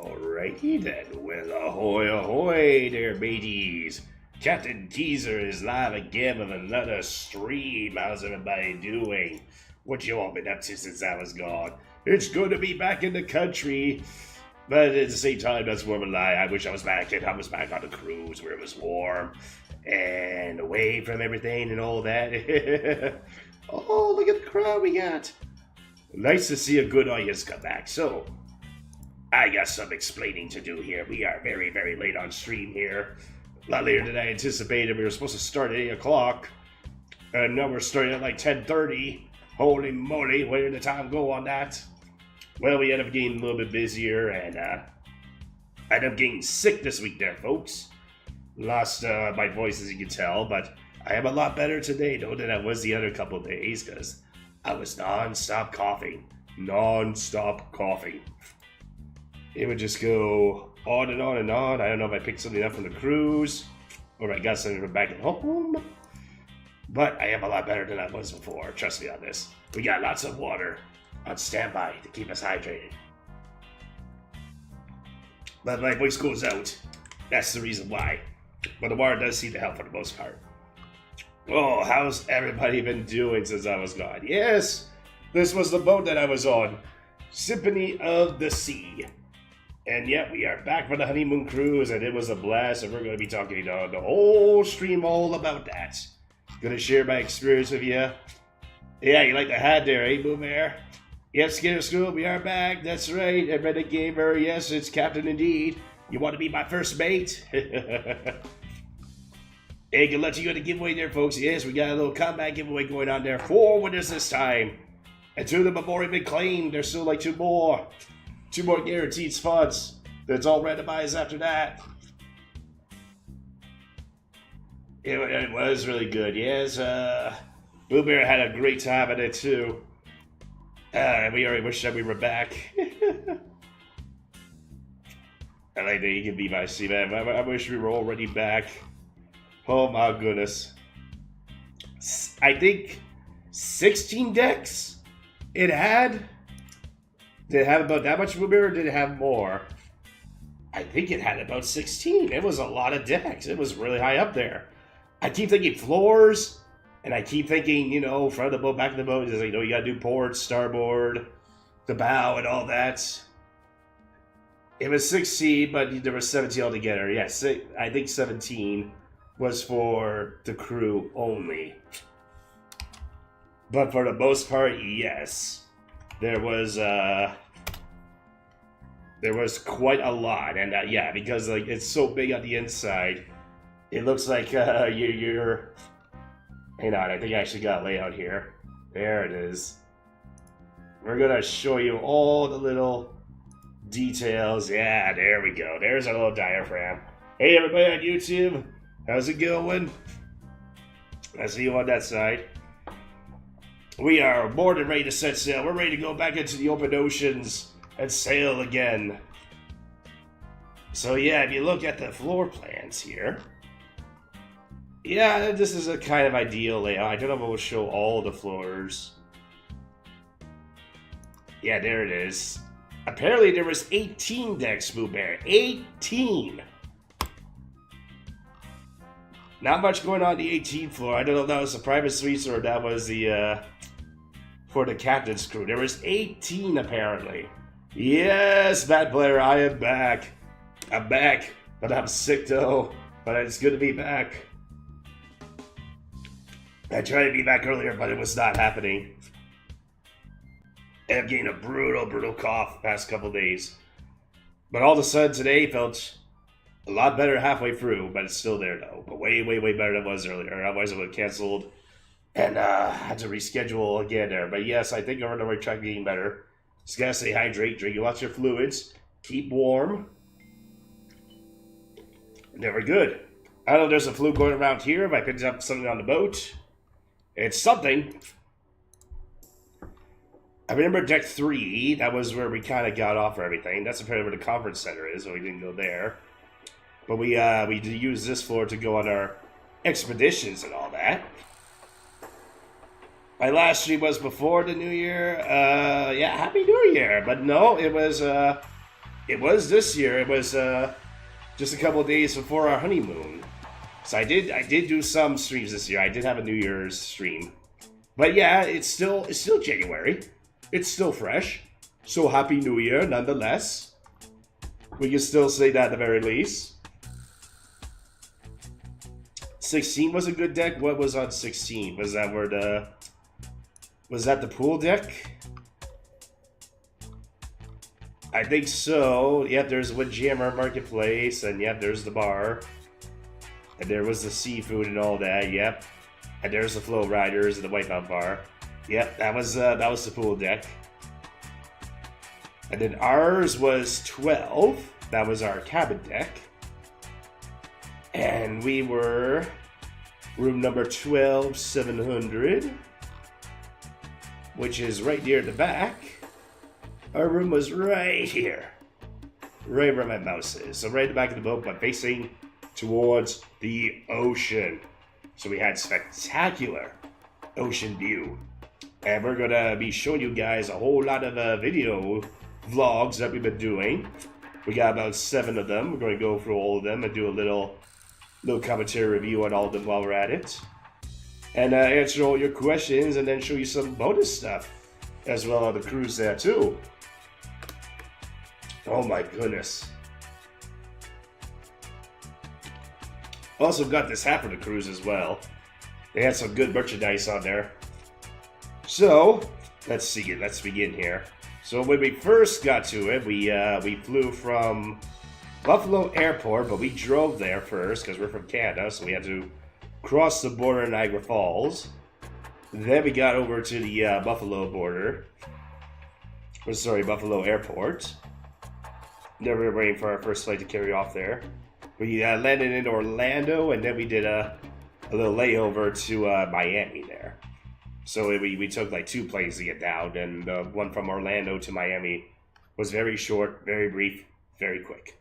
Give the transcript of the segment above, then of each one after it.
Alrighty then. Well, ahoy, ahoy there, mateys. Captain Teaser is live again with another stream. How's everybody doing? What you all been up to since I was gone? It's good to be back in the country. But at the same time, that's more of a lie. I wish I was back on the cruise where it was warm and away from everything and all that. Oh, look at the crowd we got. Nice to see a good audience come back. So, I got some explaining to do here. We are very, very late on stream here. A lot later than I anticipated. We were supposed to start at 8 o'clock. And now we're starting at like 10:30. Holy moly, where did the time go on that? Well, we ended up getting a little bit busier, and I ended up getting sick this week there, folks. Lost my voice, as you can tell, but I am a lot better today, though, than I was the other couple days, because I was non-stop coughing. Non-stop coughing. It would just go on and on and on. I don't know if I picked something up from the cruise, or I got something from back at home. But I am a lot better than I was before, trust me on this. We got lots of water on standby to keep us hydrated. But my voice goes out. That's the reason why. But the water does seem to help for the most part. Oh, how's everybody been doing since I was gone? Yes, this was the boat that I was on. Symphony of the Sea. And yet we are back for the honeymoon cruise, and it was a blast, and we're going to be talking the whole stream all about that. Gonna share my experience with you. Yeah, you like the hat there, eh, Boom Air? Yep, Skinner School, we are back. That's right. I read a gamer. Yes, it's Captain indeed. You want to be my first mate? Hey, good luck to you on the giveaway there, folks. Yes, we got a little combat giveaway going on there. 4 winners this time. And 2 of them have already been claimed. There's still like 2 more. 2 more guaranteed spots. That's all randomized after that. It was really good. Yes, Blue Bear had a great time at it too. We already wish that we were back. I like that you can be my C-Man. I wish we were already back. Oh my goodness. I think 16 decks it had. Did it have about that much Blue Bear, or did it have more? I think it had about 16. It was a lot of decks. It was really high up there. I keep thinking floors, and I keep thinking, front of the boat, back of the boat, you gotta do port, starboard, the bow, and all that. It was 16, but there was 17 altogether. Yes, I think 17 was for the crew only. But for the most part, yes. There was quite a lot, and yeah, because it's so big on the inside. It looks like you're... Hang on, I think I actually got a layout here. There it is. We're going to show you all the little details. Yeah, there we go. There's our little diaphragm. Hey, everybody on YouTube. How's it going? I see you on that side. We are more than ready to set sail. We're ready to go back into the open oceans and sail again. So yeah, if you look at the floor plans here... Yeah, this is a kind of ideal layout. I don't know if it will show all the floors. Yeah, there it is. Apparently there was 18 decks, Boo Bear. 18! Not much going on the 18th floor. I don't know if that was the private suites or if that was the, for the captain's crew. There was 18, apparently. Yes, Matt Blair, I am back. I'm back, but I'm sick, though. But it's good to be back. I tried to be back earlier, but it was not happening. And I'm getting a brutal cough the past couple days. But all of a sudden today felt a lot better halfway through, but it's still there though. But way better than it was earlier. Otherwise I would have canceled and had to reschedule again there. But yes, I think I'm on the right track, getting better. Just gotta stay hydrated, drink lots of fluids, keep warm. And then we're good. I don't know if there's a flu going around here, if I picked up something on the boat. It's something. I remember deck 3, that was where we kind of got off for everything. That's apparently where the conference center is, so we didn't go there. But we did use this floor to go on our expeditions and all that. My last stream was before the new year. Yeah, Happy New Year. But no, it was It was this year. It was just a couple of days before our honeymoon. So I did do some streams this year. I did have a New Year's stream. But yeah, it's still January. It's still fresh. So Happy New Year nonetheless. We can still say that at the very least. 16 was a good deck. What was on 16? Was that the pool deck? I think so. Yep, there's Windjammer Marketplace, and yep, there's the bar. And there was the seafood and all that, yep. And there's the Flow Riders and the Wipeout bar. Yep, that was the pool deck. And then ours was 12. That was our cabin deck. And we were room number 12700, which is right near the back. Our room was right here. Right where my mouse is. So right at the back of the boat, but facing towards the ocean. So we had spectacular ocean view. And we're going to be showing you guys a whole lot of video vlogs that we've been doing. We got about 7 of them. We're going to go through all of them and do a little commentary review on all of them while we're at it. And answer all your questions and then show you some bonus stuff as well on the cruise there too. Oh my goodness. Also got this hat for the cruise as well. They had some good merchandise on there. So, let's begin here. So when we first got to it, we flew from Buffalo Airport, but we drove there first because we're from Canada, so we had to cross the border in Niagara Falls. Then we got over to the Buffalo Airport. Then we were waiting for our first flight to carry off there. We landed in Orlando, and then we did a little layover to Miami there. So we took like 2 planes to get down, and the one from Orlando to Miami was very short, very brief, very quick.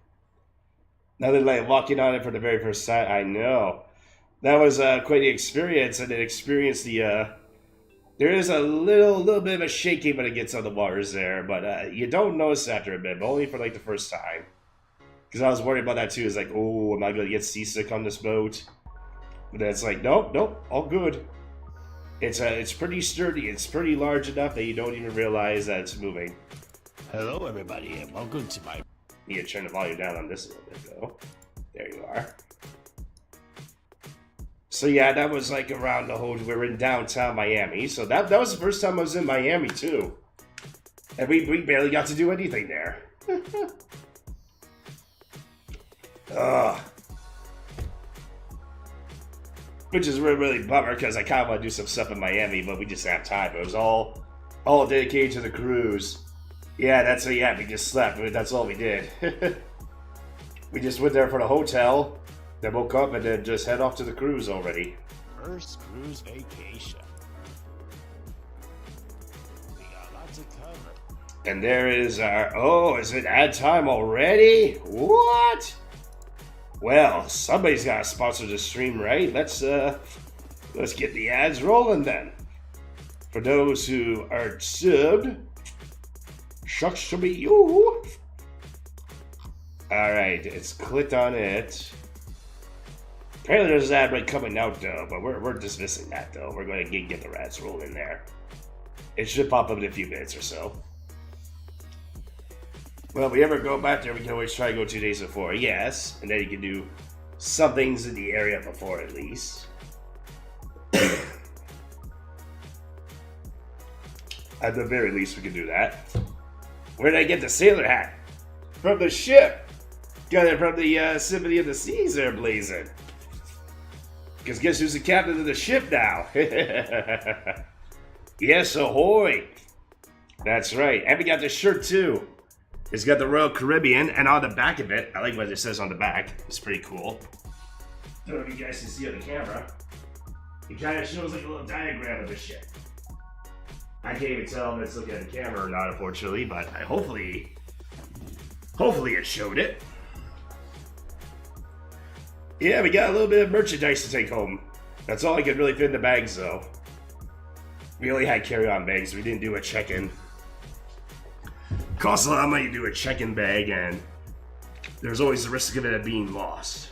Nothing like walking on it for the very first time. I know. That was quite the experience, and it experienced the... there is a little bit of a shaking when it gets on the waters there, but you don't notice after a bit, but only for like the first time. Because I was worried about that too. It's like, oh, am I going to get seasick on this boat? But then it's like, nope, all good. It's pretty sturdy. It's pretty large enough that you don't even realize that it's moving. Hello, everybody, and welcome to my... Need to turn the volume down on this a little bit, though. There you are. So yeah, that was like around the whole... We were in downtown Miami, so that was the first time I was in Miami, too. And we barely got to do anything there. Ugh. Which is really bummer, because I kind of want to do some stuff in Miami, but we just didn't have time. It was all dedicated to the cruise. Yeah, that's what, yeah, we just slept. That's all we did. We just went there for the hotel, then woke up, and then just head off to the cruise already. First cruise vacation. We got lots to cover. And there is our... Oh, is it ad time already? What? Well, somebody's got to sponsor the stream, right? Let's get the ads rolling then. For those who are subbed, shucks to be you. Alright, it's clicked on it. Apparently there's an ad right coming out though, but we're dismissing that though. We're going to get the ads rolling there. It should pop up in a few minutes or so. Well, if we ever go back there, we can always try to go 2 days before. Yes, and then you can do some things in the area before at least. At the very least, we can do that. Where did I get the sailor hat? From the ship. Got it from the Symphony of the Seas there, blazing. Because guess who's the captain of the ship now? Yes, ahoy. That's right. And we got the shirt too. It's got the Royal Caribbean, and on the back of it, I like what it says on the back. It's pretty cool. I don't know if you guys can see on the camera. It kind of shows like a little diagram of the ship. I can't even tell if it's looking at the camera or not, unfortunately, but hopefully it showed it. Yeah, we got a little bit of merchandise to take home. That's all I could really fit in the bags, though. We only had carry-on bags. We didn't do a check-in. Costs a lot of money to do a check-in bag, and there's always the risk of it being lost.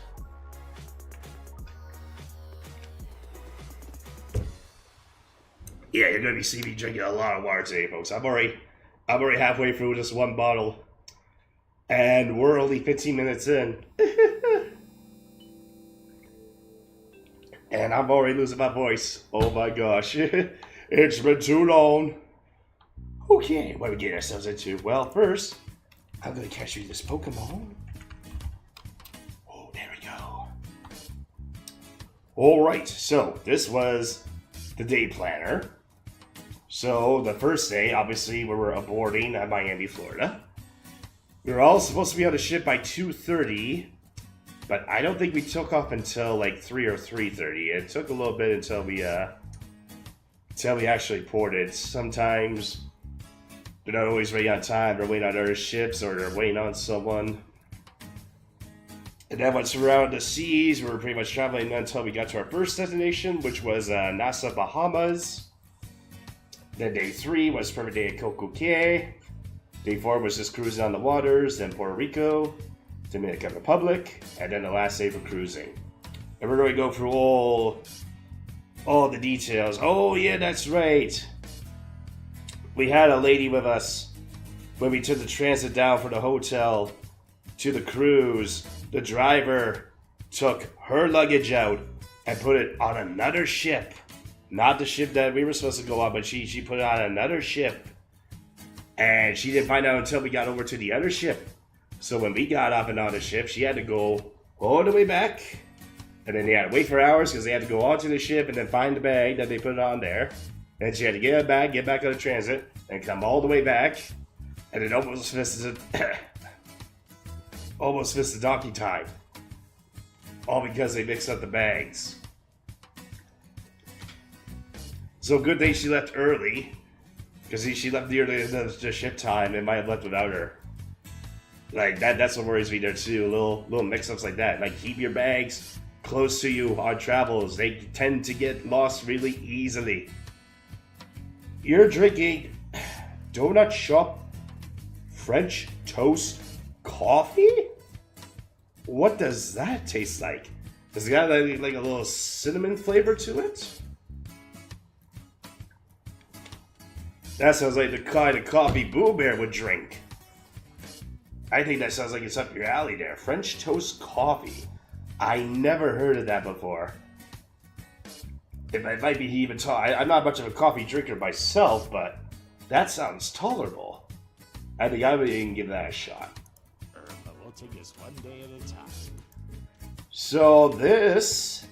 Yeah, you're gonna be seeing me drinking a lot of water today, folks. I'm already halfway through just one bottle, and we're only 15 minutes in. And I'm already losing my voice. Oh my gosh. It's been too long. Okay, what are we getting ourselves into? Well, first, I'm going to catch you this Pokemon. Oh, there we go. Alright, so this was the day planner. So the first day, obviously, we were aborting at Miami, Florida. We were all supposed to be on the ship by 2:30. But I don't think we took off until like 3 or 3:30. It took a little bit until we actually ported. Sometimes they're not always ready on time. They're waiting on other ships or they're waiting on someone. And then once we were out in the seas, we were pretty much traveling until we got to our first destination, which was Nassau, Bahamas. Then day 3 was perfect day at Coco Cay. Day 4 was just cruising on the waters, then Puerto Rico, Dominican Republic, and then the last day for cruising. And we're going to go through all the details. Oh yeah, that's right. We had a lady with us when we took the transit down from the hotel to the cruise. The driver took her luggage out and put it on another ship. Not the ship that we were supposed to go on, but she put it on another ship. And she didn't find out until we got over to the other ship. So when we got off and on the ship, she had to go all the way back. And then they had to wait for hours because they had to go onto the ship and then find the bag that they put on there. And she had to get it back, get back on the transit, and come all the way back. And it almost missed the donkey time. All because they mixed up the bags. So good thing she left early. Because she left nearly the ship time and might have left without her. Like, that's what worries me there too. Little mix-ups like that. Like, keep your bags close to you on travels. They tend to get lost really easily. You're drinking Donut Shop French Toast Coffee? What does that taste like? Does it got like a little cinnamon flavor to it? That sounds like the kind of coffee Boo Bear would drink. I think that sounds like it's up your alley there. French Toast Coffee. I never heard of that before. It might be even I'm not much of a coffee drinker myself, but that sounds tolerable. I think I would even give that a shot. But we'll take this one day at a time. So this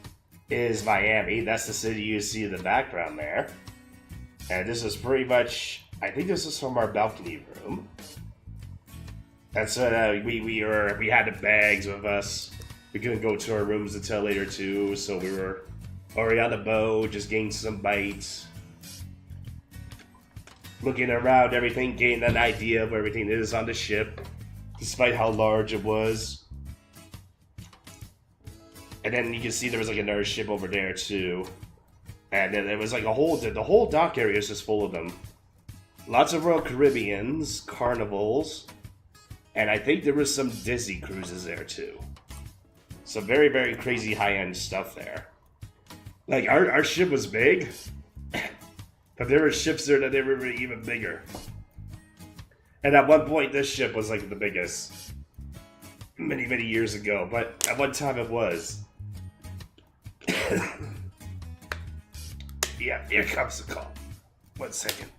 is Miami. That's the city you see in the background there. And this is pretty much, I think this is from our balcony room. And so we had the bags with us. We couldn't go to our rooms until later too, so we were already on the boat, just getting some bites. Looking around everything, getting an idea of where everything is on the ship, despite how large it was. And then you can see there was like another ship over there too. And then there was like the whole dock area is just full of them. Lots of Royal Caribbeans, Carnivals, and I think there was some Disney cruises there too. Some very, very crazy high-end stuff there. Like our ship was big, but there were ships there that they were even bigger. And at one point this ship was like the biggest. Many, many years ago, but at one time it was. Yeah, here comes the call. 1 second.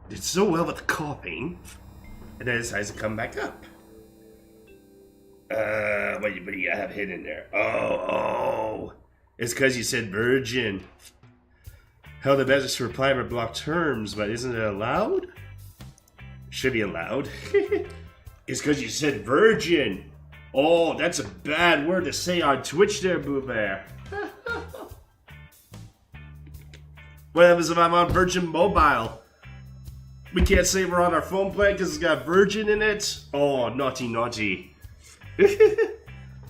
Did so well with the coughing, and then it decides to come back up. What do you have hidden there? Oh. It's because you said virgin. Held the message to reply with blocked terms, but isn't it allowed? Should be allowed. It's because you said virgin. Oh, that's a bad word to say on Twitch there, Boo Bear. What happens if I'm on Virgin Mobile? We can't say we're on our phone plan because it's got virgin in it? Oh, naughty, naughty.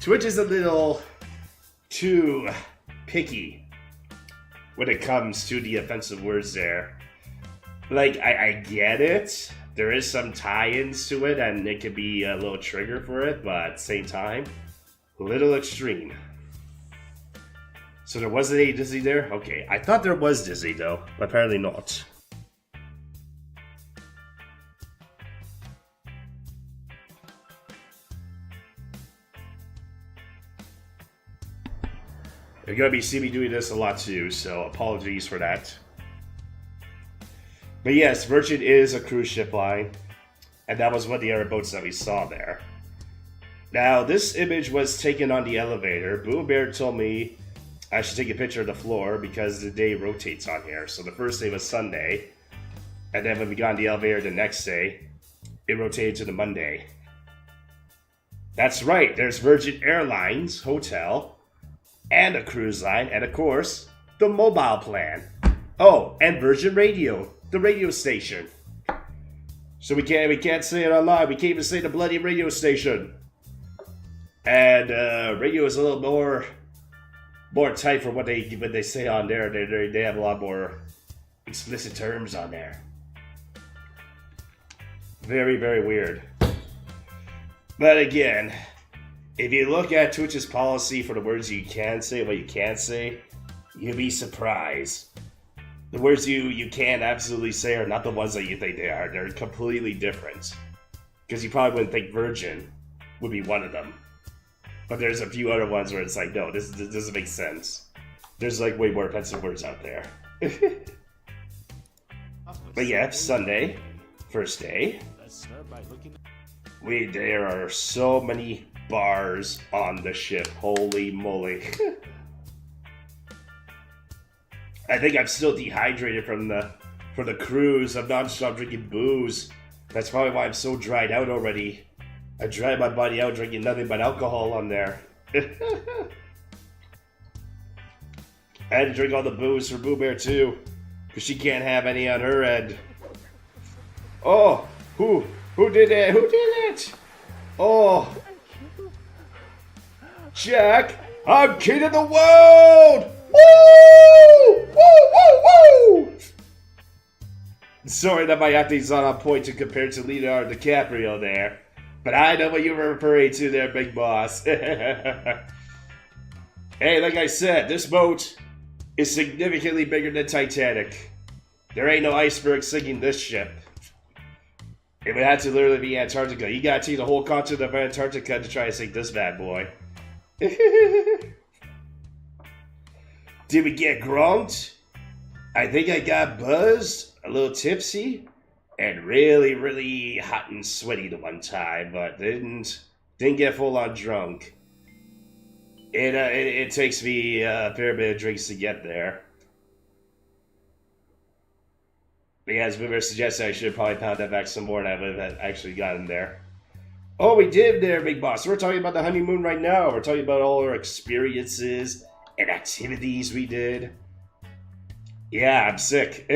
Twitch is a little too picky when it comes to the offensive words there. Like, I get it. There is some tie-ins to it, and it could be a little trigger for it, but at the same time, a little extreme. So there wasn't any Disney there? Okay, I thought there was Disney though, but apparently not. You're gonna be seeing me doing this a lot too, so apologies for that. But yes, Virgin is a cruise ship line, and that was one of the other boats that we saw there. Now, this image was taken on the elevator. Boo Bear told me I should take a picture of the floor because the day rotates on here. So the first day was Sunday, and then when we got on the elevator the next day, it rotated to the Monday. That's right, there's Virgin Airlines Hotel, and a cruise line, and of course, the mobile plan. Oh, and Virgin Radio, the radio station. So we can't say it online. We can't even say the bloody radio station. And radio is a little more tight for what they say on there. They have a lot more explicit terms on there. Very, very weird. But again, if you look at Twitch's policy for the words you can say and what you can't say, you'll be surprised. The words you can absolutely say are not the ones that you think they are. They're completely different. Because you probably wouldn't think virgin would be one of them. But there's a few other ones where it's like, no, this doesn't make sense. There's like way more offensive words out there. But yeah, Sunday, first day. There are so many bars on the ship. Holy moly. I think I'm still dehydrated from the cruise of non-stop drinking booze. That's probably why I'm so dried out already. I dried my body out drinking nothing but alcohol on there. I had to drink all the booze for Boo Bear too, because she can't have any on her end. Oh, who did it? Who did it? Oh, Jack, I'm king of the world! Woo! Woo! Woo! Woo! Sorry that my acting's not on point to compare to Leonardo DiCaprio there, but I know what you were referring to there, big boss. Hey, like I said, this boat is significantly bigger than Titanic. There ain't no iceberg sinking this ship. It would have to literally be Antarctica. You gotta take the whole continent of Antarctica to try to sink this bad boy. Did we get grunked? I think I got buzzed, a little tipsy, and really, really hot and sweaty the one time, but didn't get full on drunk. It takes me a fair bit of drinks to get there. But yeah, as Boomer suggested, I should have probably pounded that back some more and I would have actually gotten there. Oh, we did there, big boss. We're talking about the honeymoon right now. We're talking about all our experiences and activities we did. Yeah, I'm sick.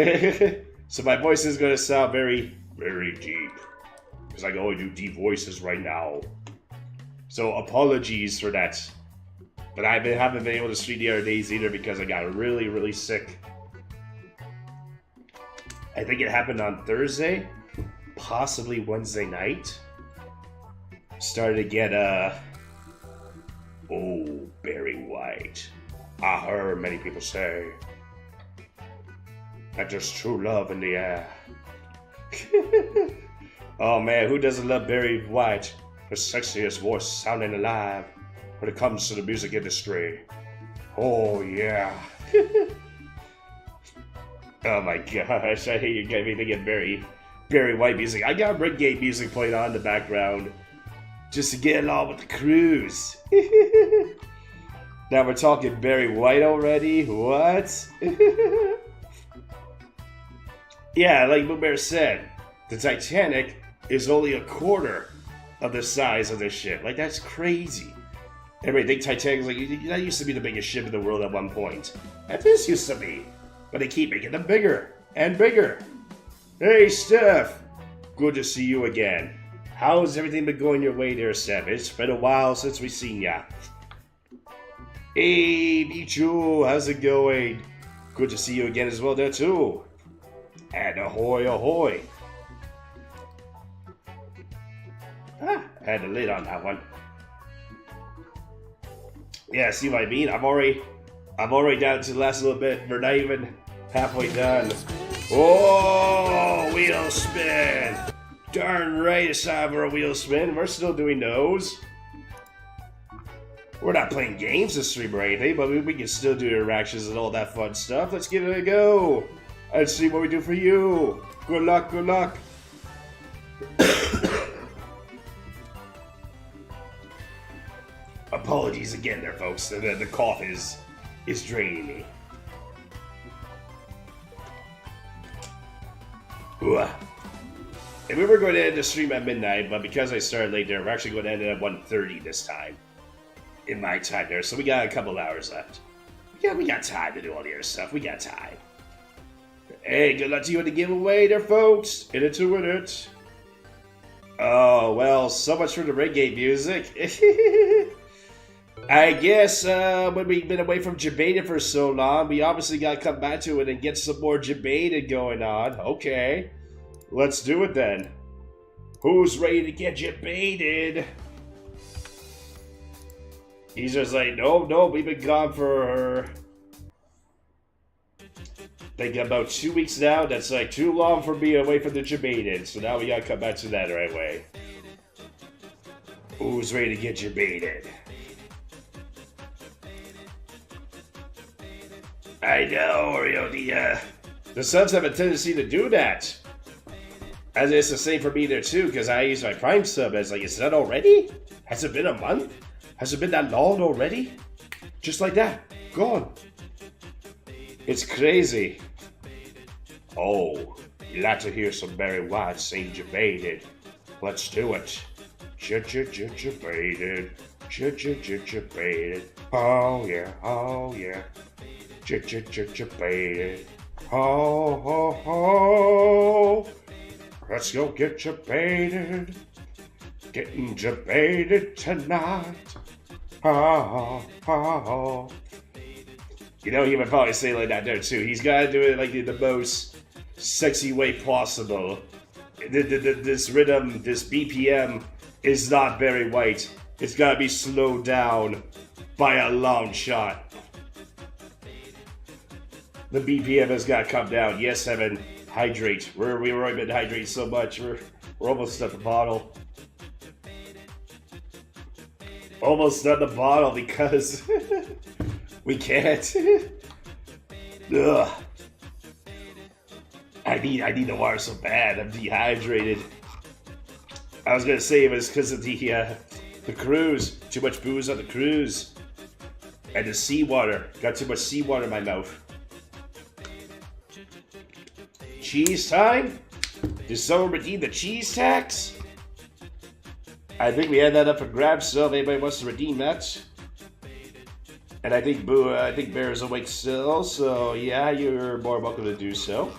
So my voice is going to sound very, very deep. Because I can only do deep voices right now. So apologies for that. But I haven't been able to stream the other days either because I got really, really sick. I think it happened on Thursday, possibly Wednesday night. Started to get oh, Barry White. I heard many people say that there's true love in the air. Oh man, who doesn't love Barry White? The sexiest voice sounding alive when it comes to the music industry. Oh yeah. Oh my gosh, I hate you get me thinking Barry White music. I got Renegade music playing on in the background just to get along with the cruise. Now we're talking Barry White already? What? Yeah, like Boo Bear said, the Titanic is only a quarter of the size of this ship. Like, that's crazy. Everybody think Titanic's like, that used to be the biggest ship in the world at one point. And this used to be. But they keep making them bigger and bigger. Hey, Steph. Good to see you again. How's everything been going your way there, Steph? It's been a while since we've seen ya. Hey, Michu, how's it going? Good to see you again as well there too. And ahoy, ahoy. Ah, I had a lid on that one. Yeah, see what I mean? I'm already down to the last little bit. We're not even halfway done. Oh, wheel spin. Darn right it's time for a wheel spin. We're still doing those. We're not playing games this stream or anything, but we can still do interactions and all that fun stuff. Let's give it a go. Let's see what we do for you. Good luck, good luck. Apologies again there, folks. The cough is draining me. Ooh. And we were going to end the stream at midnight, but because I started late there, we're actually going to end it at 1:30 this time. In my time there, so we got a couple hours left. Yeah, we got time to do all the other stuff. We got time. Hey, good luck to you in the giveaway there, folks. In it to win it. Oh, well, so much for the reggae music. I guess when we've been away from Jabada for so long, we obviously got to come back to it and get some more Jabada going on. Okay, let's do it then. Who's ready to get Jabaded? He's just like, no, we've been gone for like about 2 weeks now. That's like too long for being away from the Jabaded. So now we gotta come back to that right away. Who's ready to get Jabaded? I know, Oreo. The subs have a tendency to do that. As it's the same for me there too, because I use my Prime sub as like, is that already? Has it been a month? Has it been that long already? Just like that. Gone. It's crazy. Oh, you like to hear some Barry White sing Jabaded. Let's do it. Jabaded. Jabaded. Oh yeah, oh yeah. Jabaded. Oh, oh, oh. Let's go get Jabaded. Getting Jabaded tonight. Oh, oh, oh. You know, he would probably say like that there too. He's got to do it like in the most sexy way possible. This rhythm, this BPM is not very white. It's got to be slowed down by a long shot. The BPM has got to come down. Yes, Evan, hydrate. We've already been hydrating so much. We're almost at the bottle. Almost at the bottle because we can't. Ugh. I need the water so bad. I'm dehydrated. I was gonna say it was because of the cruise. Too much booze on the cruise. And the seawater. Got too much seawater in my mouth. Cheese time? Did someone redeem the cheese tax? I think we had that up for grabs, so if anybody wants to redeem that. And I think Bear is awake still, so yeah, you're more welcome to do so.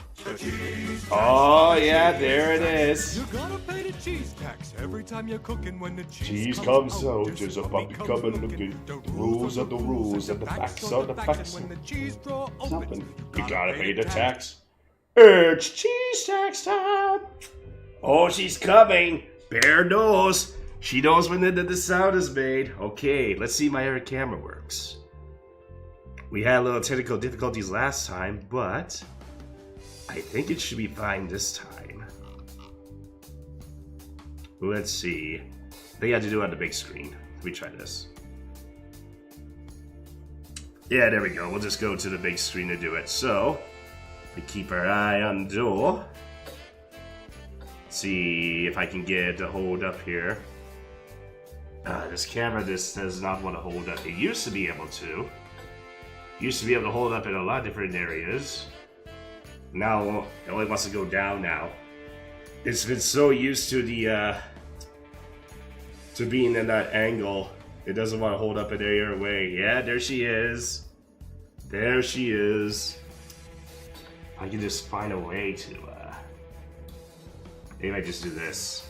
Oh yeah, there it is. You gotta pay the cheese tax every time you're cooking. When the Cheese comes out, there's a puppy coming looking. The rules are the rules, and the facts are the facts. When the cheese drawer Something. opens, You gotta pay the tax. It's cheese tax time. Oh, she's coming. Bear knows. She knows when the sound is made. Okay, let's see if my other camera works. We had a little technical difficulties last time, but I think it should be fine this time. Let's see. They had to do it on the big screen. Let me try this. Yeah, there we go. We'll just go to the big screen to do it. So, we keep our eye on the door. See if I can get it to hold up here. This camera just does not want to hold up. It used to be able to. Used to be able to hold up in a lot of different areas. Now it only wants to go down now. It's been so used to the to being in that angle, it doesn't want to hold up in any other way. Yeah, there she is. There she is. I can just find a way to maybe I just do this.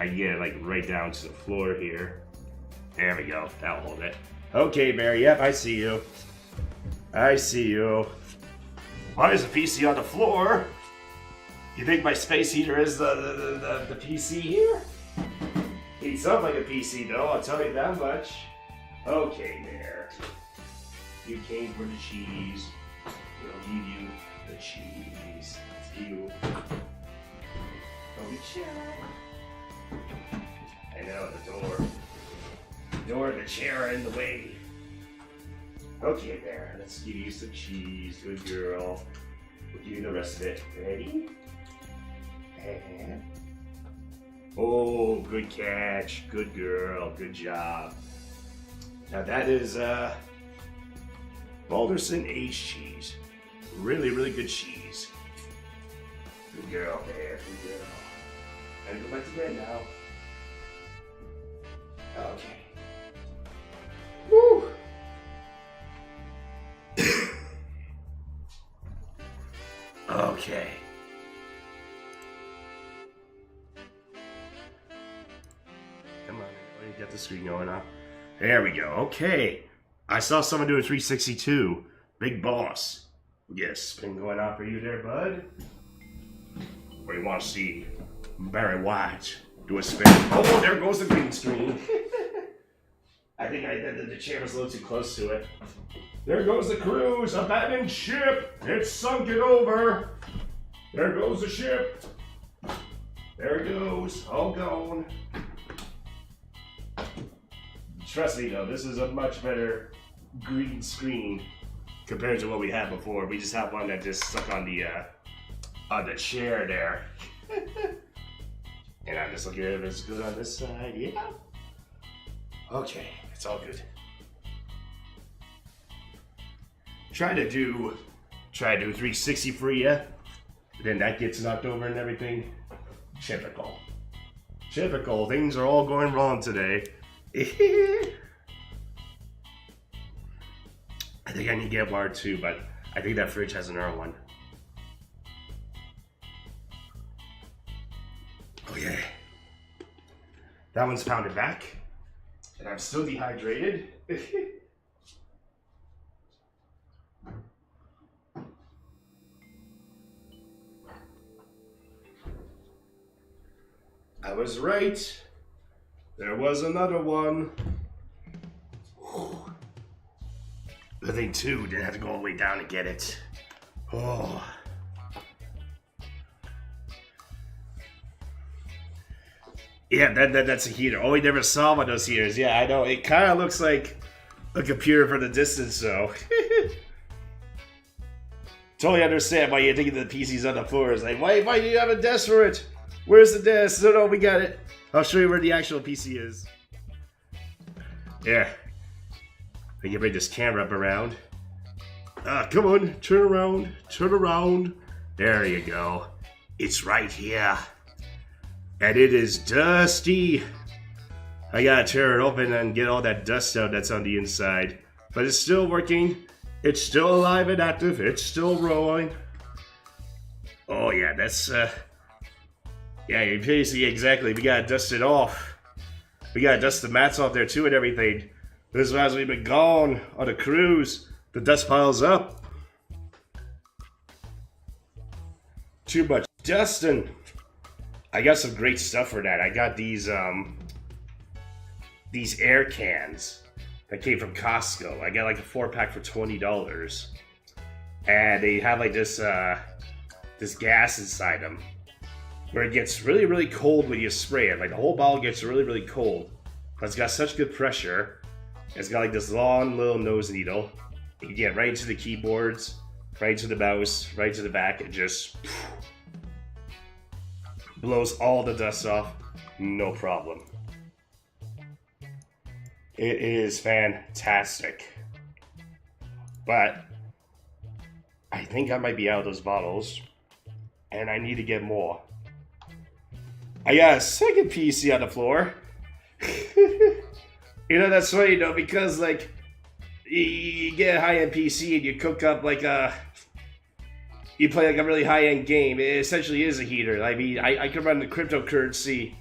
I can get it like right down to the floor here. There we go. That'll hold it. Okay, Barry. Yep, I see you. I see you. Why is the PC on the floor? You think my space heater is the PC here? Heats up like a PC, though. I'll tell you that much. Okay, there. You came for the cheese. We'll give you the cheese. It's you. Don't be shy. I know, the door. The door and the chair are in the way. Okay, there. Let's give you some cheese. Good girl. We'll give you the rest of it. Ready? And... oh, good catch. Good girl. Good job. Now that is, Balderson aged cheese. Really, really good cheese. Good girl there. Good girl. Gotta go back to bed now. Okay. Woo! Okay. Come on, everybody, get the screen going up. There we go. Okay. I saw someone doing 362. Big boss. Yes, spin going on for you there, bud. What do you want to see? Barry White do a spin. Oh, there goes the green screen. I think the chair was a little too close to it. There goes the cruise, abandoned ship. It's sunken over. There goes the ship. There it goes, all gone. Trust me though, this is a much better green screen compared to what we had before. We just have one that just stuck on the chair there. And I'm just looking at if it's good on this side. Yeah. Okay, it's all good. Try to do 360 for you. Then that gets knocked over and everything. Typical. Typical. Things are all going wrong today. I think I need to get Lard too, but I think that fridge has another one. Okay. That one's pounded back. And I'm still dehydrated. I was right. There was another one. Whew. Good thing too, didn't have to go all the way down to get it. Oh. Yeah, that's a heater. Oh, we never saw one of those heaters. Yeah, I know. It kind of looks like a computer from the distance, though. Totally understand why you're thinking the PC's on the floor. It's like, why do you have a desk for it? Where's the desk? No, we got it. I'll show you where the actual PC is. Yeah. I can bring this camera up around. Come on, turn around, turn around. There you go. It's right here. And it is dusty. I gotta tear it open and get all that dust out that's on the inside. But it's still working. It's still alive and active. It's still rolling. Oh yeah, that's yeah, you basically exactly. We gotta dust it off. We gotta dust the mats off there too and everything. This as we've been gone on a cruise, the dust piles up. Too much dusting. I got some great stuff for that. I got these air cans that came from Costco. I got like a 4-pack for $20, and they have like this gas inside them, where it gets really, really cold when you spray it. Like the whole bottle gets really, really cold, but it's got such good pressure. It's got like this long little nose needle. You can get right into the keyboards, right to the mouse, right to the back. It just blows all the dust off, no problem. It is fantastic. But I think I might be out of those bottles, and I need to get more. I got a second PC on the floor. You know, that's funny though, because like you get a high-end PC and you cook up like you play like a really high-end game. It essentially is a heater. I mean, I could run the cryptocurrency.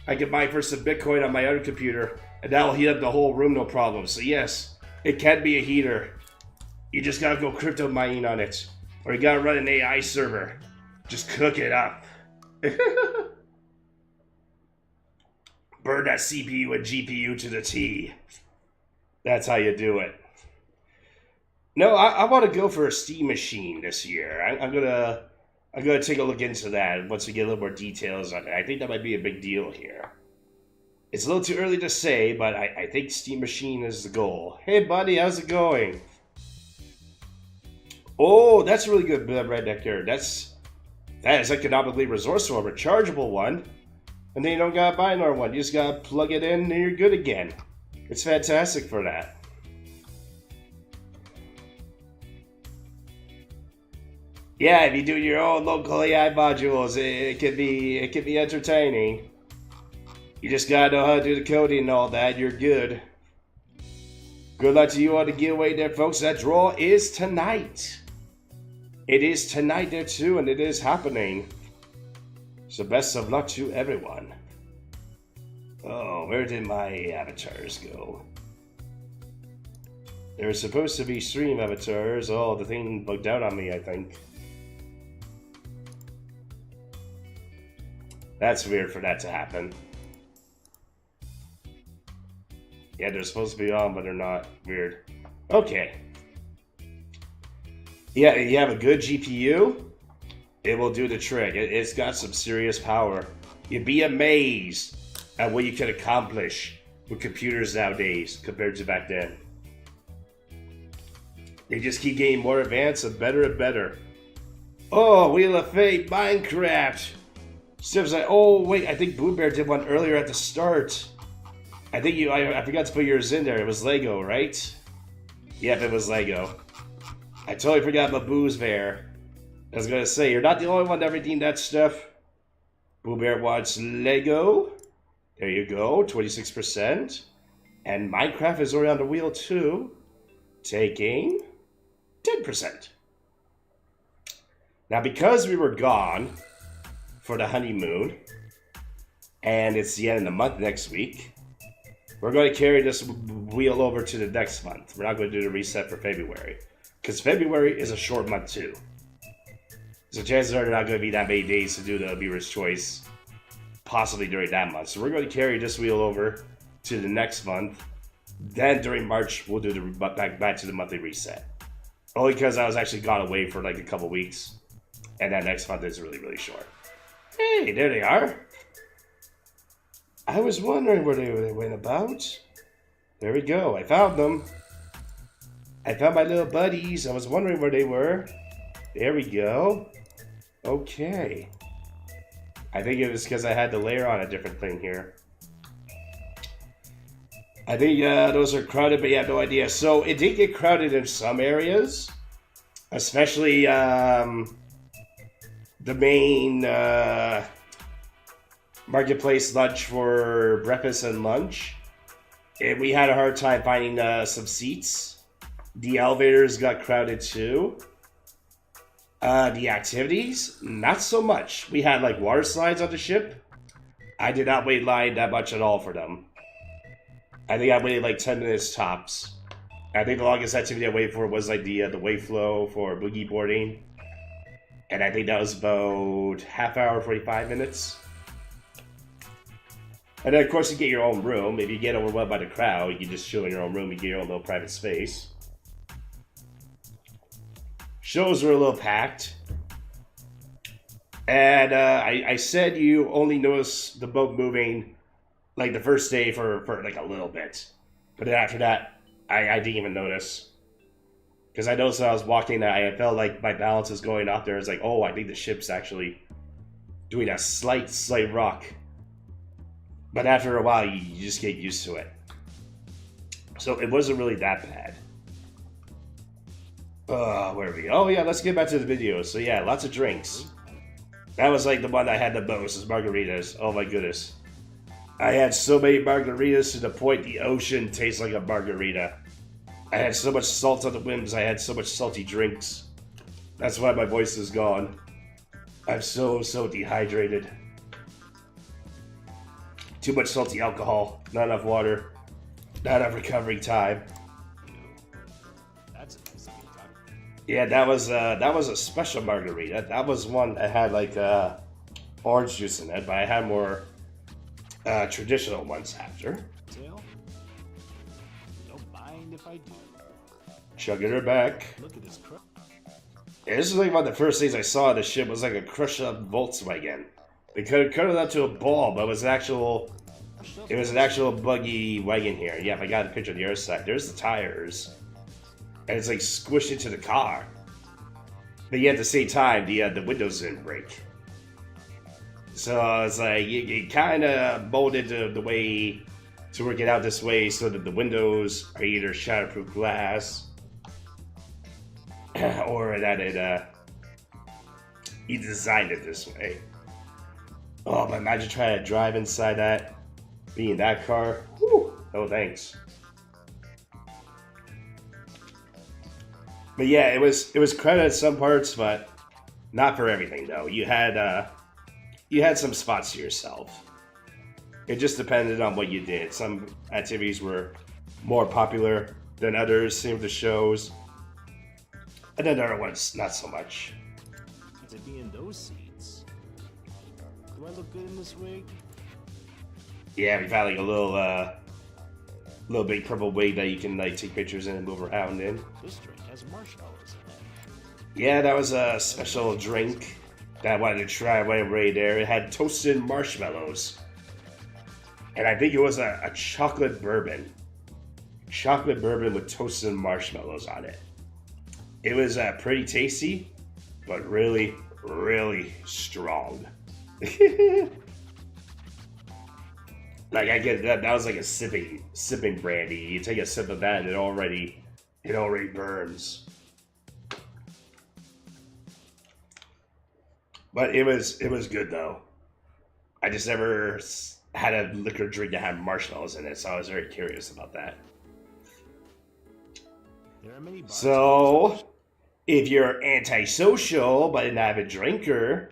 I could buy for some Bitcoin on my other computer and that will heat up the whole room, no problem. So yes, it can be a heater. You just gotta go crypto mining on it, or you gotta run an AI server. Just cook it up. Burn that CPU and GPU to the T. That's how you do it. No, I want to go for a steam machine this year. I'm gonna take a look into that once we get a little more details on it. I think that might be a big deal here. It's a little too early to say, but I think steam machine is the goal. Hey, buddy, how's it going? Oh, that's really good, Redneck here. That is economically resourceful, a rechargeable one. And then you don't gotta buy another one. You just gotta plug it in and you're good again. It's fantastic for that. Yeah, if you do your own local AI modules, it can be entertaining. You just gotta know how to do the coding and all that. You're good. Good luck to you on the giveaway there, folks. That draw is tonight. It is tonight there too, and it is happening. So best of luck to everyone. Oh, where did my avatars go? There were supposed to be stream avatars. Oh, the thing bugged out on me, I think. That's weird for that to happen. Yeah, they're supposed to be on, but they're not. Weird. Okay. Yeah, you have a good GPU, it will do the trick. It's got some serious power. You'd be amazed at what you can accomplish with computers nowadays compared to back then. They just keep getting more advanced and better and better. Oh, Wheel of Fate, Minecraft. Steve's like, oh wait, I think Blue Bear did one earlier at the start. I think I forgot to put yours in there. It was Lego, right? Yep, it was Lego. I totally forgot about Boo's Bear. I was gonna say, you're not the only one that redeemed that stuff. Boo Bear wants Lego. There you go, 26%. And Minecraft is already on the wheel too, taking 10%. Now, because we were gone for the honeymoon, and it's the end of the month next week, we're going to carry this wheel over to the next month. We're not going to do the reset for February, because February is a short month too. So chances are there not going to be that many days to do the viewer's choice, possibly during that month. So we're going to carry this wheel over to the next month. Then during March, we'll do the back to the monthly reset. Only because I was actually gone away for like a couple weeks, and that next month is really, really short. Hey, there they are. I was wondering where they went about. There we go. I found them. I found my little buddies. I was wondering where they were. There we go. Okay. I think it was because I had to layer on a different thing here. I think those are crowded, but you have no idea. So it did get crowded in some areas, especially the main marketplace lunch for breakfast and lunch. We had a hard time finding some seats. The elevators got crowded too. The activities, not so much. We had like water slides on the ship. I did not wait in line that much at all for them. I think I waited like 10 minutes tops. I think the longest activity I waited for was like the wave flow for boogie boarding. And I think that was about half hour, 45 minutes. And then of course you get your own room. If you get overwhelmed by the crowd, you can just chill in your own room. You get your own little private space. Shows were a little packed. And I said you only notice the boat moving like the first day for like a little bit. But then after that, I didn't even notice. Because I noticed when I was walking, I felt like my balance is going off there. It's like, oh, I think the ship's actually doing a slight rock. But after a while, you just get used to it. So it wasn't really that bad. Where are we? Oh yeah, let's get back to the video. So yeah, lots of drinks. That was like the one I had the most, is margaritas. Oh my goodness. I had so many margaritas to the point the ocean tastes like a margarita. I had so much salt on the whims, I had so much salty drinks. That's why my voice is gone. I'm so dehydrated. Too much salty alcohol, not enough water. Not enough recovery time. That's a nice time. Yeah, that was a special margarita. That was one that had like orange juice in it, but I had more traditional ones after. Tail? Don't mind if I do. Chugging her back. Look at this crook. Yeah, this is like one of the first things I saw of the ship was like a crushed up Volkswagen. They cut it up to a ball, but it was an actual buggy wagon here. Yeah, if I got a picture of the other side, there's the tires. And it's like squished into the car. But yet at the same time, the windows didn't break. So it's like you kind of molded the way to work it out this way so that the windows are either shatterproof glass or that you designed it this way. Oh, but imagine trying to drive inside that, be in that car. Whew, no thanks. But yeah, it was crowded at some parts, but not for everything though. You had some spots to yourself. It just depended on what you did. Some activities were more popular than others, same with the shows. And then other ones, not so much. To be in those seats. Do I look good in this wig? Yeah, we've had like a little big purple wig that you can like take pictures in and move around in. This drink has marshmallows in it. Yeah, that was a special drink that I wanted to try right there. It had toasted marshmallows. And I think it was a chocolate bourbon. Chocolate bourbon with toasted marshmallows on it. It was pretty tasty, but really, really strong. Like I get that was like a sipping brandy. You take a sip of that and it already burns. But it was good though. I just never had a liquor drink that had marshmallows in it, so I was very curious about that. There are many bars. So, if you're antisocial but an avid drinker,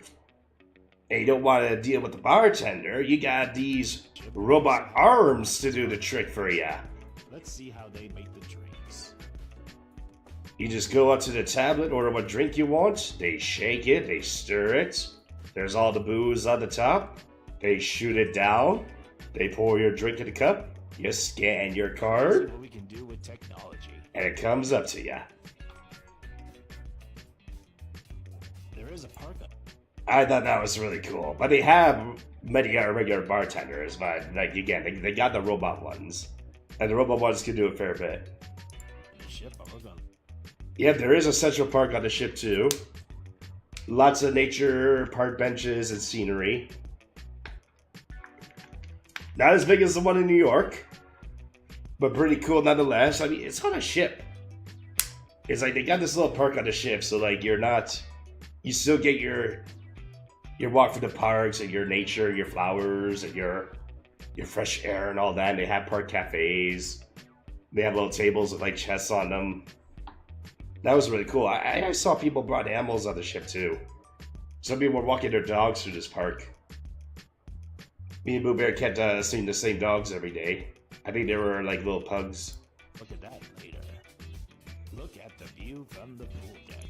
and you don't want to deal with the bartender, you got these robot arms to do the trick for you. Let's see how they make the drinks. You just go up to the tablet, order what drink you want, they shake it, they stir it, there's all the booze on the top, they shoot it down, they pour your drink in a cup, you scan your See card, what we can do with technology. and it comes up to you. There is a park up. I thought that was really cool. But they have many regular bartenders, but like again, they got the robot ones. And the robot ones can do a fair bit. The ship, we're going. Yep, there is a Central Park on the ship too. Lots of nature, park benches, and scenery. Not as big as the one in New York, but pretty cool nonetheless. I mean, it's on a ship. It's like they got this little park on the ship, so like you still get your walk through the parks and your nature, your flowers, and your fresh air and all that. And they have park cafes. They have little tables with like chests on them. That was really cool. I saw people brought animals on the ship too. Some people were walking their dogs through this park. Me and Boo Bear kept seeing the same dogs every day. I think they were like little pugs. Look at that later. Look at the view from the pool deck.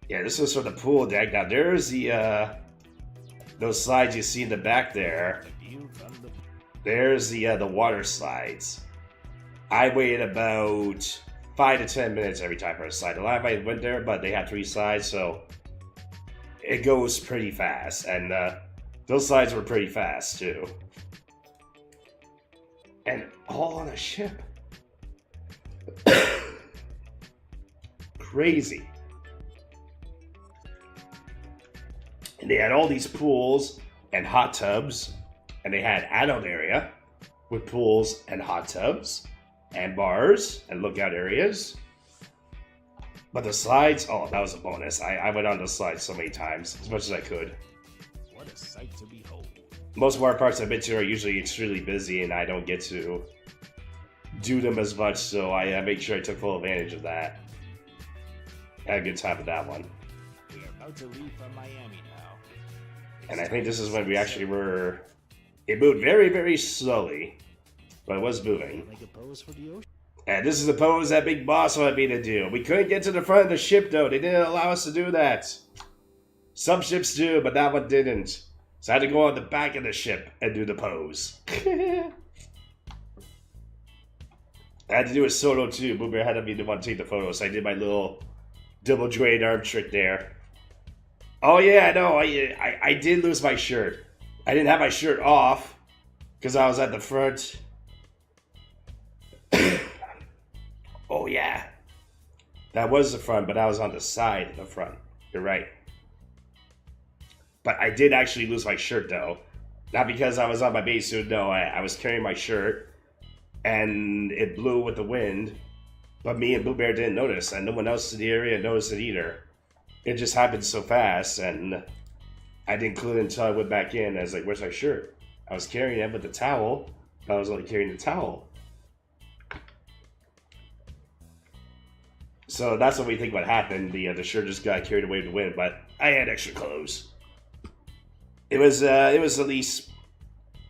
Yeah, this was from the pool deck. Now there's the those slides you see in the back there. The view from the There's the water slides. I waited about 5 to 10 minutes every time for a slide. A lot of I went there, but they have 3 slides, so it goes pretty fast. And those slides were pretty fast too. And all on a ship. Crazy. And they had all these pools and hot tubs. And they had adult area with pools and hot tubs and bars and lookout areas. But the slides, oh, that was a bonus. I went on the slides so many times, as much as I could. What a sight to behold. Most water parks I've been to are usually extremely busy, and I don't get to do them as much, so I made sure I took full advantage of that. Had a good time with that one. We are about to leave from Miami now. And I think this is when we actually were... It moved very, very slowly. but it was moving. Make a pose for the ocean. And this is the pose that Big Boss wanted me to do. We couldn't get to the front of the ship, though. They didn't allow us to do that. Some ships do, but that one didn't. So I had to go on the back of the ship and do the pose. I had to do it solo, too. Boo Bear had to be the one to take the photo, so I did my little double jointed arm trick there. Oh, yeah, no, I did lose my shirt. I didn't have my shirt off because I was at the front. Oh, yeah. That was the front, but I was on the side of the front. You're right. But I did actually lose my shirt, though. Not because I was on my base suit, no. I was carrying my shirt, and it blew with the wind. But me and Boo Bear didn't notice, and no one else in the area noticed it either. It just happened so fast, and I didn't clue it until I went back in. I was like, where's my shirt? I was carrying it with the towel, but I was only carrying the towel. So that's what we think what happened. The shirt just got carried away with the wind, but I had extra clothes. It was the least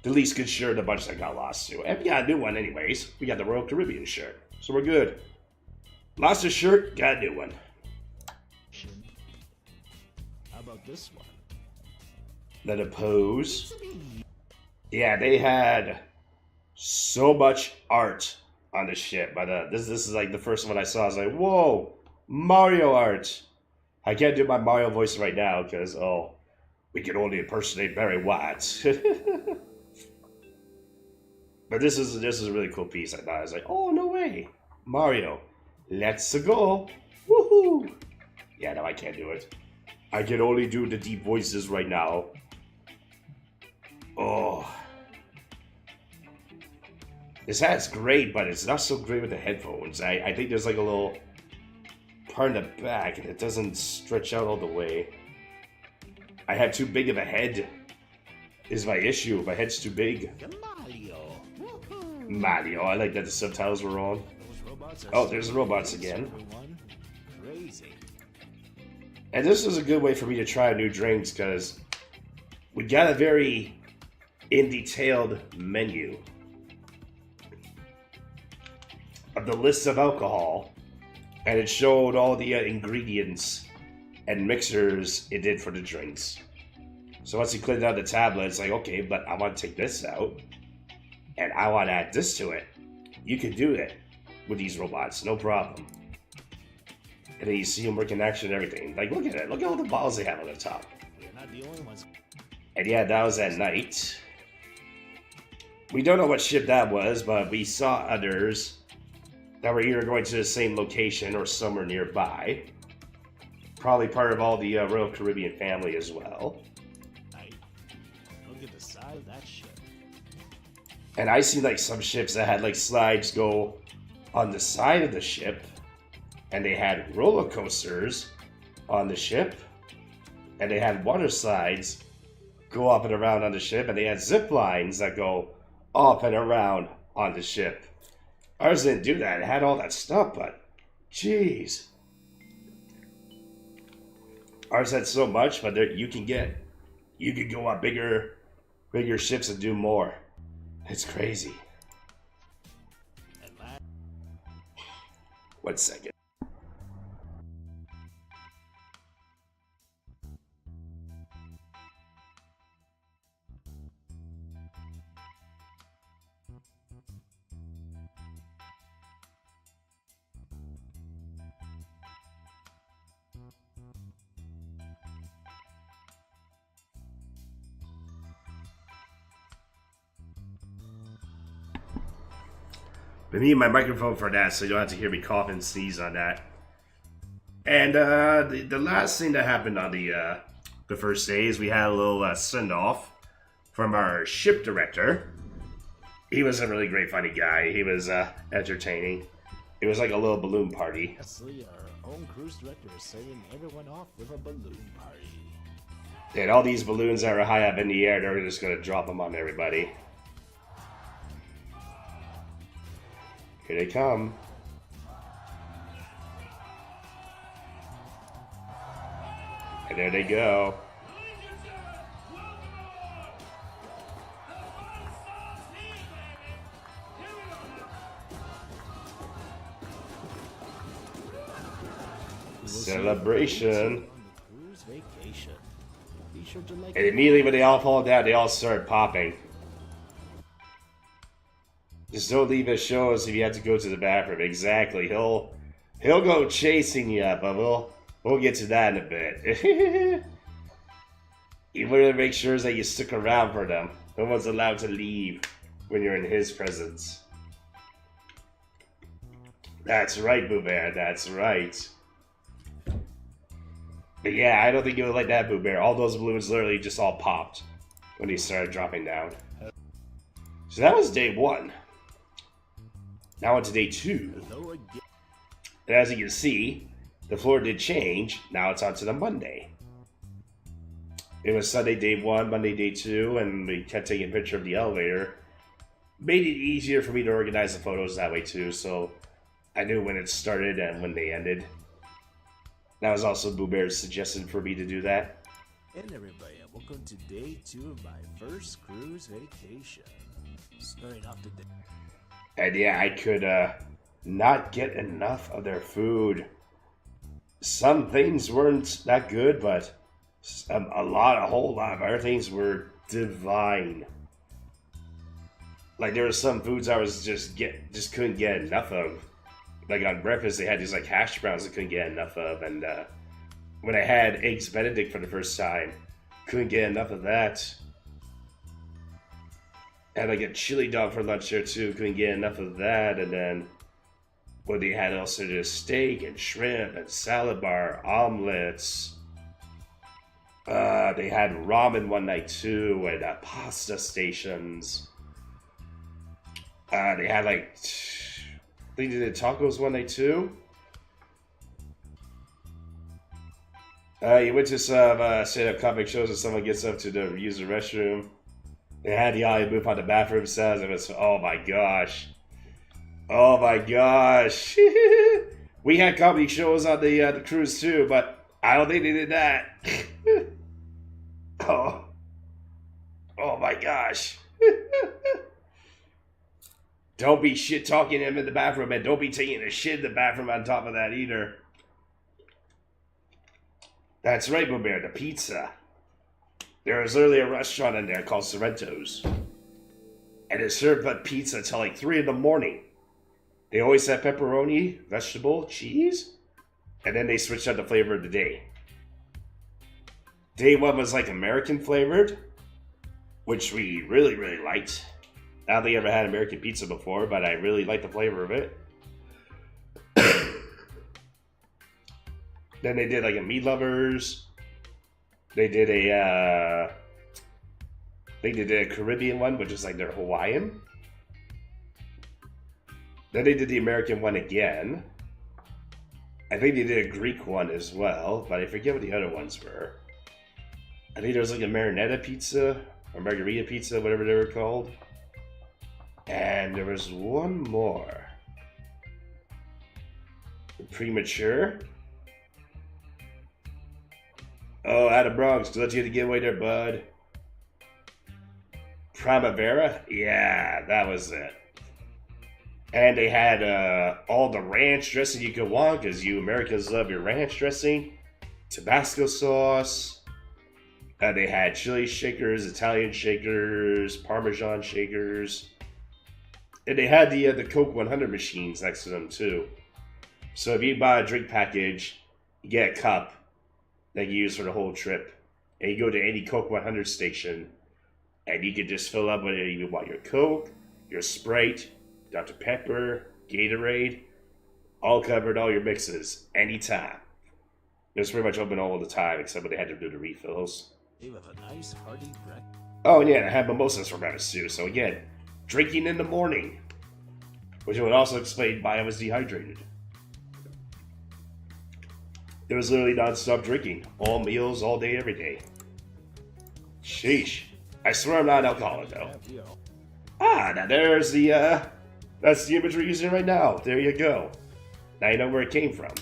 good shirt of the bunch that got lost too. And we got a new one anyways. We got the Royal Caribbean shirt, so we're good. Lost a shirt, got a new one. How about this one? Then a pose. Yeah, they had so much art on the ship, but this is like the first one I saw. I was like, whoa, Mario art. I can't do my Mario voice right now because we can only impersonate Barry White. But this is a really cool piece. I thought I was like, oh no way, Mario, let's go, woohoo! Yeah, no, I can't do it. I can only do the deep voices right now. Oh. This hat's great, but it's not so great with the headphones. I think there's like a little part in the back and it doesn't stretch out all the way. I have too big of a head is my issue. My head's too big. Mario. Mario. I like that the subtitles were on. Oh, there's the robots again. Crazy. And this is a good way for me to try new drinks because we got a very in-detailed menu of the list of alcohol, and it showed all the ingredients and mixers it did for the drinks. So once you click out the tablet, it's like, okay, but I want to take this out, and I want to add this to it. You can do it with these robots, no problem. And then you see them work in action and everything. Like, look at it. Look at all the balls they have on the top. We're not the only ones. And yeah, that was at night. We don't know what ship that was, but we saw others that were either going to the same location or somewhere nearby. Probably part of all the Royal Caribbean family as well. Look at the side of that ship. And I seen like some ships that had like slides go on the side of the ship, and they had roller coasters on the ship, and they had water slides go up and around on the ship, and they had zip lines that go up and around on the ship. Ours didn't do that. It had all that stuff, but jeez. Ours had so much, but there, you can go on bigger ships and do more. It's crazy. 1 second. But need my microphone for that, so you don't have to hear me cough and sneeze on that. And the last thing that happened on the first day is we had a little send-off from our ship director. He was a really great, funny guy. He was entertaining. It was like a little balloon party. Leslie, our own cruise director, is sending everyone off with a balloon party. And all these balloons that are high up in the air, they're just going to drop them on everybody. Here they come. And there they go. see you Celebration. on the cruise vacation. Be sure to like And immediately when they all fall down, they all start popping. Just don't leave his shows if you have to go to the bathroom. Exactly. He'll go chasing you, but we'll get to that in a bit. You want to make sure that you stick around for them. No one's allowed to leave when you're in his presence. That's right, Boo Bear. That's right. But yeah, I don't think you would like that, Boo Bear. All those balloons literally just all popped when he started dropping down. So that was day 1. Now on to day 2. hello again. And as you can see, the floor did change. Now it's on to the Monday. It was Sunday day 1, Monday day 2, and we kept taking a picture of the elevator. Made it easier for me to organize the photos that way too, so I knew when it started and when they ended. That was also Boo Bear's suggestion for me to do that. And everybody, welcome to day 2 of my first cruise vacation. Starting off today. And yeah, I could not get enough of their food. Some things weren't that good, but a whole lot of other things were divine. Like there were some foods I was just couldn't get enough of. Like on breakfast, they had these like hash browns I couldn't get enough of, and when I had eggs Benedict for the first time, couldn't get enough of that. Had like a chili dog for lunch there too, couldn't get enough of that, and then what they had also just steak and shrimp and salad bar, omelets. They had ramen one night too, and pasta stations. They had like, I think they did tacos one night too. You went to some stand-up comic shows and someone gets up to use the restroom. They had the audio move on the bathroom sounds. It was, oh my gosh. Oh my gosh. We had comedy shows on the cruise too, but I don't think they did that. Oh my gosh. Don't be shit talking him in the bathroom, and don't be taking a shit in the bathroom on top of that either. That's right, Boo Bear, the pizza. There was literally a restaurant in there called Sorrento's. And it served up pizza till like 3 in the morning. They always had pepperoni, vegetable, cheese, and then they switched out the flavor of the day. Day 1 was like American flavored, which we really, really liked. I don't think I ever had American pizza before, but I really liked the flavor of it. Then they did like a meat lovers. They did a Caribbean one, which is like their Hawaiian. Then they did the American one again. I think they did a Greek one as well, but I forget what the other ones were. I think there was like a marinetta pizza or margarita pizza, whatever they were called. And there was one more. Premature. Oh, out of Bronx. Glad you had to get away there, bud. Primavera? Yeah, that was it. And they had all the ranch dressing you could want, because you Americans love your ranch dressing. Tabasco sauce. They had chili shakers, Italian shakers, Parmesan shakers. And they had the Coke 100 machines next to them, too. So if you buy a drink package, you get a cup that you use for the whole trip. And you go to any Coke 100 station, and you can just fill up whatever you want. Your Coke, your Sprite, Dr. Pepper, Gatorade, all covered, all your mixes, anytime. It was pretty much open all the time, except when they had to do the refills. They have a nice hearty breakfast. Oh, yeah, and I had mimosas for breakfast, too. So again, drinking in the morning, which would also explain why I was dehydrated. It was literally non-stop drinking. All meals, all day, every day. Sheesh. I swear I'm not an alcoholic, though. Ah, now there's the, that's the image we're using right now. There you go. Now you know where it came from.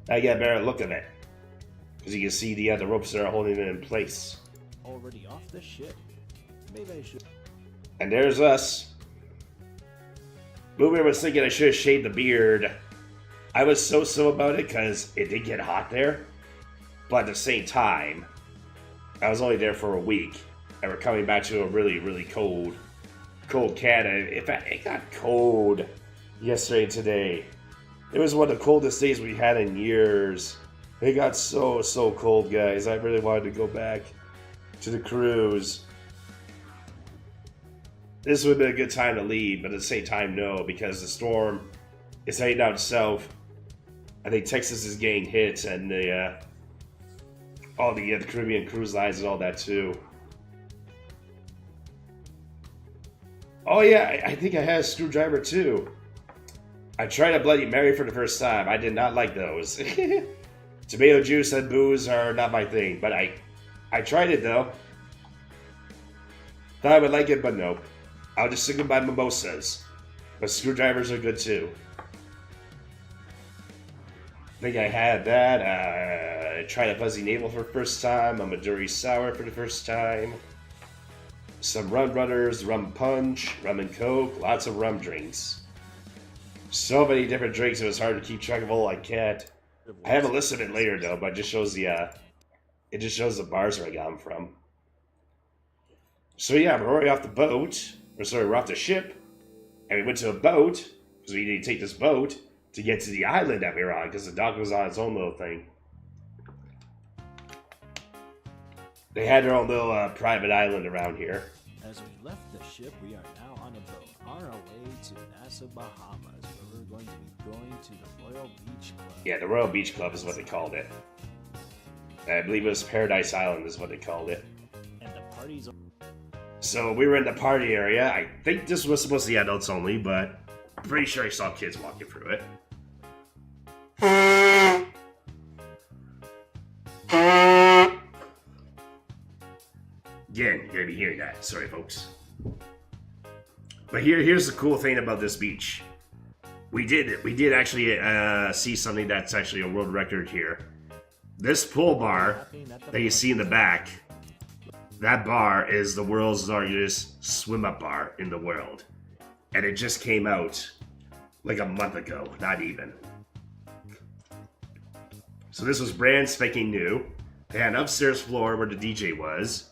Now you get a better look of it. Because you can see the ropes that are holding it in place. Already off the ship. Maybe I should. And there's us. Boo Bear was thinking I should have shaved the beard I was so about it because it did get hot there, but at the same time, I was only there for a week, and we're coming back to a really cold Canada. In fact, it got cold yesterday and today. It was one of the coldest days we had in years. It got so cold, guys. I really wanted to go back to the cruise. This would have been a good time to leave, but at the same time, no, because the storm is heading down south. I think Texas is getting hit, and all the Caribbean cruise lines and all that too. Oh yeah, I think I had a screwdriver too. I tried a Bloody Mary for the first time. I did not like those. Tomato juice and booze are not my thing, but I tried it though. Thought I would like it, but nope. I'll just stick with my mimosas. But screwdrivers are good too. I think I had that. I tried a Fuzzy Navel for the first time. A Maduri Sour for the first time. Some Rum Runners, Rum Punch, Rum and Coke. Lots of rum drinks. So many different drinks, it was hard to keep track of all I can't. I have a list of it later though, but it just shows the bars where I got them from. So yeah, we're already off the boat. We're off the ship, and we went to a boat because we needed to take this boat to get to the island that we were on because the dock was on its own little thing. They had their own little private island around here. As we left the ship, we are now on a boat on our way to Nassau, Bahamas, where we're going to be going to the Royal Beach Club. Yeah, the Royal Beach Club is what they called it. I believe it was Paradise Island is what they called it. And the party's... So we were in the party area. I think this was supposed to be adults only, but I'm pretty sure I saw kids walking through it. Again, you're gonna be hearing that. Sorry, folks. But here's the cool thing about this beach. We did actually see something that's actually a world record here. This pool bar that you see in the back, that bar is the world's largest swim-up bar in the world. And it just came out like a month ago, not even. So this was brand spanking new. They had an upstairs floor where the DJ was.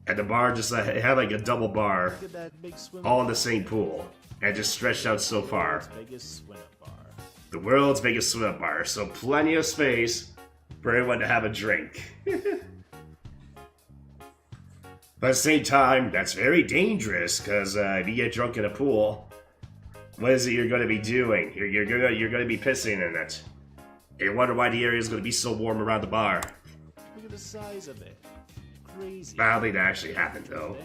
And the bar just had like a double bar all in the same pool. And it just stretched out so far. The world's biggest swim-up bar. So plenty of space for everyone to have a drink. But at the same time, that's very dangerous because if you get drunk in a pool, what is it you're going to be doing? You're going to be pissing in it. You wonder why the area is going to be so warm around the bar. Look at the size of it. Crazy. I don't think that actually happened though.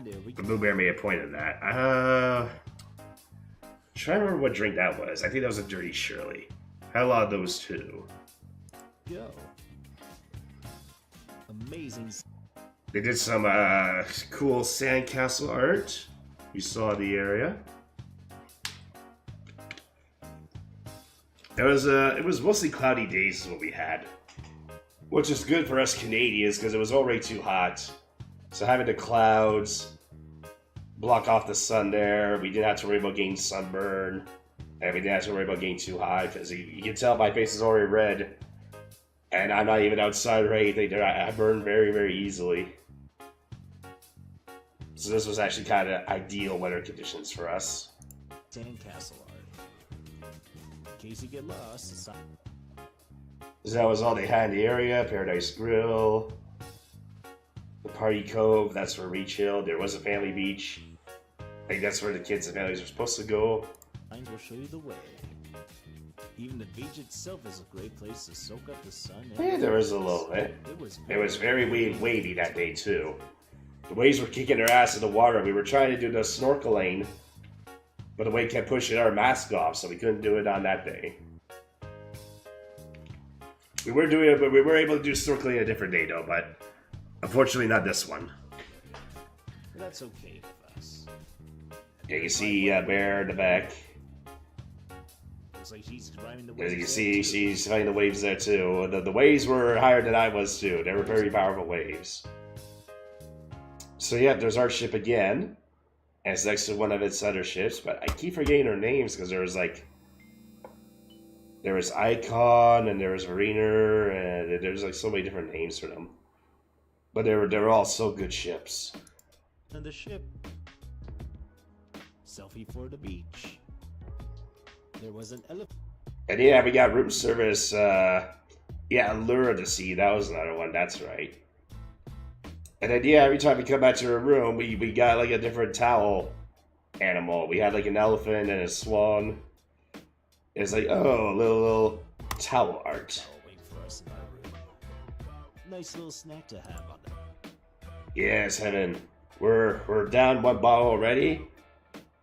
The Blue Bear made a point of that. Trying to remember what drink that was. I think that was a Dirty Shirley. Had a lot of those too. Go. Amazing. They did some cool sandcastle art. You saw the area. It was mostly cloudy days is what we had. Which is good for us Canadians because it was already too hot. So having the clouds block off the sun there, we didn't have to worry about getting sunburn. And we didn't have to worry about getting too high because you can tell my face is already red. And I'm not even outside or anything. I burn very easily. So this was actually kind of ideal weather conditions for us. Sandcastle art. In case you get lost, So that was all they had in the area. Paradise Grill, the Party Cove, that's where we chilled. There was a family beach. I think that's where the kids and families are supposed to go. Signs will show you the way. Even the beach itself is a great place to soak up the sun. Yeah, there was a little bit. It was very wavy that day too. The waves were kicking their ass in the water. We were trying to do the snorkeling, but the wave kept pushing our mask off, so we couldn't do it on that day. We were doing it, but we were able to do snorkeling a different day though, but unfortunately not this one. That's okay with us. Yeah, you see Bear in the back. Looks like she's driving the As waves. you can see, she's fighting the waves there too. The waves were higher than I was too. They were very powerful waves. So yeah, there's our ship again. And it's next to one of its other ships, but I keep forgetting their names because there was like There was Icon, and there was Mariner, and there's like so many different names for them. But they were all so good ships. And the ship. Selfie for the beach. There was an elephant. And yeah, we got room service. Lure to Sea. That was another one. That's right. And then yeah, every time we come back to a room, we got like a different towel animal. We had like an elephant and a swan. It's like, oh, a little towel art. Oh, wait for us in our room. Nice little snack to have on them. Yes, Heaven. We're down one bottle already,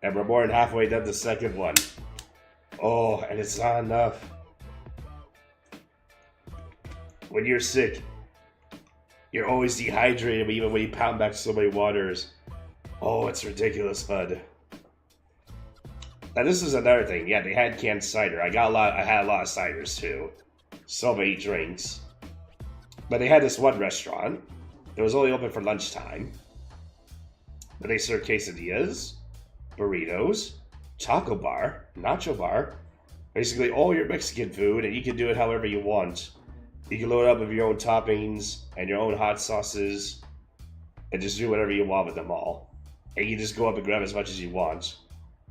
and we're more than halfway done the second one. Oh, and it's not enough. When you're sick, you're always dehydrated, even when you pound back so many waters. Oh, it's ridiculous, bud. Now this is another thing. Yeah, they had canned cider. I had a lot of ciders too. So many drinks. But they had this one restaurant. It was only open for lunchtime. But they served quesadillas, burritos, taco bar, nacho bar, basically all your Mexican food, and you can do it however you want. You can load up with your own toppings and your own hot sauces, and just do whatever you want with them all. And you just go up and grab as much as you want.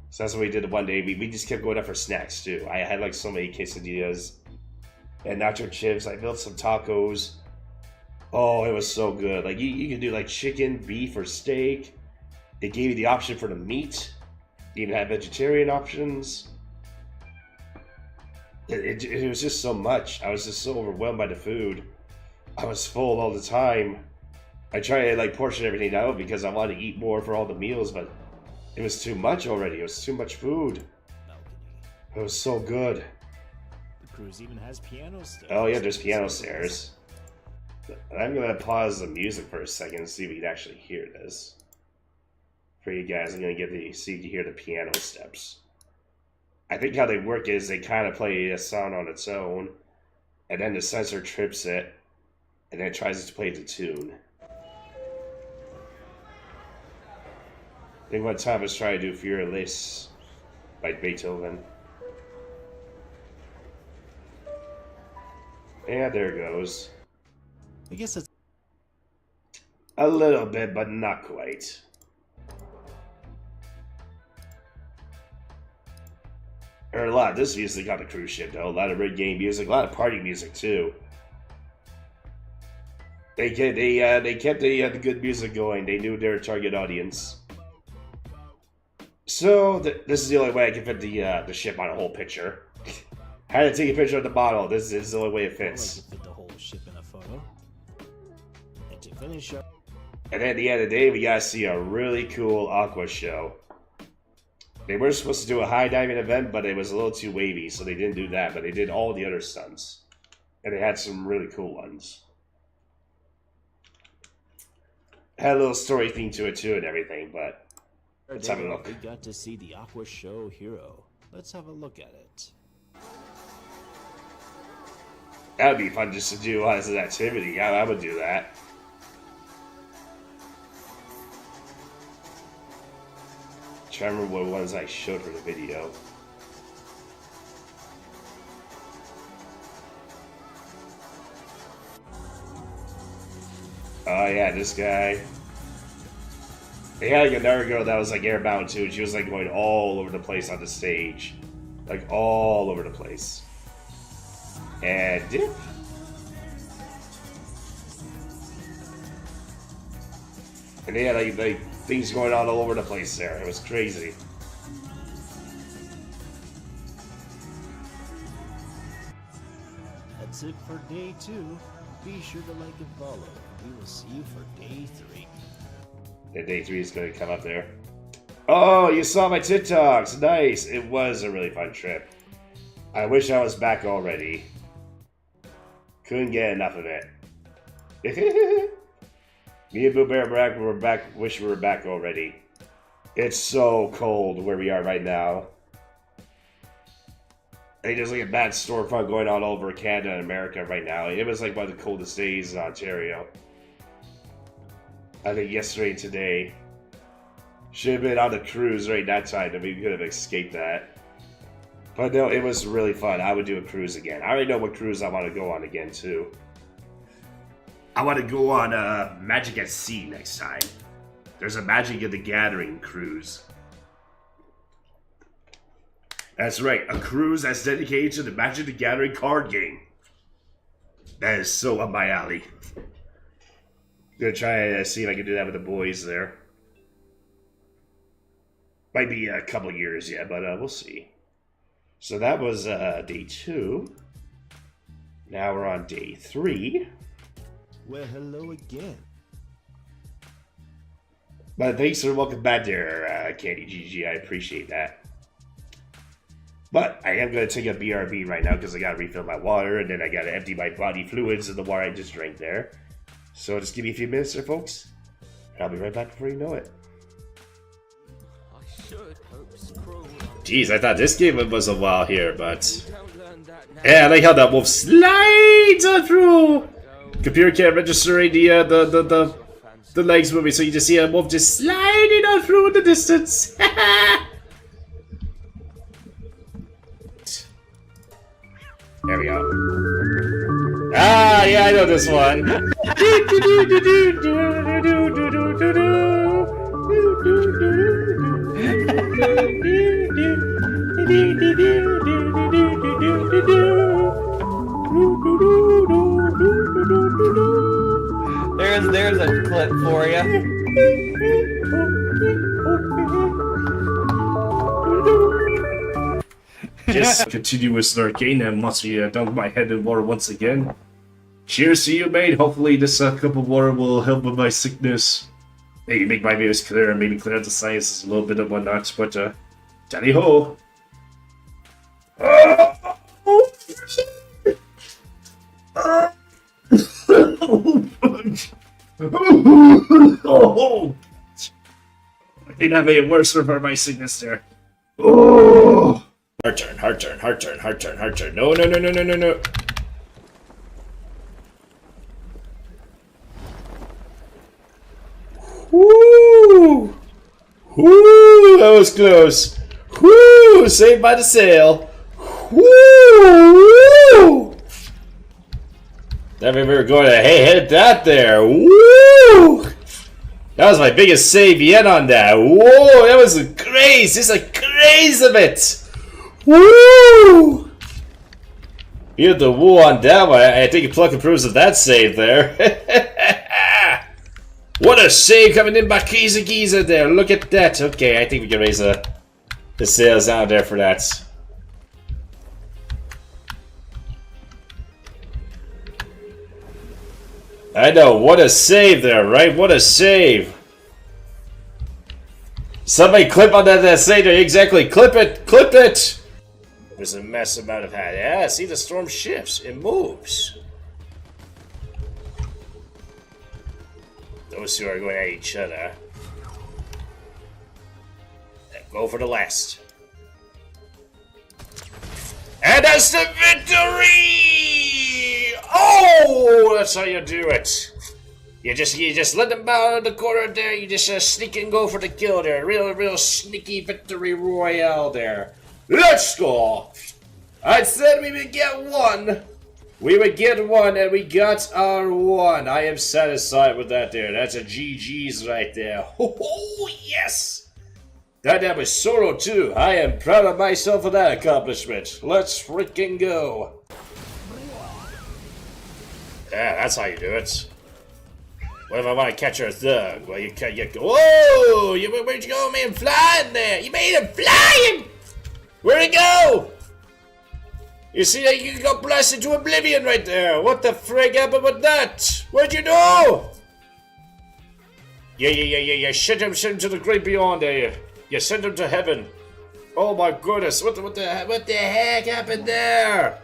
So that's what we did one day. We just kept going up for snacks too. I had like so many quesadillas and nacho chips. I built some tacos. Oh, it was so good. Like you can do like chicken, beef, or steak. They gave you the option for the meat. You even had vegetarian options. It was just so much. I was just so overwhelmed by the food. I was full all the time. I tried to like portion everything out because I wanted to eat more for all the meals, but it was too much already. It was too much food. Balcony. It was so good. The cruise even has piano stairs. Oh yeah, there's piano stairs. I'm gonna pause the music for a second and see if we can actually hear this. For you guys, I'm gonna see if you can hear the piano steps. I think how they work is they kind of play a song on its own, and then the sensor trips it, and then it tries to play the tune. I think one time I was trying to do Furious by Beethoven. Yeah, there it goes. I guess that's A little bit, but not quite. Or a lot of this music on the cruise ship, though. A lot of rig game music, a lot of party music, too. They kept the good music going. They knew their target audience. So, this is the only way I can fit the ship on a whole picture. I had to take a picture of the bottle. This is the only way it I like fits. to fit the whole ship in a photo. And to finish up, And at the end of the day, we got to see a really cool aqua show. They were supposed to do a high diving event, but it was a little too wavy, so they didn't do that. But they did all the other stunts. And they had some really cool ones. Had a little story theme to it, too, and everything, but let's have a look. we got to see the Aqua Show Hero. Let's have a look at it. That would be fun just to do as an activity. I would do that. Trying to remember what ones I showed for the video. Oh yeah, this guy. They had like another girl that was like airbound too, and she was like going all over the place on the stage. Like all over the place. And dip. And they had like things going on all over the place there. It was crazy. That's it for day 2. Be sure to like and follow. We will see you for day 3. And day 3 is going to come up there. Oh, you saw my TikToks. Nice. It was a really fun trip. I wish I was back already. Couldn't get enough of it. Me and Boo Bear were back. Wish we were back already. It's so cold where we are right now. I think there's like a bad storefront going on all over Canada and America right now. It was like one of the coldest days in Ontario. I think yesterday and today. Should have been on the cruise right that time, and we could have escaped that. But no, it was really fun. I would do a cruise again. I already know what cruise I want to go on again, too. I want to go on Magic at Sea next time. There's a Magic of the Gathering cruise. That's right, a cruise that's dedicated to the Magic the Gathering card game. That is so up my alley. Gonna try to see if I can do that with the boys there. Might be a couple years yet, but we'll see. So that was day 2. Now we're on day 3. Well, hello again. But thanks for welcome back there, Candy GG. I appreciate that. But I am going to take a BRB right now because I got to refill my water and then I got to empty my body fluids in the water I just drank there. So just give me a few minutes there, folks. And I'll be right back before you know it. Jeez, I thought this game was a while here, but... Yeah, I like how that wolf slides on through! Computer can't register the legs moving, so you just see a wolf just sliding on through in the distance. There we go. Ah, yeah, I know this one. There's a clip for you. Just continue with Arcane and once we dunk my head in water once again. Cheers to you, mate. Hopefully this cup of water will help with my sickness. Maybe make my views clear and maybe clear out the sciences a little bit and whatnot, but tally ho! Oh, I think that made it worse for my sickness there. Oh. Heart turn, heart turn, heart turn, heart turn, heart turn. No, no, no, no, no, no, no. Woo! Woo! That was close. Woo! Saved by the sail. Woo! That we were going to hit that there. Woo! That was my biggest save yet on that. Whoa! That was a craze. Just a craze of it. Woo! You had the woo on that one. I think you pluck approves of that save there. What a save coming in by Giza there. Look at that. Okay, I think we can raise the sails out there for that. I know. What a save there, right? What a save. Somebody clip on that save there. Exactly. Clip it. Clip it. There's a massive amount of hat. Yeah, see the storm shifts. It moves. Those two are going at each other. Go for the last. And that's the victory! Oh, that's how you do it. You just let them bow in the corner there. You just sneak and go for the kill there. Real sneaky victory royale there. Let's go! I said we would get one. We would get one, and we got our one. I am satisfied with that there. That's a GG's right there. Oh, yes! That was solo too. I am proud of myself for that accomplishment. Let's freaking go. Yeah, that's how you do it. What if I want to catch a thug? Well, you go. Whoa! Where'd you go, man? Flying there! You made him flying! Where'd he go? You see that you got blasted to oblivion right there. What the frig happened with that? What'd you do? Yeah. Send him to the great beyond there. You sent him to heaven. Oh my goodness! What the heck happened there?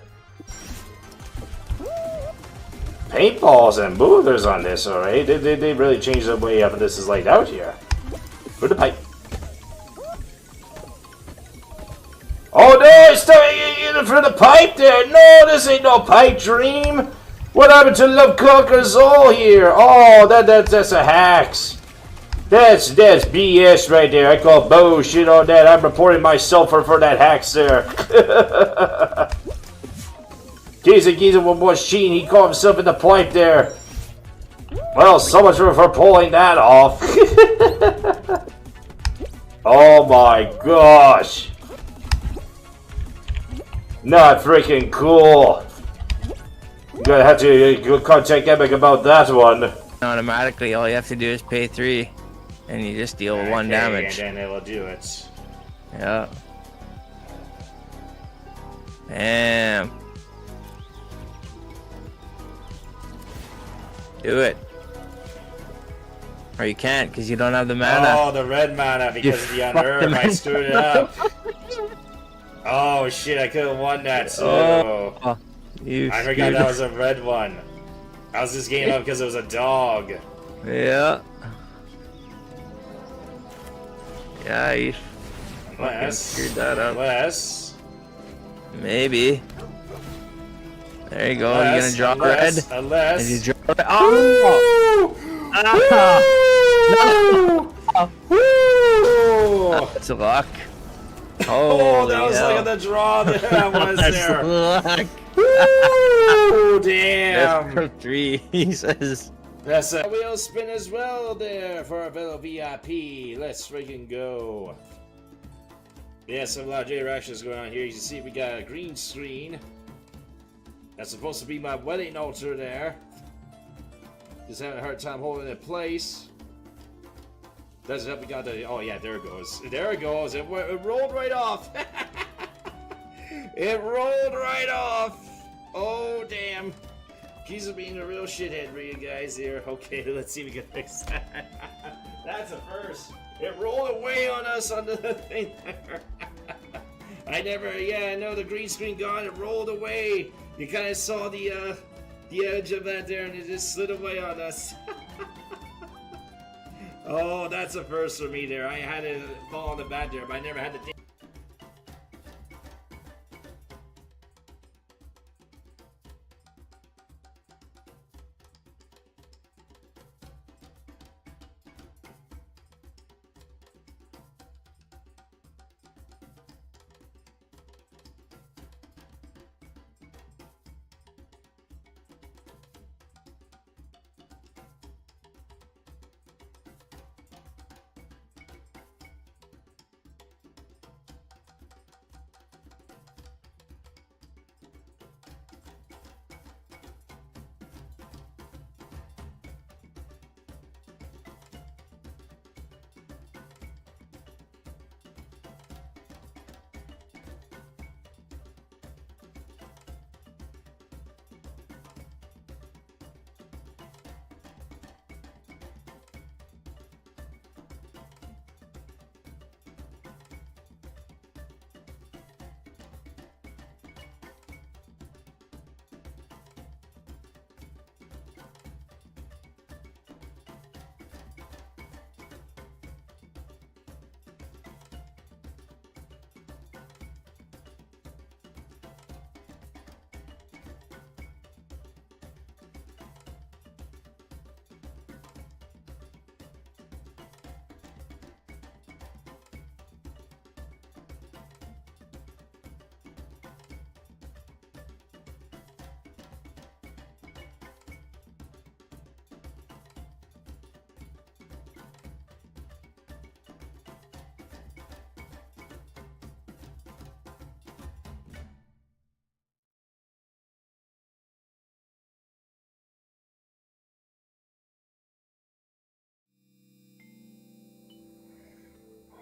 Paintballs and movers on this, alright? They really changed the way this is laid out here. For the pipe. Oh no, it's in for the pipe there! No, this ain't no pipe dream! What happened to Love Conquer's Soul here? Oh, that's a hacks. That's BS right there. I call bullshit on that. I'm reporting myself for that hack, sir. Giza one machine. He caught himself in the pipe there. Well, so much for pulling that off. Oh my gosh. Not freaking cool. I'm gonna have to go contact Epic about that one. Automatically, all you have to do is pay 3, and you just deal 1 damage. And then it will do it. Yeah. Damn. Do it. Or you can't, because you don't have the mana. Oh, the red mana because of the unnerve. I screwed it up. Oh shit, I could have won that too. Oh, you I forgot that was a red one. I was just getting up because it was a dog. Yeah. Yeah, you Unless, screwed that up. unless, Maybe. There you go. You're gonna draw red. Unless. And you draw red. Oh! Woo! That's luck. Oh, that was hell. like the draw that was That's there. luck. Woo! Damn. That's 3, he says. That's a wheel spin as well there for a fellow VIP. Let's freaking go. Yeah, some a lot of interactions going on here. You can see we got a green screen. That's supposed to be my wedding altar there. Just having a hard time holding it in place. Doesn't help we got the... Oh yeah, there it goes. There it goes. It rolled right off. It rolled right off. Oh, damn. He's being a real shithead for you guys here. Okay, let's see if we can fix that. That's a first. It rolled away on us on the thing there. I know the green screen gone. It rolled away. You kind of saw the edge of that there, and it just slid away on us. Oh, that's a first for me there. I had it fall on the bat there, but I never had the...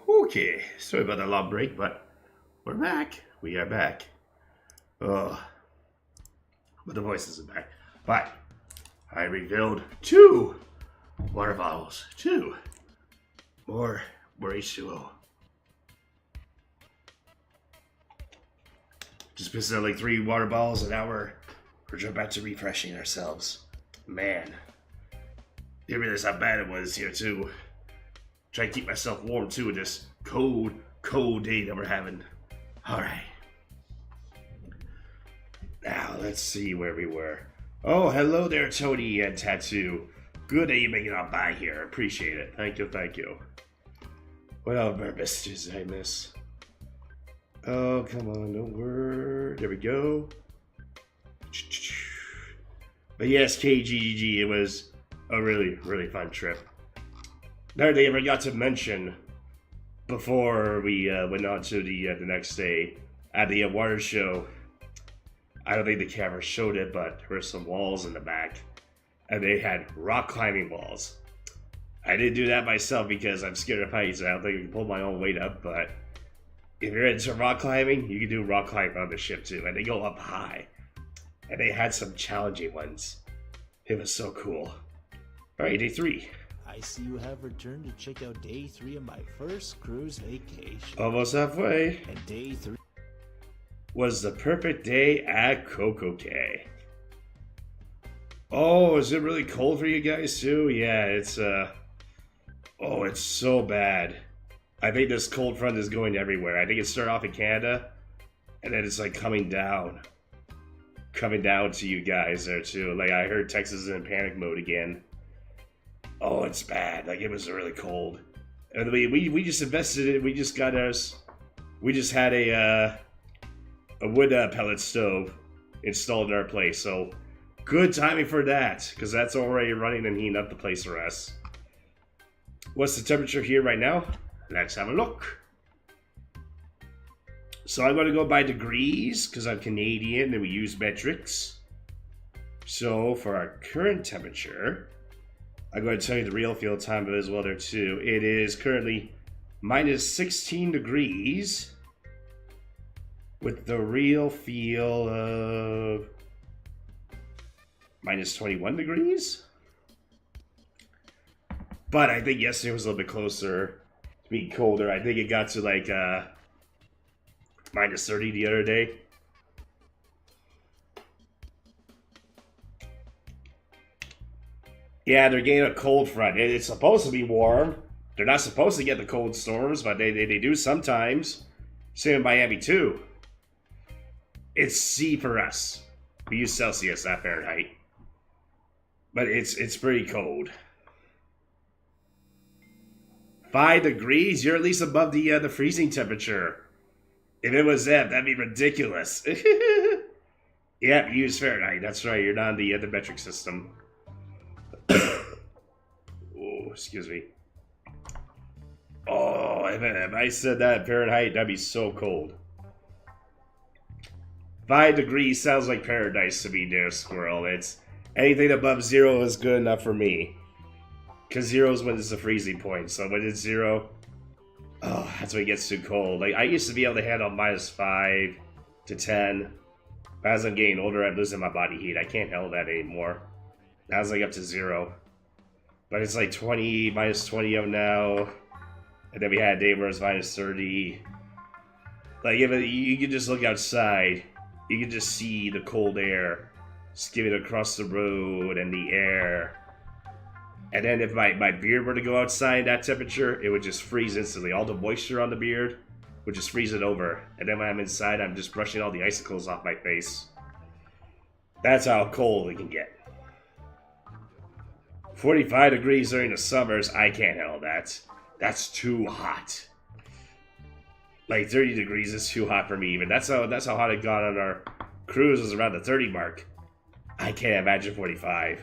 Okay, sorry about that long break, but we're back. We are back. Oh, but the voice isn't back. But I refilled 2 water bottles. 2 more H2O. Just pissed out like 3 water bottles an hour. We're back to refreshing ourselves. Man, didn't realize how bad it was here too. Try to keep myself warm too in this cold day that we're having. Alright. Now let's see where we were. Oh, hello there, Tony and Tattoo. Good that you make it on by here. Appreciate it. Thank you, thank you. What other messages did I miss? Oh, come on, no word. There we go. But yes, KGGG, it was a really, really fun trip. Another thing I forgot to mention before we went on to the next day at the water show. I don't think the camera showed it, but there were some walls in the back, and they had rock climbing walls. I didn't do that myself because I'm scared of heights. I don't think I can pull my own weight up, but if you're into rock climbing, you can do rock climbing on the ship too, and they go up high. And they had some challenging ones. It was so cool. Alright, day 3. I see you have returned to check out day 3 of my first cruise vacation. Almost halfway. And day 3 was the perfect day at Coco Cay. Oh, is it really cold for you guys too? Yeah, it's oh, it's so bad. I think this cold front is going everywhere. I think it started off in Canada, and then it's like coming down to you guys there too. Like I heard Texas is in panic mode again. Oh, it's bad. Like it was really cold. And we just invested in it. We just got us. We just had a wood pellet stove installed in our place. So good timing for that, because that's already running and heating up the place for us. What's the temperature here right now? Let's have a look. So I'm going to go by degrees because I'm Canadian and we use metrics. So for our current temperature, I'm going to tell you the real field time as well there too. It is currently minus 16 degrees with the real feel of minus 21 degrees. But I think yesterday was a little bit closer to being colder. I think it got to like minus 30 the other day. Yeah, they're getting a cold front. It's supposed to be warm. They're not supposed to get the cold storms, but they do sometimes. Same in Miami too. It's C for us. We use Celsius, not Fahrenheit. But it's pretty cold. 5 degrees? You're at least above the freezing temperature. If it was that, that'd be ridiculous. Yeah, you use Fahrenheit. That's right. You're not on the metric system. Oh, excuse me. Oh, if I said that in Fahrenheit, that'd be so cold. 5 degrees sounds like paradise to me, dear squirrel. It's anything above 0 is good enough for me. Because 0 is when it's the freezing point. So when it's 0, oh, that's when it gets too cold. Like I used to be able to handle minus 5 to 10. But as I'm getting older, I'm losing my body heat. I can't handle that anymore. Now it's like up to 0. But it's like 20, minus 20 of now. And then we had a day where it's minus 30. Like if you can just look outside, you can just see the cold air skimming across the road and the air. And then if my beard were to go outside that temperature, it would just freeze instantly. All the moisture on the beard would just freeze it over. And then when I'm inside, I'm just brushing all the icicles off my face. That's how cold it can get. 45 degrees during the summers, I can't handle that. That's too hot. Like 30 degrees is too hot for me even. That's how hot it got on our cruise, was around the 30 mark. I can't imagine 45.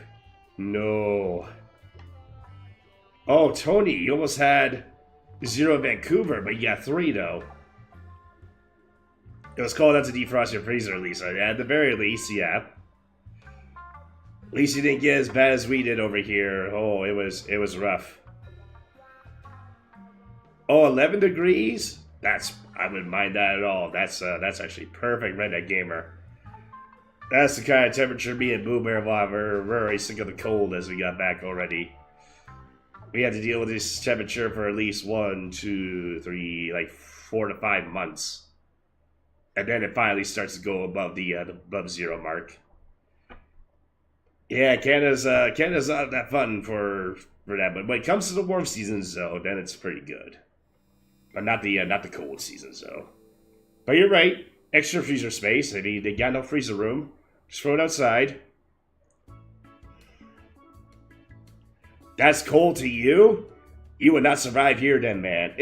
No. Oh, Tony, you almost had 0 in Vancouver, but you got 3 though. It was cold enough to defrost your freezer, Lisa. At the very least, yeah. At least you didn't get as bad as we did over here. Oh, it was rough. Oh, 11 degrees? I wouldn't mind that at all. That's actually perfect, Redneck Gamer. That's the kind of temperature me and Boo Bear will have. We're very sick of the cold as we got back already. We had to deal with this temperature for at least 1, 2, 3, like 4 to 5 months. And then it finally starts to go above the above 0 mark. Yeah, Canada's not that fun for that, but when it comes to the warm seasons though, then it's pretty good. But not the cold seasons though. But you're right, extra freezer space. I mean, they got no freezer room. Just throw it outside. That's cold to you? You would not survive here then, man.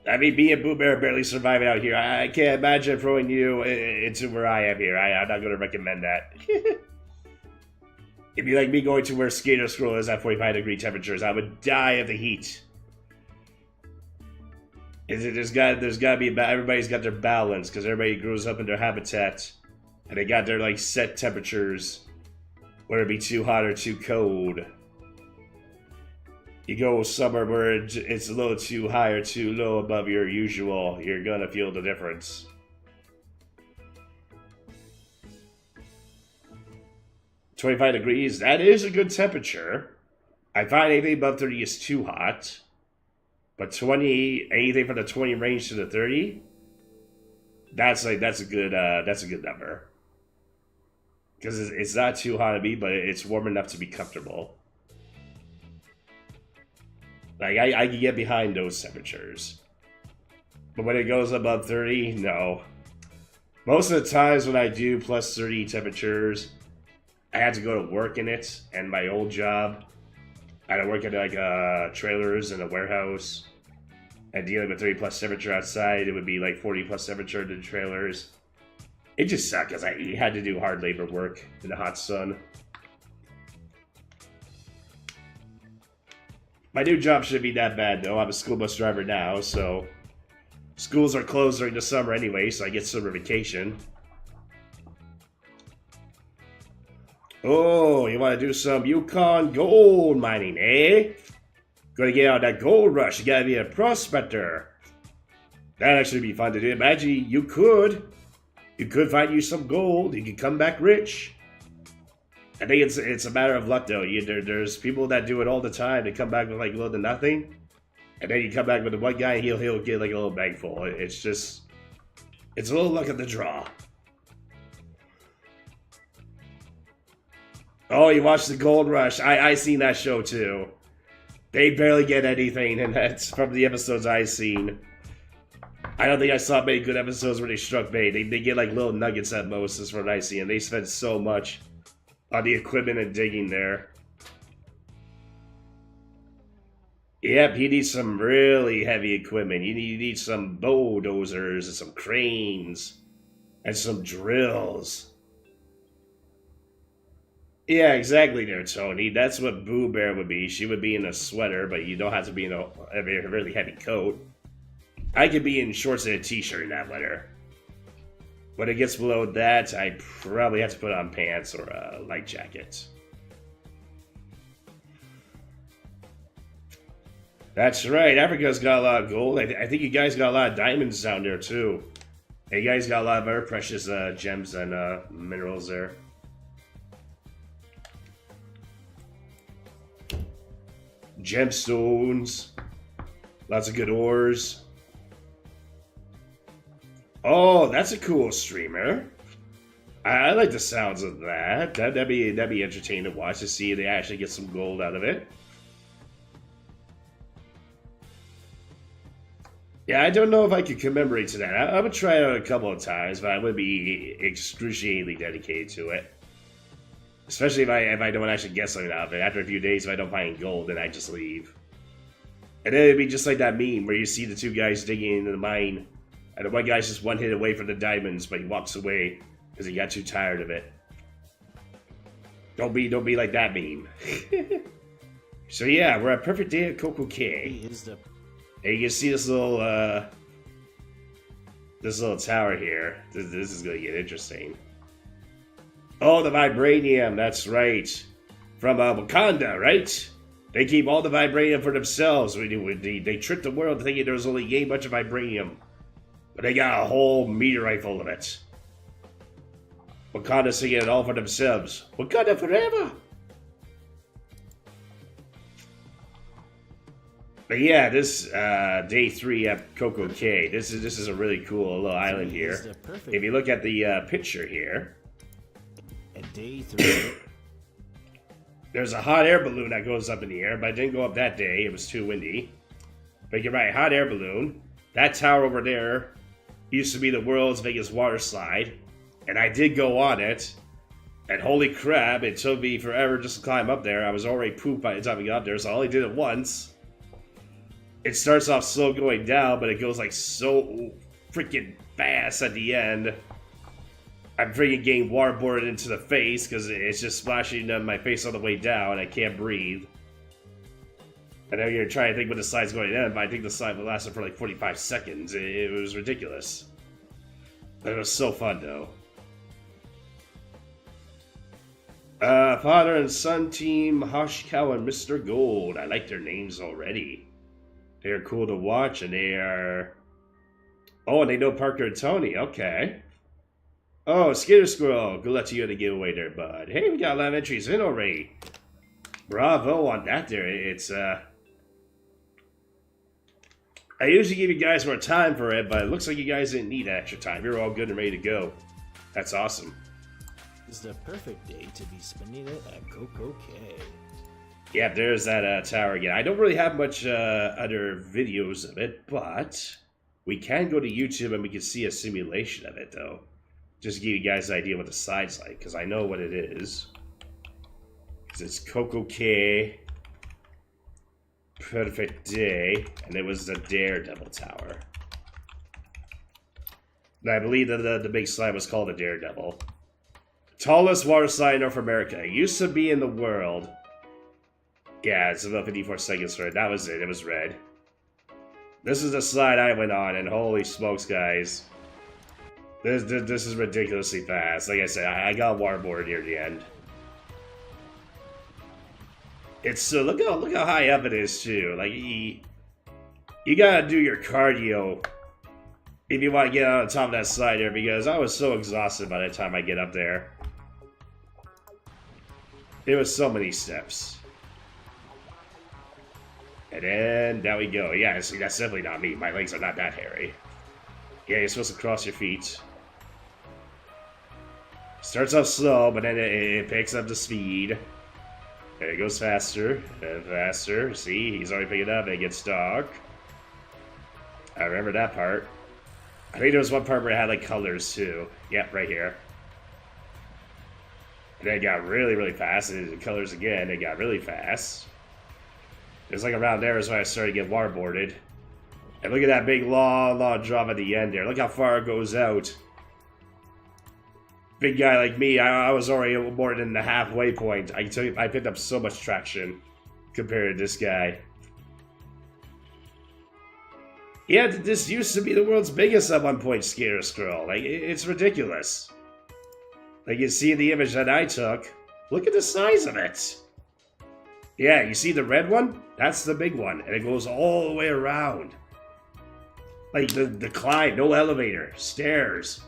I mean, me and Boo Bear are barely surviving out here. I can't imagine throwing you into where I am here. I'm not going to recommend that. It'd be like me going to where Skater Scroll is at 45-degree temperatures. I would die of the heat. There's got to be everybody's got their balance because everybody grows up in their habitat, and they got their like set temperatures, whether it be too hot or too cold. You go somewhere where it's a little too high or too low above your usual, you're gonna feel the difference. "25 degrees, that is a good temperature. I find anything above 30 is too hot. But 20, anything from the 20 range to the 30, that's a good number. Because it's not too hot to be, but it's warm enough to be comfortable. Like, I can get behind those temperatures. But when it goes above 30, no. Most of the times when I do plus 30 temperatures, I had to go to work in it, and my old job, I had to work at like trailers in a warehouse, and dealing with 30 plus temperature outside, it would be like 40 plus temperature in the trailers. It just sucked because I had to do hard labor work in the hot sun. My new job shouldn't be that bad though. I'm a school bus driver now, so schools are closed during the summer anyway, so I get summer vacation. Oh, you want to do some Yukon gold mining, eh? Gonna get out that gold rush. You gotta be a prospector. That'd actually be fun to do. Imagine you could find you some gold. You could come back rich. I think it's a matter of luck though. There's people that do it all the time. They come back with like little to nothing, and then you come back with the one guy. He'll get like a little bag full. It's a little luck of the draw. Oh, you watched the Gold Rush. I seen that show too. They barely get anything, and that's from the episodes I seen. I don't think I saw many good episodes where they struck bait. They get like little nuggets at most, is what I see, and they spend so much on the equipment and digging there. Yep, you need some really heavy equipment. You need some bulldozers and some cranes and some drills. Yeah, exactly there, Tony. That's what Boo Bear would be. She would be in a sweater, but you don't have to be in a really heavy coat. I could be in shorts and a t-shirt in that weather. When it gets below that, I probably have to put on pants or a light jacket. That's right, Africa's got a lot of gold. I think you guys got a lot of diamonds down there, too. And you guys got a lot of other precious gems and minerals there. Gemstones. Lots of good ores. Oh, that's a cool streamer. I like the sounds of that. That'd be entertaining to watch, to see if they actually get some gold out of it. Yeah, I don't know if I could commemorate to that. I would try it out a couple of times, but I would be excruciatingly dedicated to it. Especially if I don't actually get something out of it. After a few days, if I don't find gold, then I just leave. And then it'd be just like that meme where you see the two guys digging into the mine, and the one guy's just one hit away from the diamonds, but he walks away because he got too tired of it. Don't be like that meme. So yeah, we're at Perfect Day at Coco Cay. And you can see this little tower here. This is gonna get interesting. Oh, the vibranium, that's right. From Wakanda, right? They keep all the vibranium for themselves. They tricked the world thinking there was only a bunch of vibranium. But they got a whole meteorite full of it. Wakanda's taking it all for themselves. Wakanda forever! But yeah, this day 3 at Coco Cay. This is a really cool little island here. If you look at the picture here, at day 3, there's a hot air balloon that goes up in the air, but it didn't go up that day. It was too windy. But you're right, hot air balloon. That tower over there used to be the world's biggest water slide, and I did go on it. And holy crap, it took me forever just to climb up there. I was already pooped by the time I got up there, so I only did it once. It starts off slow going down, but it goes like so freaking fast at the end. I'm freaking getting waterboarded into the face because it's just splashing on my face on the way down. I can't breathe. I know you're trying to think when the slide's going to end, but I think the slide lasted for like 45 seconds. It was ridiculous. But it was so fun, though. Father and son team, Hush Cow and Mr. Gold. I like their names already. They're cool to watch, and they are... Oh, and they know Parker and Tony. Okay. Oh, Skitter Squirrel. Good luck to you in the giveaway there, bud. Hey, we got a lot of entries in already. Bravo on that there. It's, I usually give you guys more time for it, but it looks like you guys didn't need extra time. You're all good and ready to go. That's awesome. This is the perfect day to be spending it at Coco K. Yeah, there's that tower again. I don't really have much other videos of it, but we can go to YouTube and we can see a simulation of it, though. Just to give you guys an idea what the side's like, because I know what it is. Because it's Coco K. Perfect day. And it was the Daredevil Tower. And I believe that the big slide was called the Daredevil. Tallest water slide in North America. It used to be in the world. Yeah, it's about 54 seconds for it. That was it. It was red. This is the slide I went on, and holy smokes, guys. This is ridiculously fast. Like I said, I got waterboarded near the end. It's look how high up it is too. Like you gotta do your cardio if you want to get on top of that slide there, because I was so exhausted by the time I get up there. There was so many steps. And then, down we go. Yeah, see, that's definitely not me. My legs are not that hairy. Yeah, you're supposed to cross your feet. Starts off slow, but then it picks up the speed. And it goes faster and faster. See, he's already picking up and it gets dark. I remember that part. I think there was one part where it had like colors too. Yep, right here. And then it got really, really fast. And the colors again, it got really fast. It was like around there is when I started to get waterboarded. And look at that big long drop at the end there. Look how far it goes out. Big guy like me, I was already more than the halfway point. I can tell you, I picked up so much traction compared to this guy. Yeah, this used to be the world's biggest at one point, Skitter Squirrel. Like, it's ridiculous. Like, you see the image that I took. Look at the size of it. Yeah, you see the red one? That's the big one, and it goes all the way around. Like, the climb, no elevator, stairs.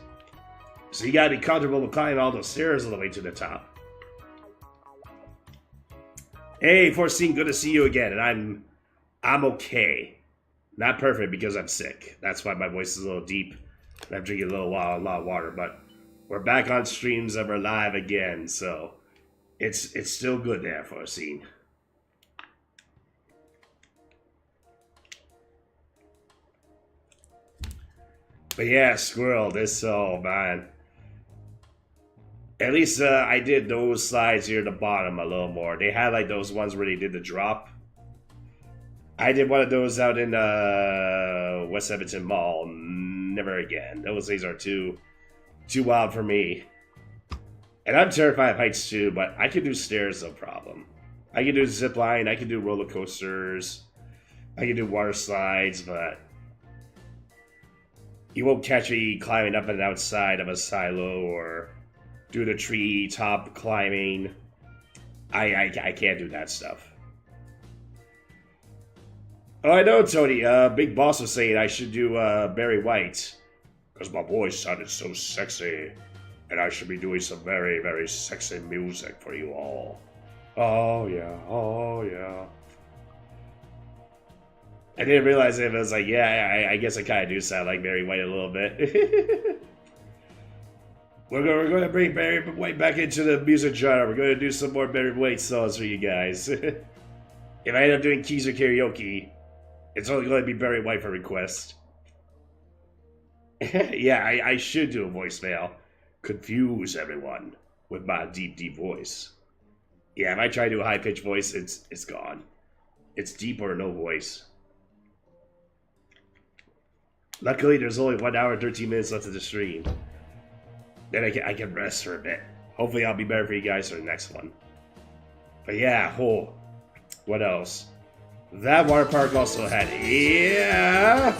So you gotta be comfortable with climbing all those stairs all the way to the top. Hey, Foreseen, good to see you again, and I'm okay. Not perfect because I'm sick. That's why my voice is a little deep, and I'm drinking a lot of water, but we're back on streams and we're live again, so it's still good there, Foreseen. But yeah, Squirrel, oh man. At least I did those slides here at the bottom a little more. They had like those ones where they did the drop. I did one of those out in West Edmonton Mall. Never again. Those things are too wild for me. And I'm terrified of heights too, but I can do stairs no problem. I can do zip line, I can do roller coasters, I can do water slides, but you won't catch me climbing up and outside of a silo or do the tree top climbing. I can't do that stuff. Oh, I know, Tony. Big Boss was saying I should do Barry White. Because my voice sounded so sexy. And I should be doing some very, very sexy music for you all. Oh, yeah. Oh, yeah. I didn't realize it, but I was like, yeah, I guess I kind of do sound like Barry White a little bit. We're going to bring Barry White back into the music genre. We're going to do some more Barry White songs for you guys. If I end up doing keys or karaoke, it's only going to be Barry White for request. Yeah, I should do a voicemail. Confuse everyone. with my deep, deep voice. Yeah, if I try to do a high-pitched voice, it's gone. It's deep or no voice. Luckily, there's only 1 hour and 13 minutes left of the stream. Then I can rest for a bit. Hopefully, I'll be better for you guys for the next one. But yeah, what else? That water park also had, yeah.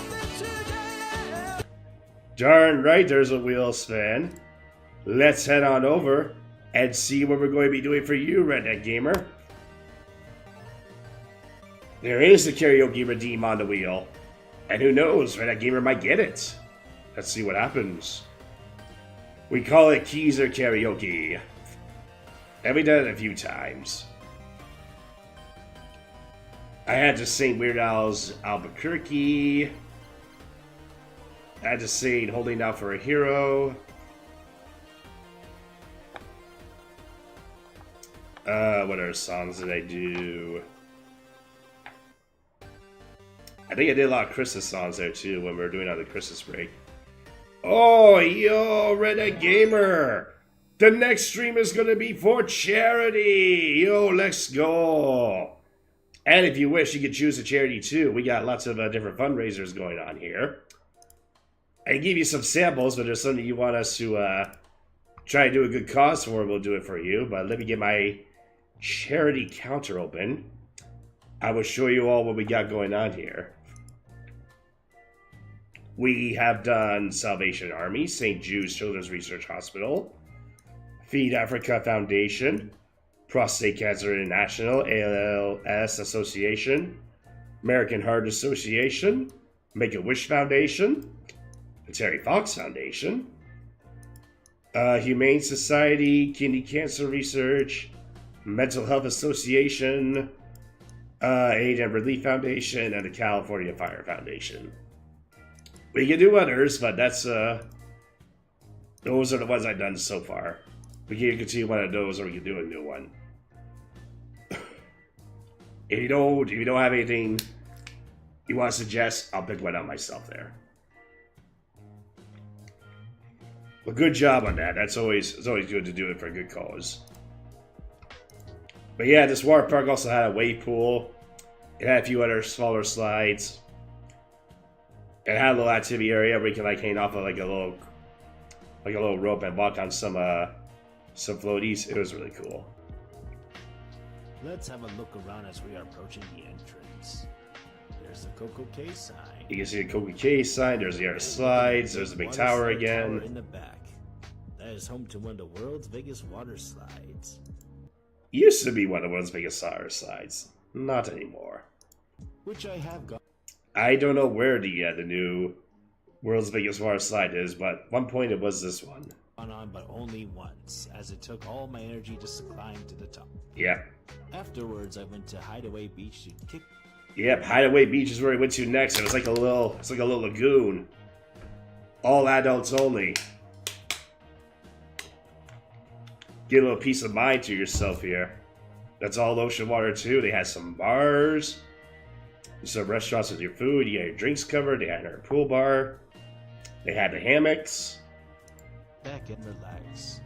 Darn right, there's a wheel spin. Let's head on over and see what we're going to be doing for you, Redneck Gamer. There is the karaoke redeem on the wheel. And who knows, Redneck Gamer might get it. Let's see what happens. We call it Keezer Karaoke. And we done it a few times. I had to sing Weird Al's Albuquerque. I had to sing Holding Out for a Hero. What other songs did I do? I think I did a lot of Christmas songs there too when we were doing on the Christmas break. Oh, yo, Redneck Gamer! The next stream is gonna be for charity! Yo, let's go! And if you wish, you could choose a charity too. We got lots of different fundraisers going on here. I can give you some samples, but there's something you want us to try to do a good cause for, we'll do it for you. But let me get my charity counter open. I will show you all what we got going on here. We have done Salvation Army, St. Jude's Children's Research Hospital, Feed Africa Foundation, Prostate Cancer International, ALS Association, American Heart Association, Make-A-Wish Foundation, the Terry Fox Foundation, Humane Society, Kidney Cancer Research, Mental Health Association, Aid and Relief Foundation, and the California Fire Foundation. We can do others, but that's those are the ones I've done so far. We can continue one of those, or we can do a new one. If you don't have anything you want to suggest, I'll pick one out myself there. Well, good job on that. It's always good to do it for a good cause. But yeah, this water park also had a wave pool. It had a few other smaller slides. It had a little activity area where you can like hang off of like a little rope and walk on some floaties. It was really cool. Let's have a look around as we are approaching the entrance. There's the Coco K sign. You can see the Coco K sign. There's the other slides. There's the big tower again. Tower in the back. That is home to one of the world's biggest water slides. Used to be one of the world's biggest water slides. Not anymore. Which I have gone. I don't know where the new world's biggest water slide is, but at one point it was this one. On, but only once, as it took all my energy just to climb to the top. Yeah. Afterwards, I went to Hideaway Beach to kick. Yep, Hideaway Beach is where we went to next. It was like a little lagoon. All adults only. Get a little peace of mind to yourself here. That's all ocean water too. They had some bars, some restaurants with your food. You got your drinks covered. They had their pool bar. They had the hammocks. Back and relax.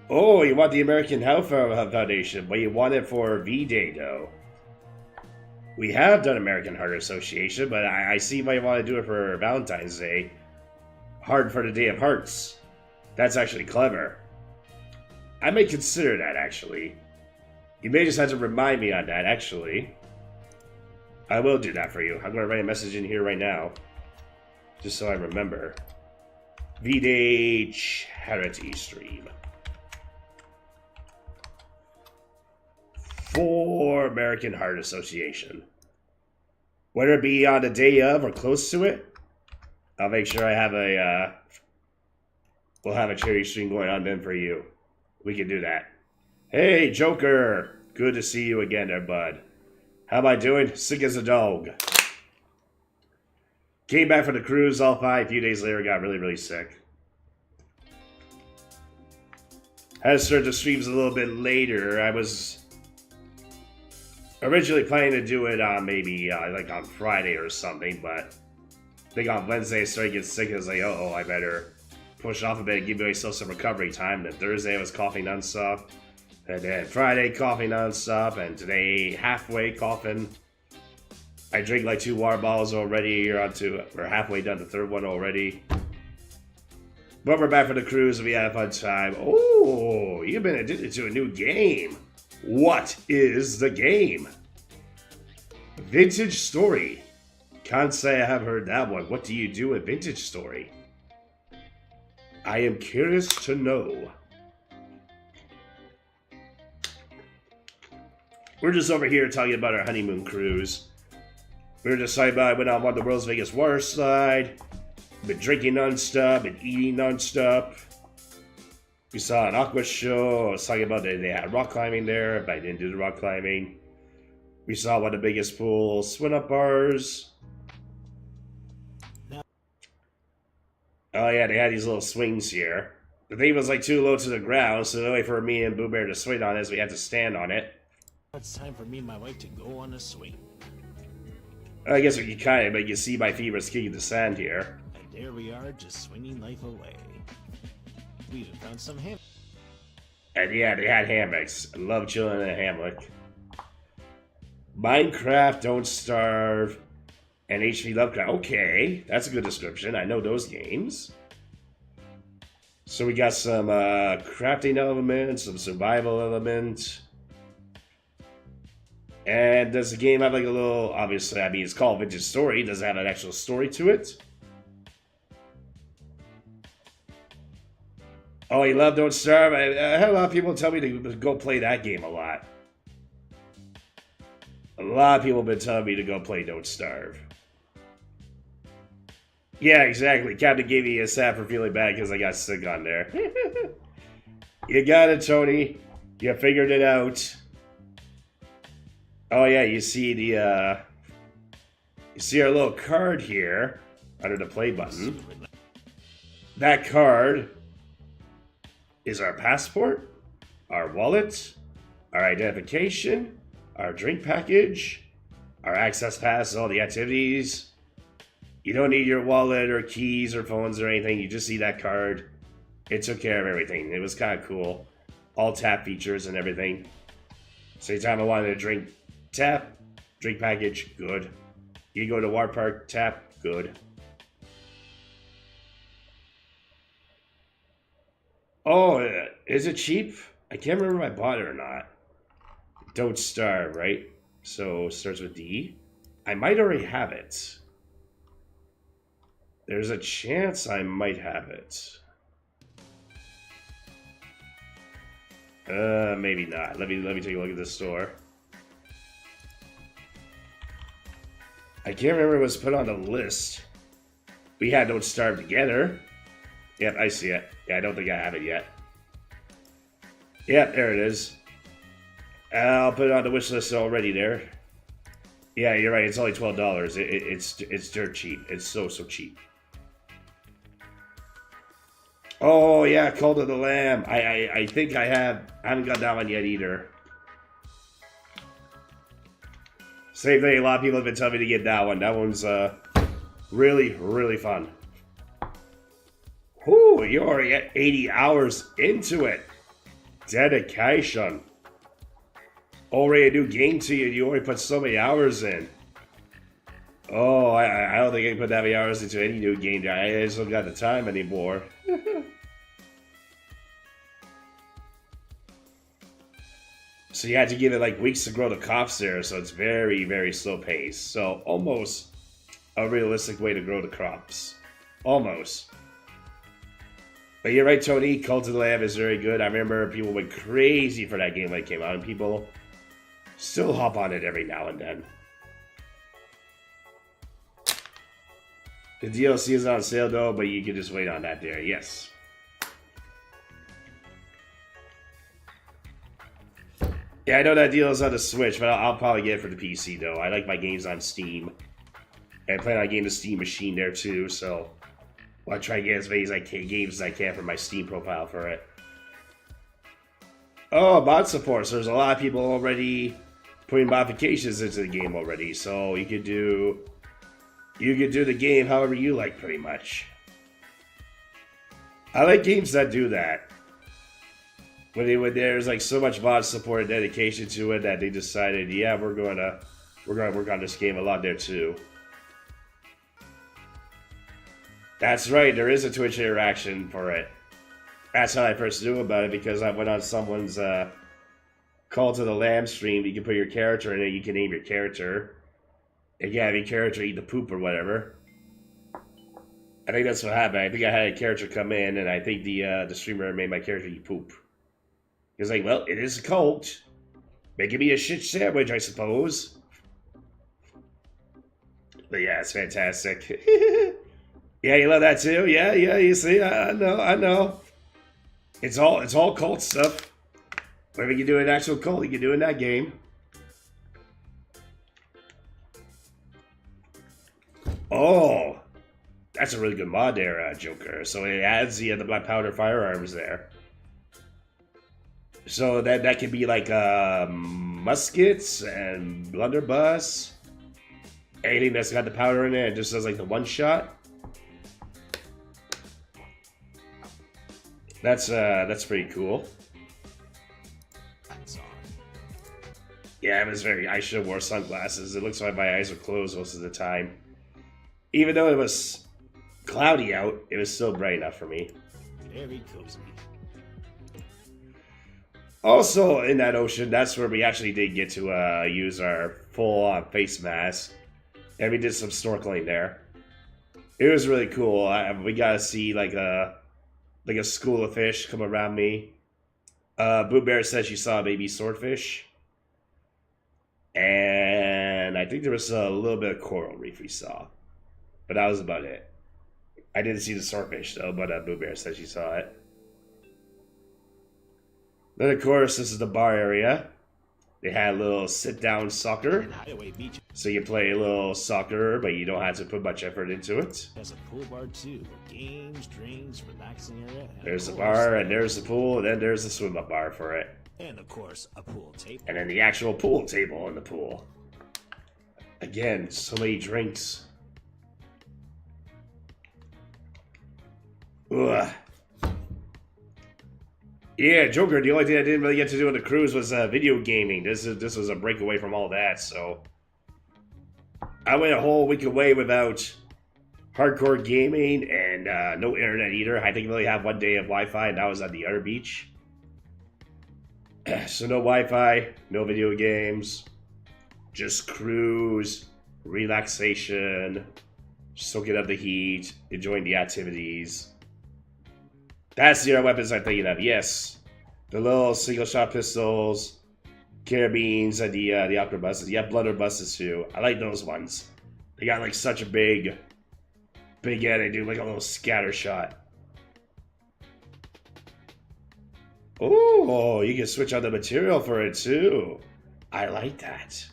Oh, you want the American Health Foundation, but you want it for V-Day though. We have done American Heart Association, but I see why you want to do it for Valentine's Day. Heart for the Day of Hearts. That's actually clever. I may consider that, actually. You may just have to remind me on that, actually. I will do that for you. I'm going to write a message in here right now. Just so I remember. V-Day Charity Stream. For American Heart Association. Whether it be on the day of or close to it, I'll make sure I have we'll have a charity stream going on then for you. We can do that. Hey, Joker! Good to see you again there, bud. How am I doing? Sick as a dog. Came back from the cruise all fine. A few days later, got really, really sick. Had to start the streams a little bit later. I was originally planning to do it on maybe like on Friday or something, but I think on Wednesday I started getting sick. I was like, oh, I better push off a bit and give myself some recovery time. Then Thursday I was coughing nonstop. And then Friday coughing nonstop. And today halfway coughing. I drank like 2 water bottles already. We're halfway done the third one already. But we're back for the cruise and we had a fun time. Oh, you've been addicted to a new game. What is the game? Vintage Story. Can't say I have heard that one. What do you do at Vintage Story? I am curious to know. We're just over here talking about our honeymoon cruise. We were just talking about I went on one of the world's biggest water slide. Been drinking non-stop and eating non-stop. We saw an aqua show. I was talking about they had rock climbing there, but I didn't do the rock climbing. We saw one of the biggest pools, swim-up bars. Oh yeah, they had these little swings here. The thing was like too low to the ground, so the only way for me and Boo Bear to swing on it is we had to stand on it. It's time for me and my wife to go on a swing. I guess we could kind of, but you can see my feet were kicking the sand here. And there we are, just swinging life away. We even found some ham. And yeah, they had hammocks. I love chilling in a hammock. Minecraft, Don't Starve, and HP Lovecraft. Okay, that's a good description. I know those games. So we got some crafting elements, some survival elements. And does the game have like a little, obviously, I mean, it's called Vintage Story. Does it have an actual story to it? Oh, you love Don't Starve? I had a lot of people tell me to go play that game a lot. A lot of people have been telling me to go play Don't Starve. Yeah, exactly. Captain gave me a sap for feeling bad because I got sick on there. You got it, Tony. You figured it out. Oh yeah, you see the you see our little card here under the play button. That card is our passport, our wallet, our identification, our drink package, our access pass, all the activities. You don't need your wallet or keys or phones or anything. You just see that card. It took care of everything. It was kind of cool. All tap features and everything. So anytime I wanted to drink, tap, drink package, good. You go to water park, tap, good. Oh, is it cheap? I can't remember if I bought it or not. Don't Starve, right? So starts with D. I might already have it. There's a chance I might have it. Maybe not. Let me take a look at the store. I can't remember if it was put on the list. We had Don't Starve together. Yep, I see it. Yeah, I don't think I have it yet. Yep, there it is. I'll put it on the wish list already there. Yeah, you're right. It's only $12. It's dirt cheap. It's so cheap. Oh yeah, Cult of the Lamb. I think I haven't got that one yet either. Same thing. A lot of people have been telling me to get that one. That one's really fun. Whew, you're already at 80 hours into it. Dedication. Already a new game to you. You already put so many hours in. Oh, I don't think I can put that many hours into any new game. I just don't got the time anymore. So you had to give it like weeks to grow the crops there, so it's very slow pace. So almost a realistic way to grow the crops. Almost. But you're right, Tony. Cult of the Lamb is very good. I remember people went crazy for that game when it came out, and people still hop on it every now and then. The DLC is on sale though, but you can just wait on that there. Yes. Yeah, I know that deal is on the Switch, but I'll probably get it for the PC though. I like my games on Steam. And I plan on getting the Steam machine there too, so I'll try to get as many games as I can for my Steam profile for it. Oh, mod support. So there's a lot of people already putting modifications into the game already. So you could do You can do the game however you like, pretty much. I like games that do that. When there's like so much mod support and dedication to it that they decided, yeah, we're gonna work on this game a lot there too. That's right, there is a Twitch interaction for it. That's how I first knew about it, because I went on someone's Call to the Lamb stream. You can put your character in it, you can name your character. And you can have your character eat the poop or whatever. I think that's what happened. I think I had a character come in, and I think the streamer made my character eat poop. He was like, well, it is a cult. Making me a shit sandwich, I suppose. But yeah, it's fantastic. Yeah, you love that too? Yeah, you see, I know. It's all cult stuff. Whatever you can do in an actual cult, you can do in that game. Oh, that's a really good mod there, Joker. So it adds the black powder firearms there. So that could be like muskets and blunderbuss. Anything that's got the powder in it, it just does like the one shot. That's pretty cool. Yeah, it was very. I should have wore sunglasses. It looks like my eyes are closed most of the time. Even though it was cloudy out, it was still bright enough for me. Very cozy. Also, in that ocean, that's where we actually did get to use our full-on face mask, and we did some snorkeling there. It was really cool. We got to see like a school of fish come around me. Boo Bear said she saw a baby swordfish. And I think there was a little bit of coral reef we saw. But that was about it. I didn't see the swordfish though, but Boo Bear said she saw it. Then of course, this is the bar area. They had a little sit-down soccer. So you play a little soccer, but you don't have to put much effort into it. There's a pool bar too. Games, drinks, relaxing area. There's the bar, and there's the pool, and then there's the swim-up bar for it. And of course, a pool table. And then the actual pool table in the pool. Again, so many drinks. Ugh. Yeah, Joker, the only thing I didn't really get to do on the cruise was video gaming. This was a breakaway from all that, so... I went a whole week away without hardcore gaming and no internet either. I think we only have one day of Wi-Fi, and that was at the other beach. So no Wi-Fi, no video games, just cruise, relaxation, soaking up the heat, enjoying the activities. That's the other weapons I'm thinking of, yes. The little single-shot pistols, carabines, and the arquebuses. You have blunderbusses too. I like those ones. They got like such a big head. They do like a little scatter shot. Oh, you can switch out the material for it too. I like that.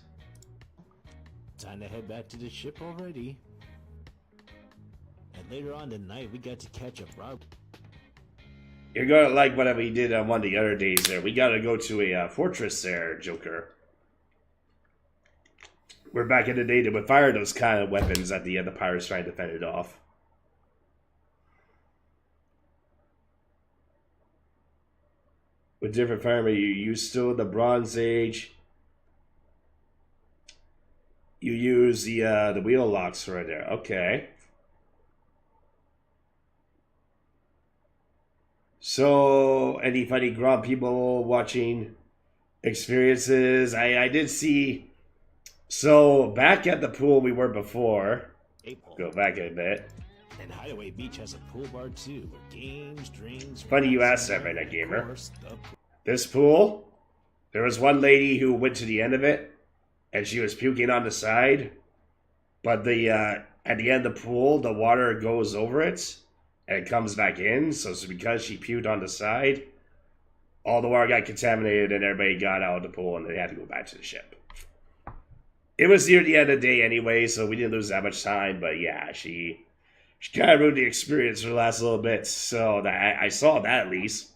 Time to head back to the ship already. And later on tonight, we got to catch a route. You're gonna like what we did on one of the other days there. We gotta go to a fortress there, Joker. We're back in the day that would fire those kind of weapons that the pirates trying to defend it off. With different firemen, you use still the Bronze Age. You use the wheel locks right there. Okay. So, any funny Grom people watching experiences? I did see. So, back at the pool we were before. Go back a bit. And Hideaway Beach has a pool bar too, with games, drinks. Funny you asked that, right, that gamer. This pool, there was one lady who went to the end of it, and she was puking on the side. But at the end of the pool, the water goes over it, and it comes back in. So it's because she puked on the side, all the water got contaminated, and everybody got out of the pool, and they had to go back to the ship. It was near the end of the day anyway, so we didn't lose that much time. But yeah, she kind of ruined the experience for the last little bit. So I saw that at least.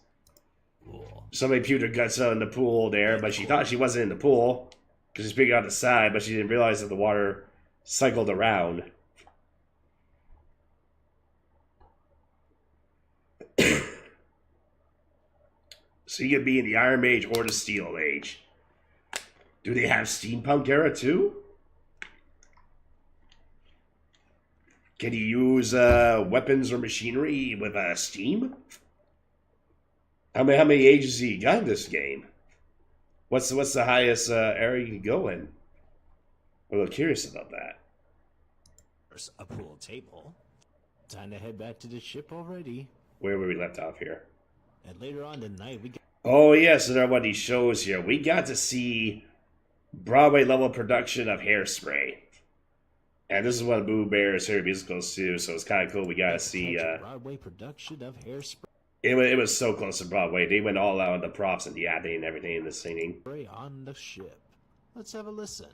Somebody puked her guts out in the pool there, but she thought she wasn't in the pool because she's puking on the side, but she didn't realize that the water cycled around. So you could be in the Iron Age or the Steel Age. Do they have Steampunk era too? Can you use weapons or machinery with steam? How many ages do you got in this game? What's the highest area you can go in? I'm a little curious about that. There's a pool table. Time to head back to the ship already. Where were we left off here? And later on tonight, we got... Oh yes, there are one of these shows here. We got to see Broadway level production of Hairspray. And this is one of Boo Bear's favorite musicals too, so it's kind of cool. We got to see Broadway production of Hairspray it was so close to Broadway. They went all out on the props and the acting and everything and the singing. on the ship. Let's have a listen.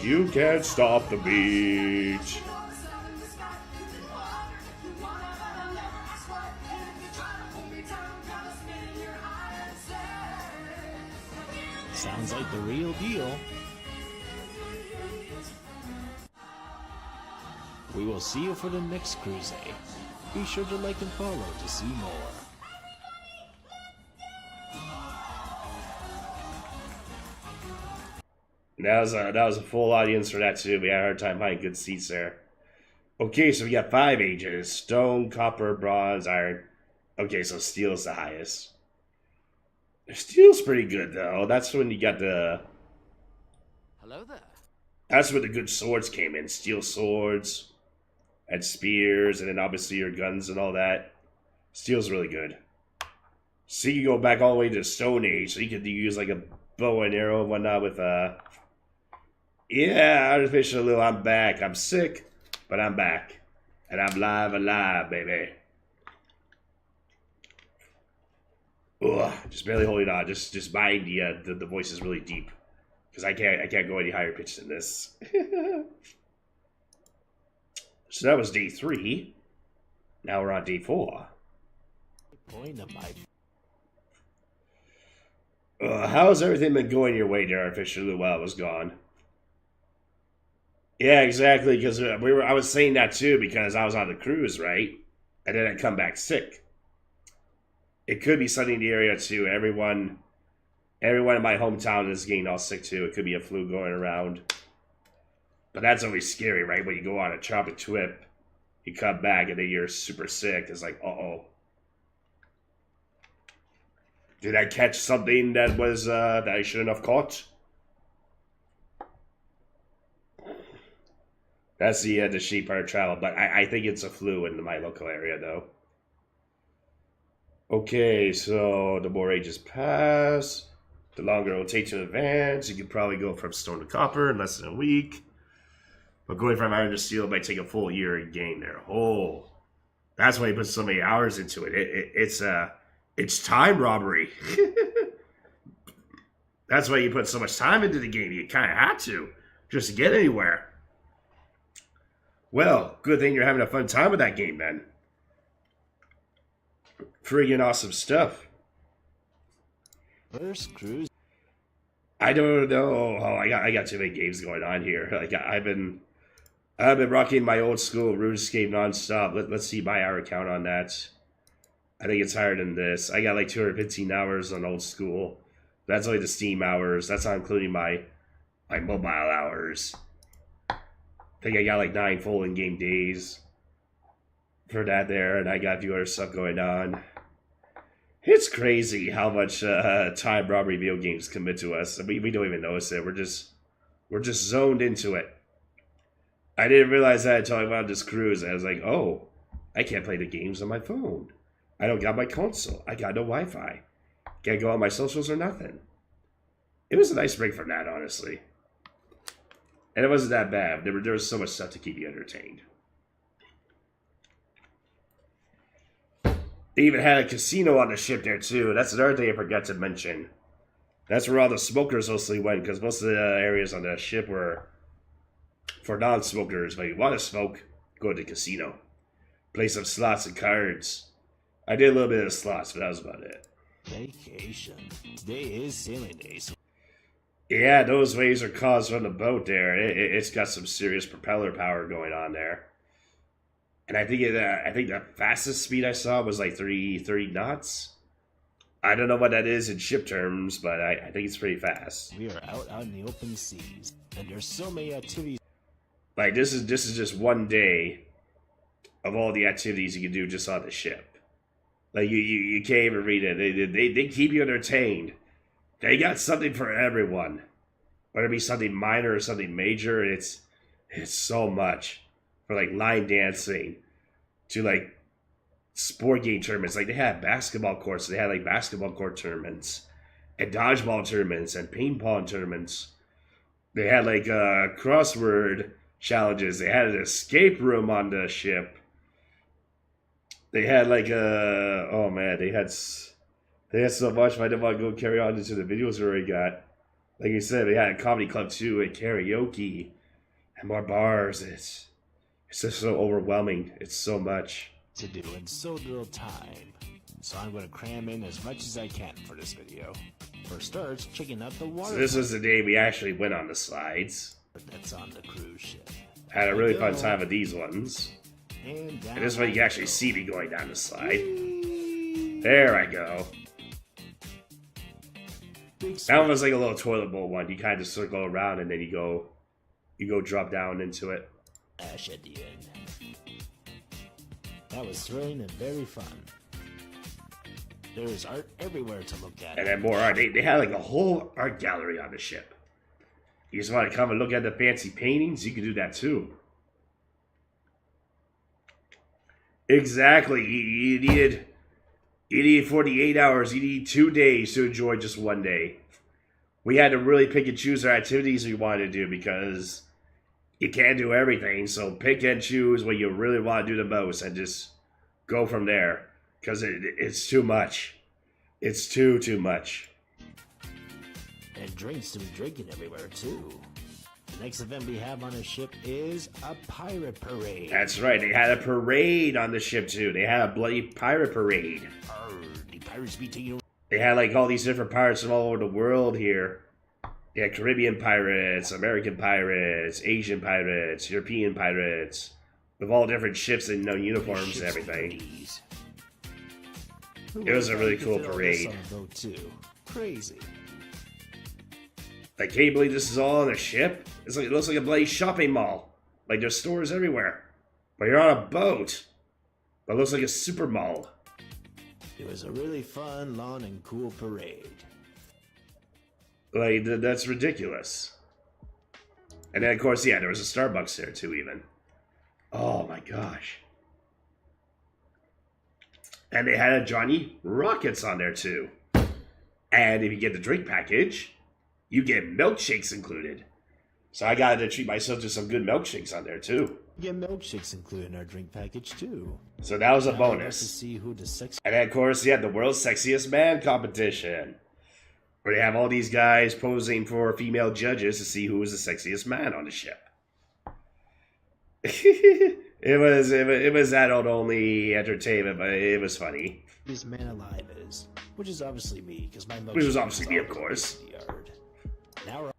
You can't stop the beat. Sounds like the real deal. We will see you for the next cruise. Be sure to like and follow to see more. That was a full audience for that too. We had a hard time finding good seats there. Okay, so we got 5 ages: stone, copper, bronze, iron. Okay, so steel's the highest. Steel's pretty good though. That's when you got the. Hello there. That's where the good swords came in. Steel swords, and spears, and then obviously your guns and all that. Steel's really good. So you can go back all the way to the Stone Age, so you could use like a bow and arrow and whatnot with yeah, Artificial Lou, I'm back. I'm sick, but I'm back. And I'm alive, baby. Ugh, just barely holding on. Just mind the voice is really deep. Because I can't go any higher pitch than this. So that was day 3. Now we're on day 4. How's everything been going your way, Artificial Lou, while I was gone? Yeah, exactly, because I was saying that too, because I was on the cruise, right? And then I come back sick. It could be something in the area too. Everyone in my hometown is getting all sick too. It could be a flu going around. But that's always scary, right? When you go on a tropic trip, you come back and then you're super sick. It's like, uh-oh. Did I catch something that was that I shouldn't have caught? That's the sheep part of travel, but I think it's a flu in my local area though. Okay, so the more ages pass, the longer it will take to advance. You could probably go from stone to copper in less than a week. But going from iron to steel might take a full year to gain there. Oh, that's why you put so many hours into it. It's time robbery. That's why you put so much time into the game. You kind of had to, just to get anywhere. Well, good thing you're having a fun time with that game, then. Friggin' awesome stuff. First cruise. I don't know. Oh, I got too many games going on here. Like I've been rocking my old school RuneScape nonstop. Let's see my hour count on that. I think it's higher than this. I got like 215 hours on old school. That's only the Steam hours. That's not including my mobile hours. I think I got like 9 full in-game days for that there, and I got a few other stuff going on. It's crazy how much time robbery video games commit to us. We don't even notice it. We're just zoned into it. I didn't realize that until I went on this cruise. I was like, oh, I can't play the games on my phone. I don't got my console. I got no Wi-Fi. Can't go on my socials or nothing. It was a nice break from that, honestly. And it wasn't that bad. There was so much stuff to keep you entertained. They even had a casino on the ship there, too. That's another thing I forgot to mention. That's where all the smokers mostly went, because most of the areas on the ship were for non-smokers. But if you want to smoke, go to the casino. Play some slots and cards. I did a little bit of slots, but that was about it. Vacation. Today is sailing day. Yeah, those waves are caused from the boat there. It's got some serious propeller power going on there. and I think the fastest speed I saw was like 30 knots. I don't know what that is in ship terms, but I think it's pretty fast. We are out on the open seas, and there's so many activities. Like this is just one day of all the activities you can do just on the ship. Like you can't even read it. They keep you entertained. They got something for everyone. Whether it be something minor or something major, it's so much. For like line dancing to like sport game tournaments. Like they had basketball courts. They had like basketball court tournaments and dodgeball tournaments and ping pong tournaments. They had like crossword challenges. They had an escape room on the ship. They had like oh man, they had so much. I didn't want to go carry on into the videos we already got. Like you said, they had a comedy club too, and karaoke, and more bars. It's just so overwhelming. It's so much to do in so little time. So I'm going to cram in as much as I can for this video. For starts, checking out the water. So this was the day we actually went on the slides. That's on the cruise ship. Had a really fun time with these ones. And this is where you can actually see me going down the slide. There I go. That one was like a little toilet bowl one. You kind of circle around and then you go drop down into it. Ash at the end. That was thrilling and very fun. There is art everywhere to look at. And then more art. They had like a whole art gallery on the ship. You just want to come and look at the fancy paintings? You can do that too. Exactly. You needed 48 hours. You need 2 days to enjoy just one day. We had to really pick and choose our activities we wanted to do because you can't do everything. So pick and choose what you really want to do the most and just go from there. Because it's too much. It's too much. And drinks to be drinking everywhere too. The next event we have on the ship is a pirate parade. That's right. They had a parade on the ship too. They had a bloody pirate parade. The pirates be taking over. They had like all these different pirates from all over the world here. They had Caribbean pirates, American pirates, Asian pirates, European pirates, with all different ships and uniforms and everything. It was a really cool parade. Crazy. Like, can you believe this is all on a ship? It looks like a bloody shopping mall. Like there's stores everywhere. But you're on a boat. But it looks like a super mall. It was a really fun, long, and cool parade. Like, that's ridiculous. And then, of course, yeah, there was a Starbucks there, too, even. Oh, my gosh. And they had a Johnny Rockets on there, too. And if you get the drink package, you get milkshakes included. So I got to treat myself to some good milkshakes on there, too. You get milkshakes included in our drink package, too. So that was a bonus. To see who the and then, of course, you had the World's Sexiest Man competition. Where they have all these guys posing for female judges to see who was the sexiest man on the ship. it was adult only entertainment, but it was funny. This man alive is, which is obviously me, because my which was obviously me, of course. Now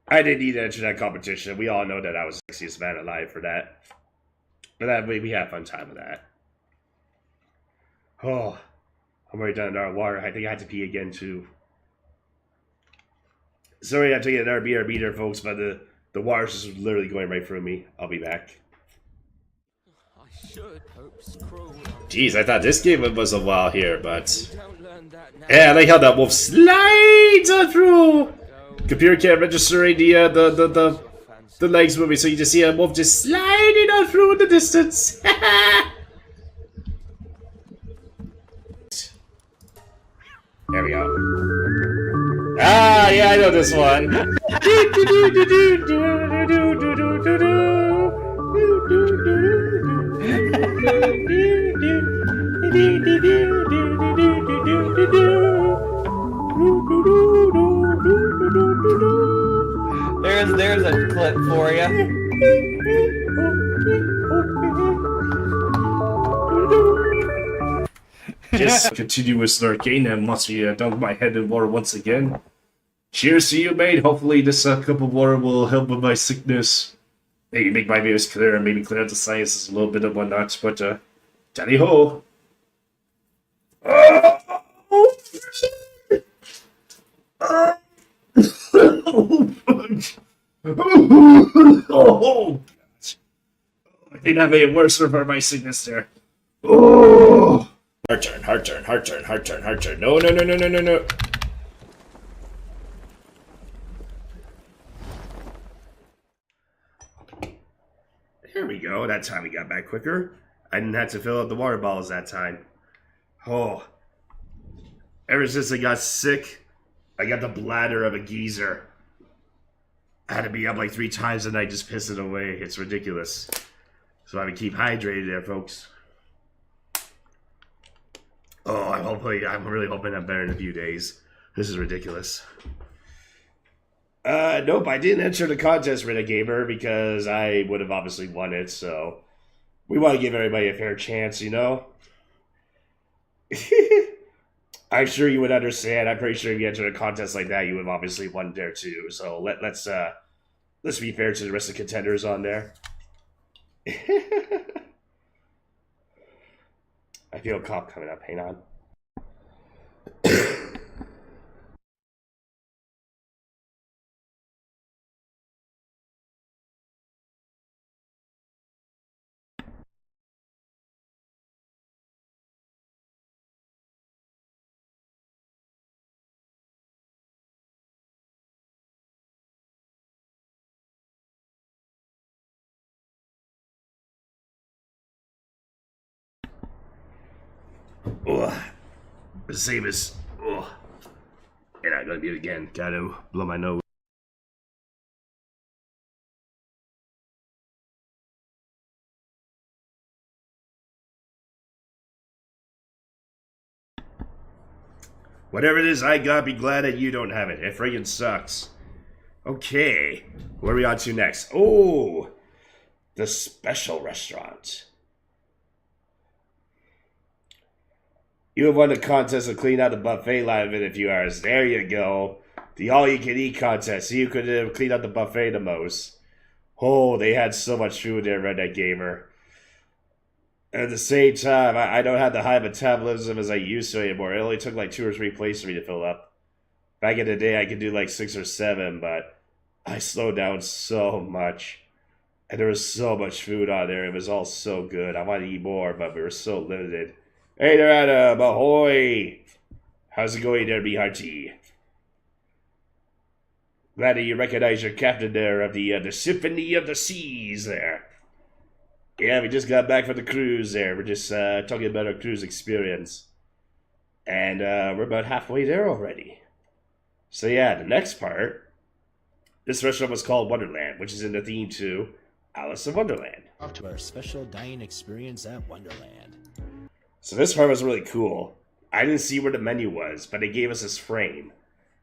I didn't need to enter that competition. We all know that I was the sexiest man alive for that. But that we had a fun time with that. Oh. I'm already done in our water. I think I had to pee again, too. Sorry I had to get another BRB there, folks, but the water's just literally going right through me. I'll be back. I should hope scroll. Jeez, I thought this game was a while here, but... Yeah, I like how that wolf slides on through! Computer can't register the legs moving, so you just see a wolf just sliding on through in the distance. There we go. Ah, yeah, I know this one. There's a clip for you. Just continuous lurking, and once we dunk my head in water once again. Cheers to you, mate. Hopefully this cup of water will help with my sickness. maybe make my views clear and maybe clear up the science a little bit and whatnot, but tally ho! Oh, I think that made it worse for my sickness there. Oh, heart turn, heart turn, heart turn, heart turn, heart turn. No, no, no, no, no, no, no. There we go. That time we got back quicker. I didn't have to fill up the water bottles that time. Oh, ever since I got sick, I got the bladder of a geezer. I had to be up like 3 times a night just piss it away. It's ridiculous. So I would keep hydrated there, folks. Oh, I'm really hoping I'm better in a few days. This is ridiculous. Nope, I didn't enter the contest, Renagamer, because I would have obviously won it, so we want to give everybody a fair chance, you know? I'm sure you would understand. I'm pretty sure if you entered a contest like that, you would have obviously won there too. So let's be fair to the rest of the contenders on there. I feel a cop coming up. Hang on. Ugh. The same as. Ugh. And I'm gonna be it again. Gotta blow my nose. Whatever it is I got, be glad that you don't have it. It friggin' sucks. Okay. What are we on to next? Oh! The special restaurant. You have won the contest to clean out the buffet line within a few hours. There you go. The all-you-can-eat contest. See who could have cleaned out the buffet the most. Oh, they had so much food there, Redneck Gamer. At the same time, I don't have the high metabolism as I used to anymore. It only took like 2 or 3 plates for me to fill up. Back in the day, I could do like 6 or 7, but I slowed down so much. And there was so much food on there. It was all so good. I wanted to eat more, but we were so limited. Hey there, Adam. Ahoy. How's it going there, BRT? Glad that you recognize your captain there of the Symphony of the Seas there. Yeah, we just got back from the cruise there. We're just talking about our cruise experience. And we're about halfway there already. So yeah, the next part. This restaurant was called Wonderland, which is in the theme to Alice in Wonderland. Off to our special dining experience at Wonderland. So this part was really cool. I didn't see where the menu was, but they gave us this frame.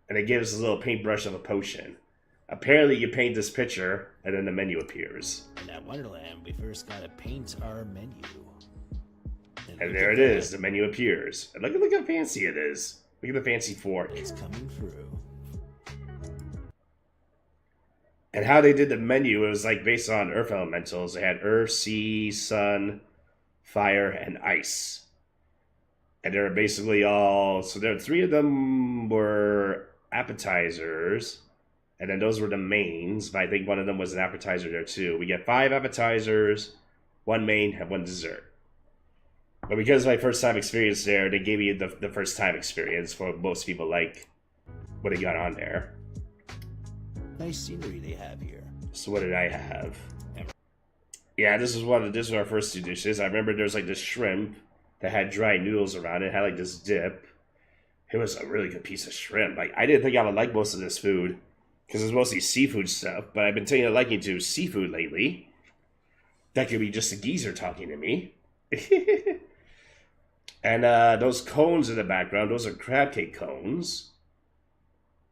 And they gave us a little paintbrush of a potion. Apparently you paint this picture, and then the menu appears. And at Wonderland, we first gotta paint our menu. And there it is, the menu appears. And look how fancy it is. Look at the fancy fork. It's coming through. And how they did the menu, it was like based on earth elementals. They had earth, sea, sun, fire, and ice. And they were basically all... So there 3 of them were appetizers. And then those were the mains. But I think one of them was an appetizer there too. We get 5 appetizers, 1 main, and 1 dessert. But because of my first time experience there, they gave me the first time experience for most people like what they got on there. Nice scenery they have here. So what did I have? Yeah, this was our first 2 dishes. I remember there was like this shrimp that had dry noodles around it. It had like this dip. It was a really good piece of shrimp. Like I didn't think I would like most of this food because it's mostly seafood stuff. But I've been taking a liking to seafood lately. That could be just a geezer talking to me. And those cones in the background, those are crab cake cones.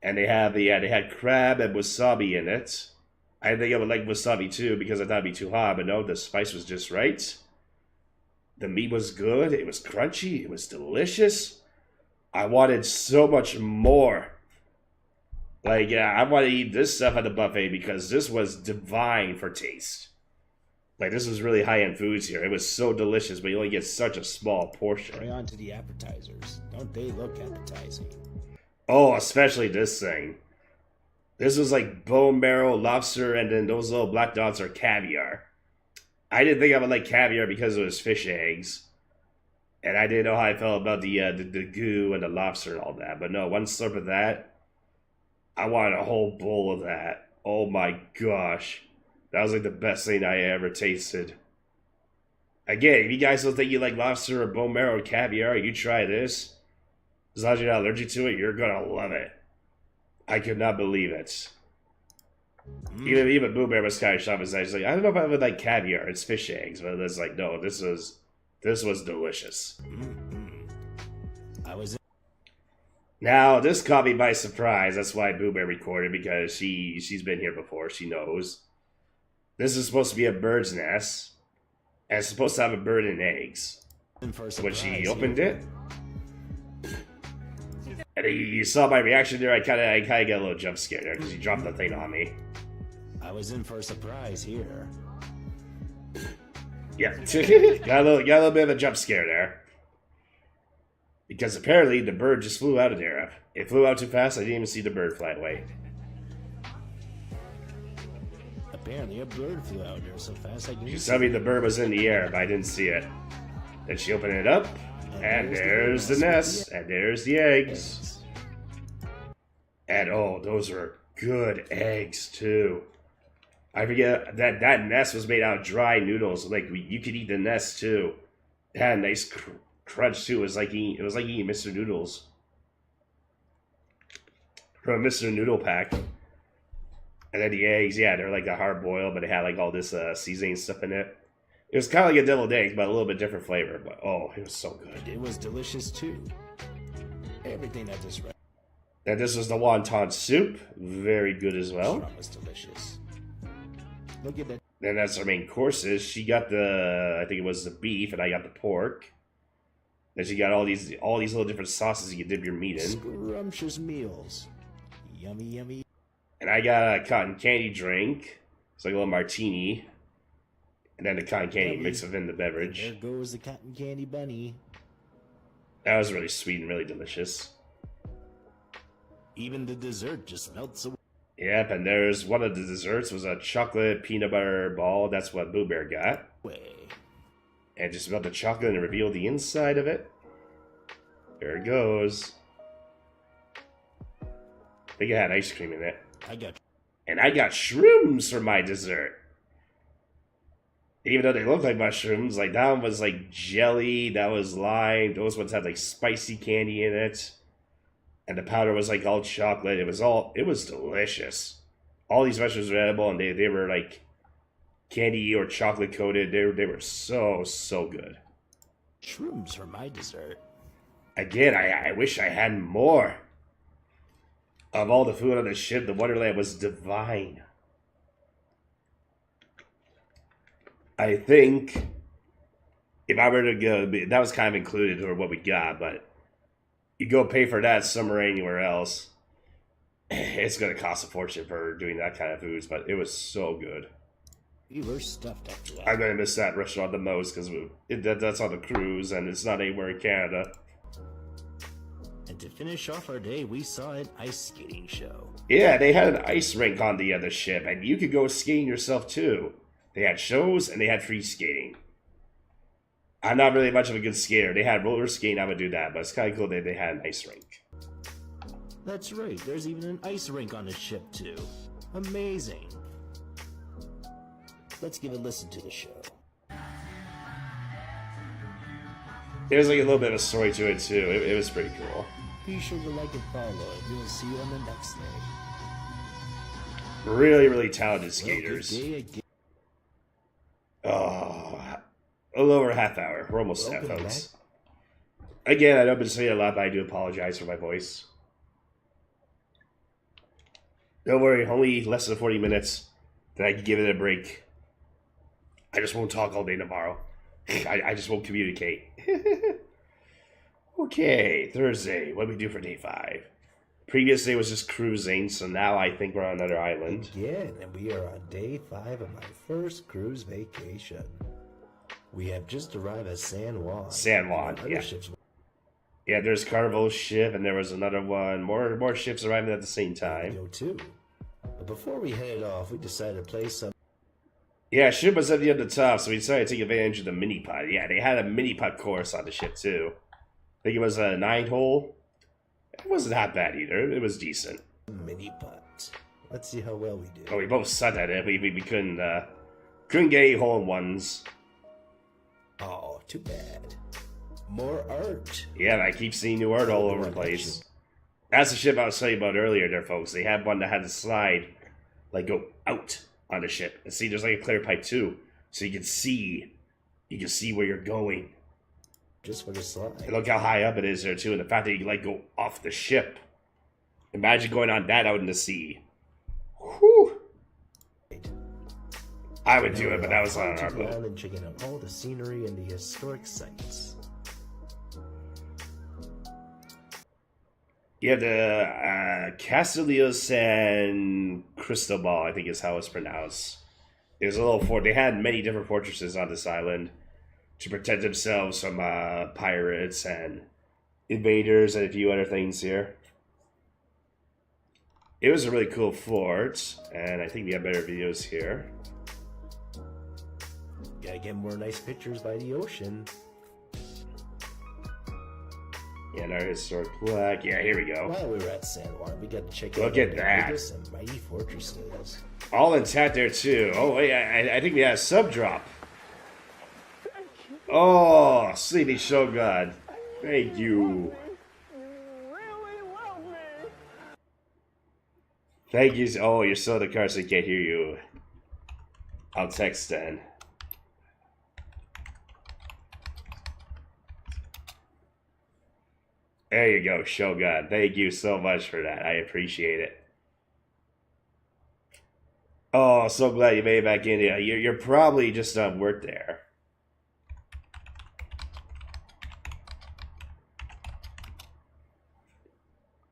And they had crab and wasabi in it. I think I would like wasabi too because I thought it'd be too hot, but no, the spice was just right. The meat was good. It was crunchy. It was delicious. I wanted so much more. Like, yeah, I want to eat this stuff at the buffet because this was divine for taste. Like, this was really high-end foods here. It was so delicious, but you only get such a small portion. Right on to the appetizers. Don't they look appetizing? Oh, especially this thing. This was like bone marrow, lobster, and then those little black dots are caviar. I didn't think I would like caviar because it was fish eggs. And I didn't know how I felt about the goo and the lobster and all that. But no, one slurp of that, I wanted a whole bowl of that. Oh my gosh. That was like the best thing I ever tasted. Again, if you guys don't think you like lobster or bone marrow or caviar, you try this. As long as you're not allergic to it, you're gonna love it. I could not believe it. Even Boo Bear was kind of shocked. He's like, I don't know if I would like caviar. It's fish eggs, but it's like, no, this was delicious. I was. Now this caught me by surprise. That's why Boo Bear recorded, because she's been here before. She knows. This is supposed to be a bird's nest, and it's supposed to have a bird and eggs. When she opened it, and you saw my reaction there, I kind of got a little jump scared there because he dropped the thing on me. I was in for a surprise here. Yeah, got a little bit of a jump scare there. Because apparently the bird just flew out of there. It flew out too fast, I didn't even see the bird fly away. Apparently a bird flew out there so fast I She told me the bird was in the air, but I didn't see it. Then she opened it up, and there's the nest, and there's the eggs. And oh, those were good eggs too. I forget that nest was made out of dry noodles. Like you could eat the nest too. It had a nice crunch too. It was like eating Mr. Noodles from a Mr. Noodle pack. And then the eggs, yeah, they're like a hard boiled, but it had like all this seasoning stuff in it. It was kind of like a deviled egg, but a little bit different flavor. But oh, it was so good. It was delicious too. Everything I just read. And this was the wonton soup, very good as well. Was delicious. Look at that. Then that's our main courses. She got I think it was the beef, and I got the pork. Then she got all these little different sauces you can dip your meat in. Scrumptious meals. Yummy, yummy. And I got a cotton candy drink. It's like a little martini. And then the cotton candy mixed within the beverage. There goes the cotton candy bunny. That was really sweet and really delicious. Even the dessert just melts away. Yep, and there's one of the desserts was a chocolate peanut butter ball. That's what Boo Bear got. And just melt the chocolate and reveal the inside of it. There it goes. I think it had ice cream in it. And I got shrooms for my dessert. Even though they look like mushrooms, like that one was like jelly, that was lime. Those ones had like spicy candy in it. And the powder was like all chocolate. It was delicious. All these mushrooms were edible, and they were like candy or chocolate coated. They were so good. Shrooms for my dessert. Again, I wish I had more. Of all the food on the ship, the Wonderland was divine. I think if I were to go, that was kind of included or what we got, but you go pay for that somewhere anywhere else, it's going to cost a fortune for doing that kind of foods, but it was so good. We were stuffed after that. I'm going to miss that restaurant the most because that's on the cruise and it's not anywhere in Canada. And to finish off our day, we saw an ice skating show. Yeah, they had an ice rink on the other ship, and you could go skating yourself too. They had shows and they had free skating. I'm not really much of a good skater. They had roller skating, I would do that, but it's kind of cool that they had an ice rink. That's right, there's even an ice rink on the ship too. Amazing. Let's give a listen to the show. There's like a little bit of a story to it too. It was pretty cool. Be sure to like and follow, and we'll see you on the next day. Really, really talented skaters. Oh, a little over a half hour. We're almost there, folks. Again, I know I've been saying a lot, but I do apologize for my voice. Don't worry, only less than 40 minutes. Then I can give it a break. I just won't talk all day tomorrow. I just won't communicate. Okay, Thursday. What do we do for day 5? Previously, it was just cruising, so now I think we're on another island. Again, and we are on day 5 of my first cruise vacation. We have just arrived at San Juan. San Juan, Other yeah. ships Yeah, there's Carnival's ship, and there was another one. More ships arriving at the same time. go too. But before we headed off, we decided to play some. Yeah, ship was at the top, so we decided to take advantage of the mini putt. Yeah, they had a mini putt course on the ship too. I think it was a 9-hole. It wasn't that bad either. It was decent. Mini putt. Let's see how well we do. Oh, we both sucked at it. We couldn't get any hole-in-ones. Oh, too bad. More art. Yeah, I keep seeing new art all over the place. That's the ship I was telling you about earlier there, folks. They had one that had to slide, like, go out on the ship. And see, there's like a clear pipe too. So you can see where you're going. Just for the slide. And look how high up it is there too. And the fact that you can, like, go off the ship. Imagine going on that out in the sea. Whew. I would do it, but that was on our boat. And checking out all the scenery and the historic sites. Yeah, the Castillo San Cristobal, I think is how it's pronounced. It was a little fort. They had many different fortresses on this island to protect themselves from pirates and invaders and a few other things here. It was a really cool fort, and I think we have better videos here. Gotta get more nice pictures by the ocean. Yeah, and our historic plaque. Yeah, here we go. While we were at San Juan, we got to check Look out at the that. biggest and mighty fortresses. All intact there too. Oh wait, I think we had a sub drop. Oh, Sleepy Shogun. Thank you. Thank you. Oh, you're still in the car, so I can't hear you. I'll text then. There you go, Shogun. Thank you so much for that. I appreciate it. Oh, so glad you made it back in. You're probably just done work there.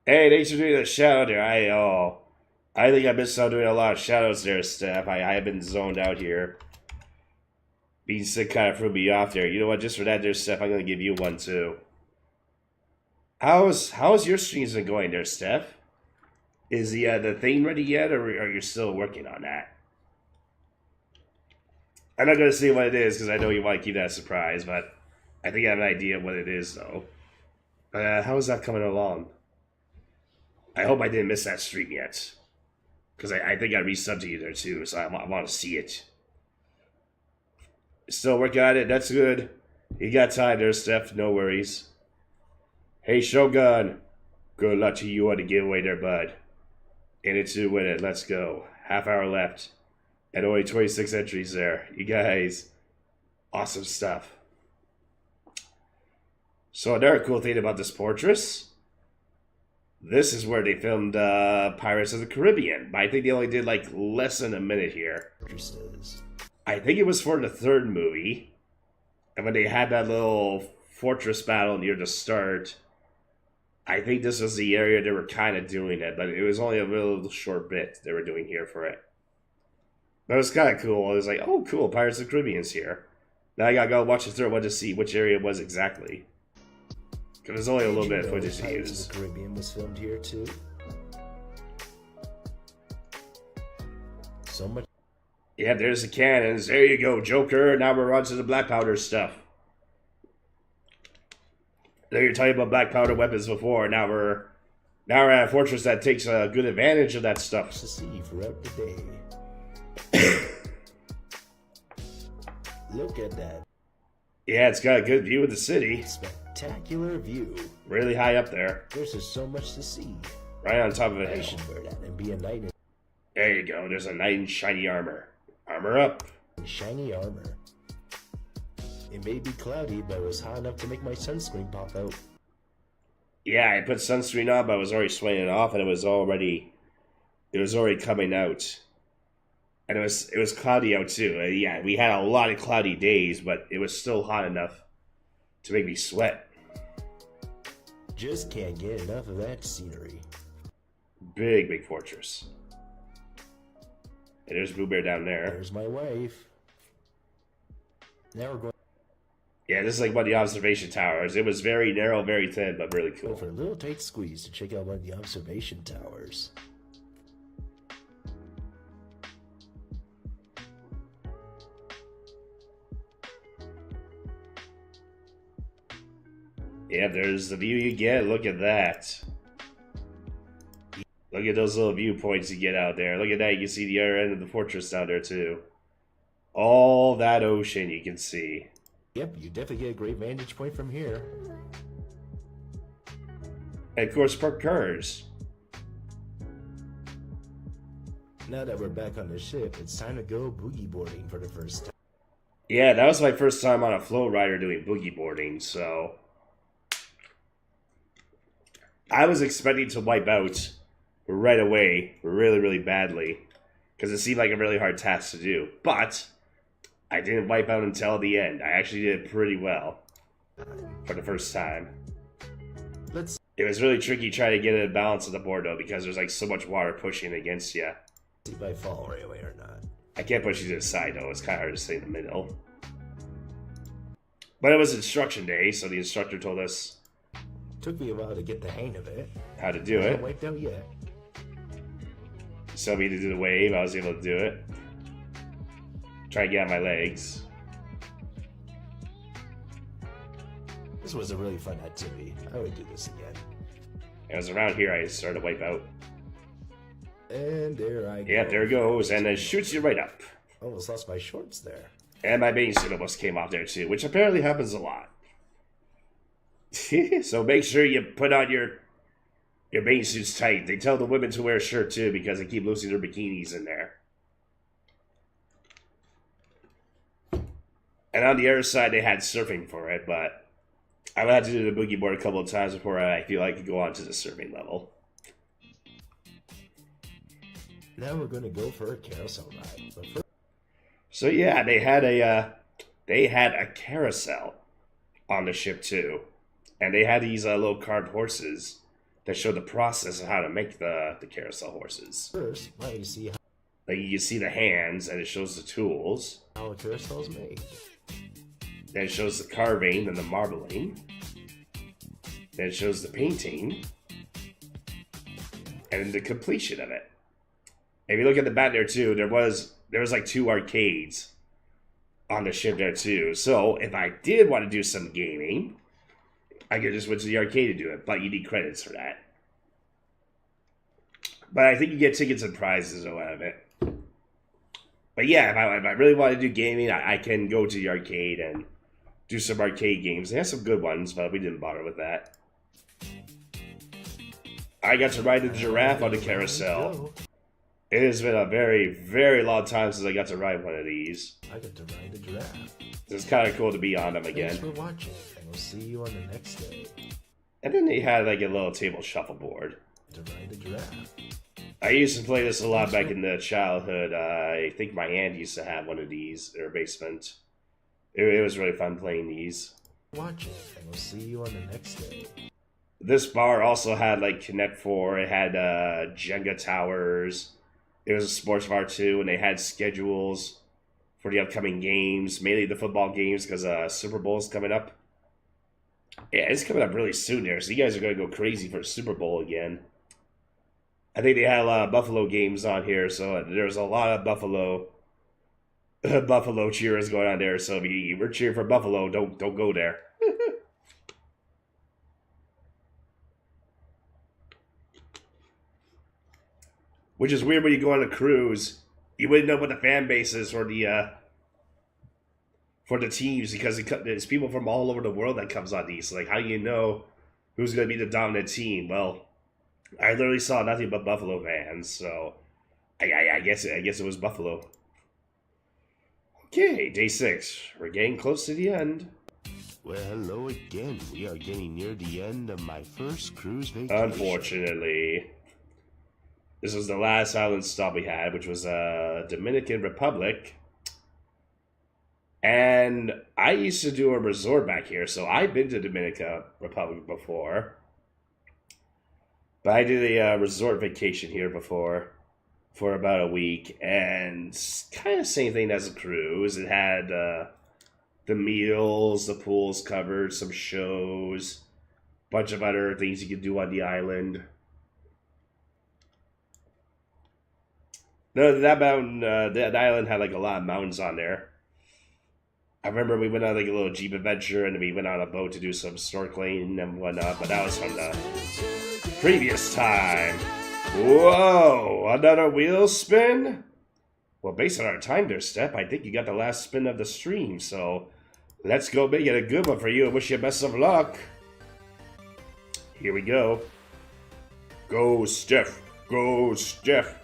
Hey, thanks for doing the shout out there. I think I missed out doing a lot of shout outs there, Steph. I have been zoned out here. Being sick kind of threw me off there. You know what? Just for that there, Steph, I'm going to give you one too. How's your streams been going there, Steph? Is the thing ready yet, or are you still working on that? I'm not going to say what it is because I know you want to keep that a surprise, but I think I have an idea of what it is, though. How is that coming along? I hope I didn't miss that stream yet, because I think I resubbed to you there too, so I want to see it. Still working on it. That's good. You got time there, Steph. No worries. Hey, Shogun. Good luck to you on the giveaway there, bud. In it to win it. Let's go. Half hour left. And only 26 entries there. You guys, awesome stuff. So another cool thing about this fortress, this is where they filmed Pirates of the Caribbean. But I think they only did like less than a minute here. Fortresses. I think it was for the third movie. And when they had that little fortress battle near the start, I think this was the area they were kind of doing it, but it was only a little short bit they were doing here for it. But it was kind of cool. It was like, oh, cool, Pirates of the Caribbean's here. Now I gotta go watch the third one to see which area it was exactly. Because there's only a little bit of footage to Pirates use. of the Caribbean was filmed here too. So much. Yeah, there's the cannons. There you go, Joker. Now we're on to the black powder stuff. There you're talking about black powder weapons before. Now we're at a fortress that takes a good advantage of that stuff. to see throughout the day. Look at that Yeah, it's got a good view of the city. spectacular view. Really high up there. There's just so much to see. Right on top of a I hill. should wear that and be a knight There you go. There's a knight in shiny armor. Armor up. in shiny armor. It may be cloudy, but it was hot enough to make my sunscreen pop out. Yeah, I put sunscreen on, but I was already sweating it off, and it was already coming out. And it was cloudy out too. Yeah, we had a lot of cloudy days, but it was still hot enough to make me sweat. Just can't get enough of that scenery. Big fortress. And there's Boo Bear down there. There's my wife. Now we're going Yeah, this is like one of the observation towers. It was very narrow, very thin, but really cool. for a little tight squeeze to check out one of the observation towers. Yeah, there's the view you get. Look at that. Look at those little viewpoints you get out there. Look at that. You can see the other end of the fortress down there, too. All that ocean you can see. Yep, you definitely get a great vantage point from here. And of course, park cars. Now that we're back on the ship, it's time to go boogie boarding for the first time. Yeah, that was my first time on a flow rider doing boogie boarding, so I was expecting to wipe out right away, really badly, because it seemed like a really hard task to do. But I didn't wipe out until the end. I actually did pretty well for the first time. Let's It was really tricky trying to get a balance of the board, though, because there's like so much water pushing against you. see if I fall right away or not. I can't push you to the side, though. It's kind of hard to stay in the middle. But it was instruction day, so the instructor told us Took me a while to get the hang of it. how to do Not it. wiped out yet. So me to do the wave, I was able to do it. Try to get on my legs. This was a really fun activity. I would do this again. It was around here I started to wipe out. And there I go. Yeah, there it goes, and it shoots you right up. Almost lost my shorts there. And my bathing suit almost came off there too, which apparently happens a lot. So make sure you put on your bathing suits tight. They tell the women to wear a shirt too because they keep losing their bikinis in there. And on the other side, they had surfing for it, but I would have to do the boogie board a couple of times before I feel like I could go on to the surfing level. Now we're going to go for a carousel ride. But first, So yeah, they had a carousel on the ship too, and they had these little carved horses that show the process of how to make the carousel horses. why don't you see Like you can see the hands, and it shows the tools. how a carousel is made? Then it shows the carving and the marbling. Then it shows the painting, and then the completion of it. If you look at the back there too, there was like 2 arcades on the ship there too. So if I did want to do some gaming, I could just went to the arcade to do it, but you need credits for that. But I think you get tickets and prizes out of it. But yeah, if I really want to do gaming, I can go to the arcade and do some arcade games. They have some good ones, but we didn't bother with that. I got to ride the giraffe on the carousel. It has been a very long time since I got to ride one of these. I got to ride a giraffe. It's kind of cool to be on them Thanks again. for watching, and we'll see you on the next day. And then they had like a little table shuffleboard. To ride a giraffe. I used to play this a lot back in the childhood. I think my aunt used to have one of these in her basement. It was really fun playing these. Watching, and we'll see you on the next day. This bar also had like Connect 4. It had Jenga towers. It was a sports bar too, and they had schedules for the upcoming games, mainly the football games because Super Bowl's coming up. Yeah, it's coming up really soon there, so you guys are going to go crazy for Super Bowl again. I think they had a lot of Buffalo games on here, so there's a lot of Buffalo cheers going on there. So if we're cheering for Buffalo, don't go there. Which is weird when you go on a cruise. You wouldn't know what the fan base is for the teams because there's people from all over the world that comes on these. So like, how do you know who's going to be the dominant team? Well, I literally saw nothing but Buffalo fans, so I guess it was Buffalo. Okay, day 6. We're getting close to the end. Well, hello again. We are getting near the end of my first cruise vacation. Unfortunately, this was the last island stop we had, which was Dominican Republic. And I used to do a resort back here, so I've been to Dominican Republic before. But I did a resort vacation here before for about a week, and kind of same thing as a cruise. It had the meals, the pools covered, some shows, bunch of other things you could do on the island. No, that mountain, that island had like a lot of mountains on there. I remember we went on like a little Jeep adventure, and then we went on a boat to do some snorkeling and whatnot, but that was from the previous time. Whoa, another wheel spin? Well, based on our time there, Step, I think you got the last spin of the stream, so let's go make it a good one for you. I wish you best of luck. Here we go. Go, Steph. Go, Steph.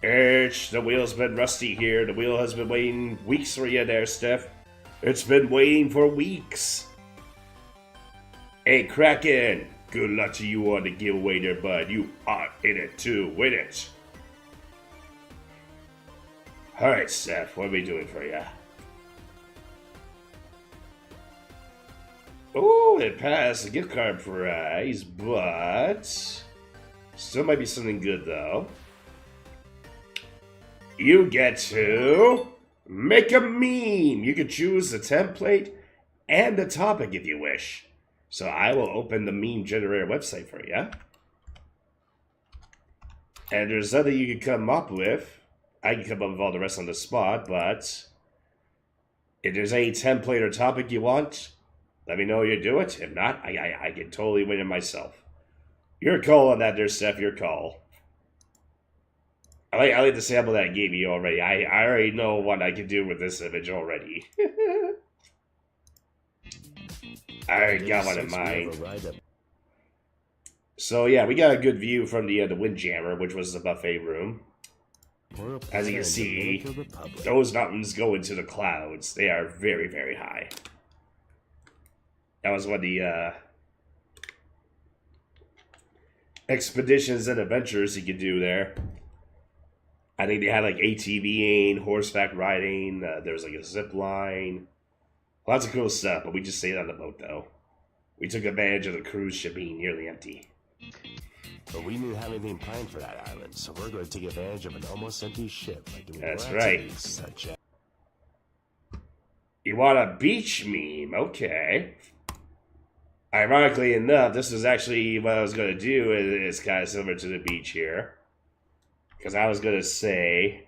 The wheel's been rusty here. The wheel has been waiting weeks for you there, Steph. It's been waiting for weeks. Hey, Kraken. Good luck to you on the giveaway there, bud. You are in it too. Win it. Alright, Steph. What are we doing for you? Oh, it passed the gift card prize, but still might be something good, though. You get to make a meme. You can choose the template and the topic if you wish. So I will open the meme generator website for you. And there's nothing you can come up with. I can come up with all the rest on the spot, but if there's any template or topic you want, let me know you do it. If not, I can totally win it myself. Your call on that there, Steph. Your call. I like the sample that I gave you already. I already know what I can do with this image already. I already got one in mind. So yeah, we got a good view from the Windjammer, which was the buffet room. As you can see, those mountains go into the clouds. They are very, very high. That was one of the expeditions and adventures you could do there. I think they had like ATVing, horseback riding. There was like a zip line. Lots of cool stuff, but we just stayed on the boat though. We took advantage of the cruise ship being nearly empty. But we didn't have anything planned for that island, so we're going to take advantage of an almost empty ship by doing That's more right. activities such as... You want a beach meme? Okay. Ironically enough, this is actually what I was going to do. It's kind of similar to the beach here. Because I was going to say,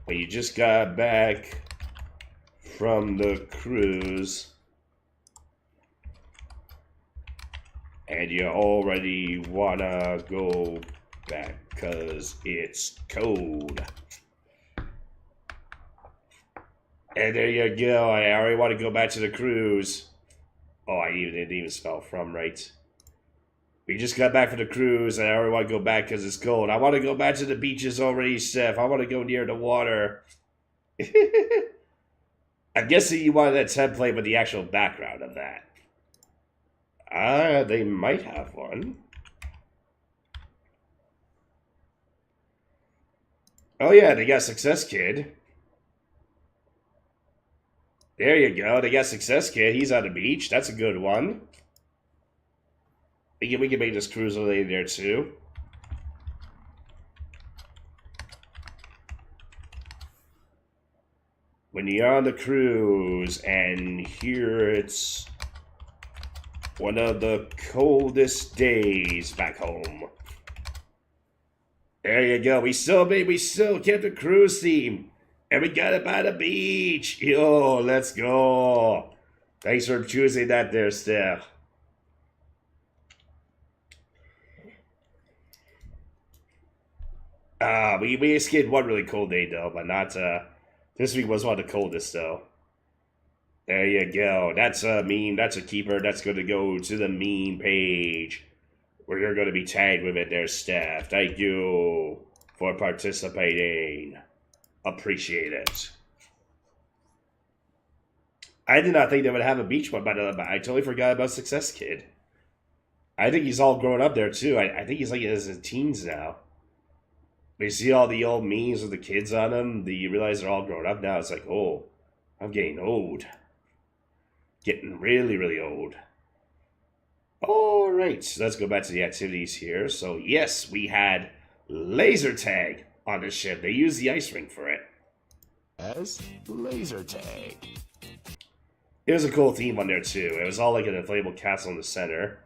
when you just got back from the cruise, and you already want to go back because it's cold. And there you go. I already want to go back to the cruise. Oh, I didn't even spell from right. We just got back from the cruise, and I already want to go back because it's cold. I want to go back to the beaches already, Steph. I want to go near the water. I'm guessing you wanted that template with the actual background of that. They might have one. Oh yeah, they got Success Kid. There you go. They got Success Kid. He's on the beach. That's a good one. We can make this cruise related there too. When you're on the cruise and here it's one of the coldest days back home. There you go. We still kept the cruise theme. And we got it by the beach. Yo, let's go. Thanks for choosing that there, Steph. We escaped one really cold day though, but not this week was one of the coldest though. There you go. That's a meme. That's a keeper. That's going to go to the meme page where you're going to be tagged with it there, Steph. Thank you for participating. Appreciate it. I did not think they would have a beach one, but I totally forgot about Success Kid. I think he's all grown up there too. I think he's like in his teens now. You see all the old memes with the kids on them. You realize they're all grown up now. It's like, oh, I'm getting old. Getting really, really old. All right, so let's go back to the activities here. So yes, we had laser tag on the ship. They used the ice rink for it. As laser tag. It was a cool theme on there too. It was all like an inflatable castle in the center.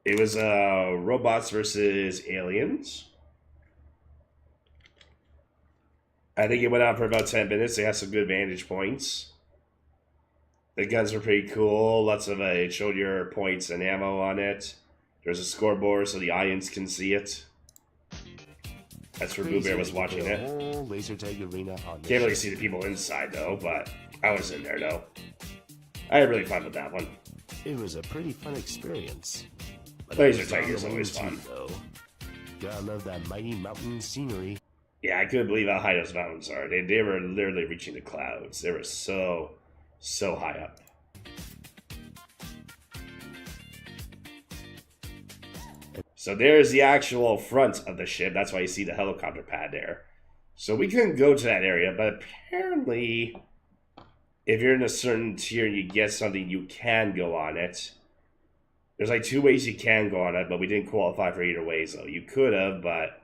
It was robots versus aliens. I think it went on for about 10 minutes. They had some good vantage points. The guns were pretty cool. Lots of it showed your points and ammo on it. There's a scoreboard so the audience can see it. That's where Boo Bear was watching it. Whole laser tag arena on Can't really see the people inside though, but I was in there though. I had really fun with that one. It was a pretty fun experience. But Laser it was tag on is the always moon, fun. too, though. Gotta love that mighty mountain scenery. Yeah, I couldn't believe how high those mountains are. They were literally reaching the clouds. They were so high up. So there's the actual front of the ship. That's why you see the helicopter pad there. So we couldn't go to that area, but apparently if you're in a certain tier and you get something, you can go on it. There's like 2 ways you can go on it, but we didn't qualify for either ways though. You could have, but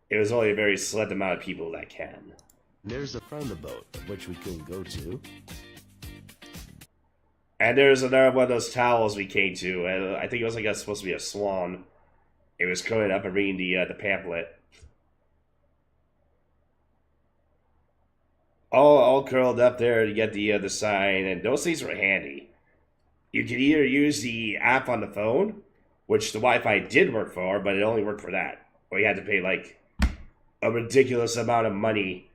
it was only a very select amount of people that can. There's the front of the boat, which we couldn't go to. And there's another one of those towels we came to, and I think it was like supposed to be a swan. It was coming up and reading the pamphlet. All curled up there to get the sign, and those things were handy. You could either use the app on the phone, which the Wi-Fi did work for, but it only worked for that. Or you had to pay like a ridiculous amount of money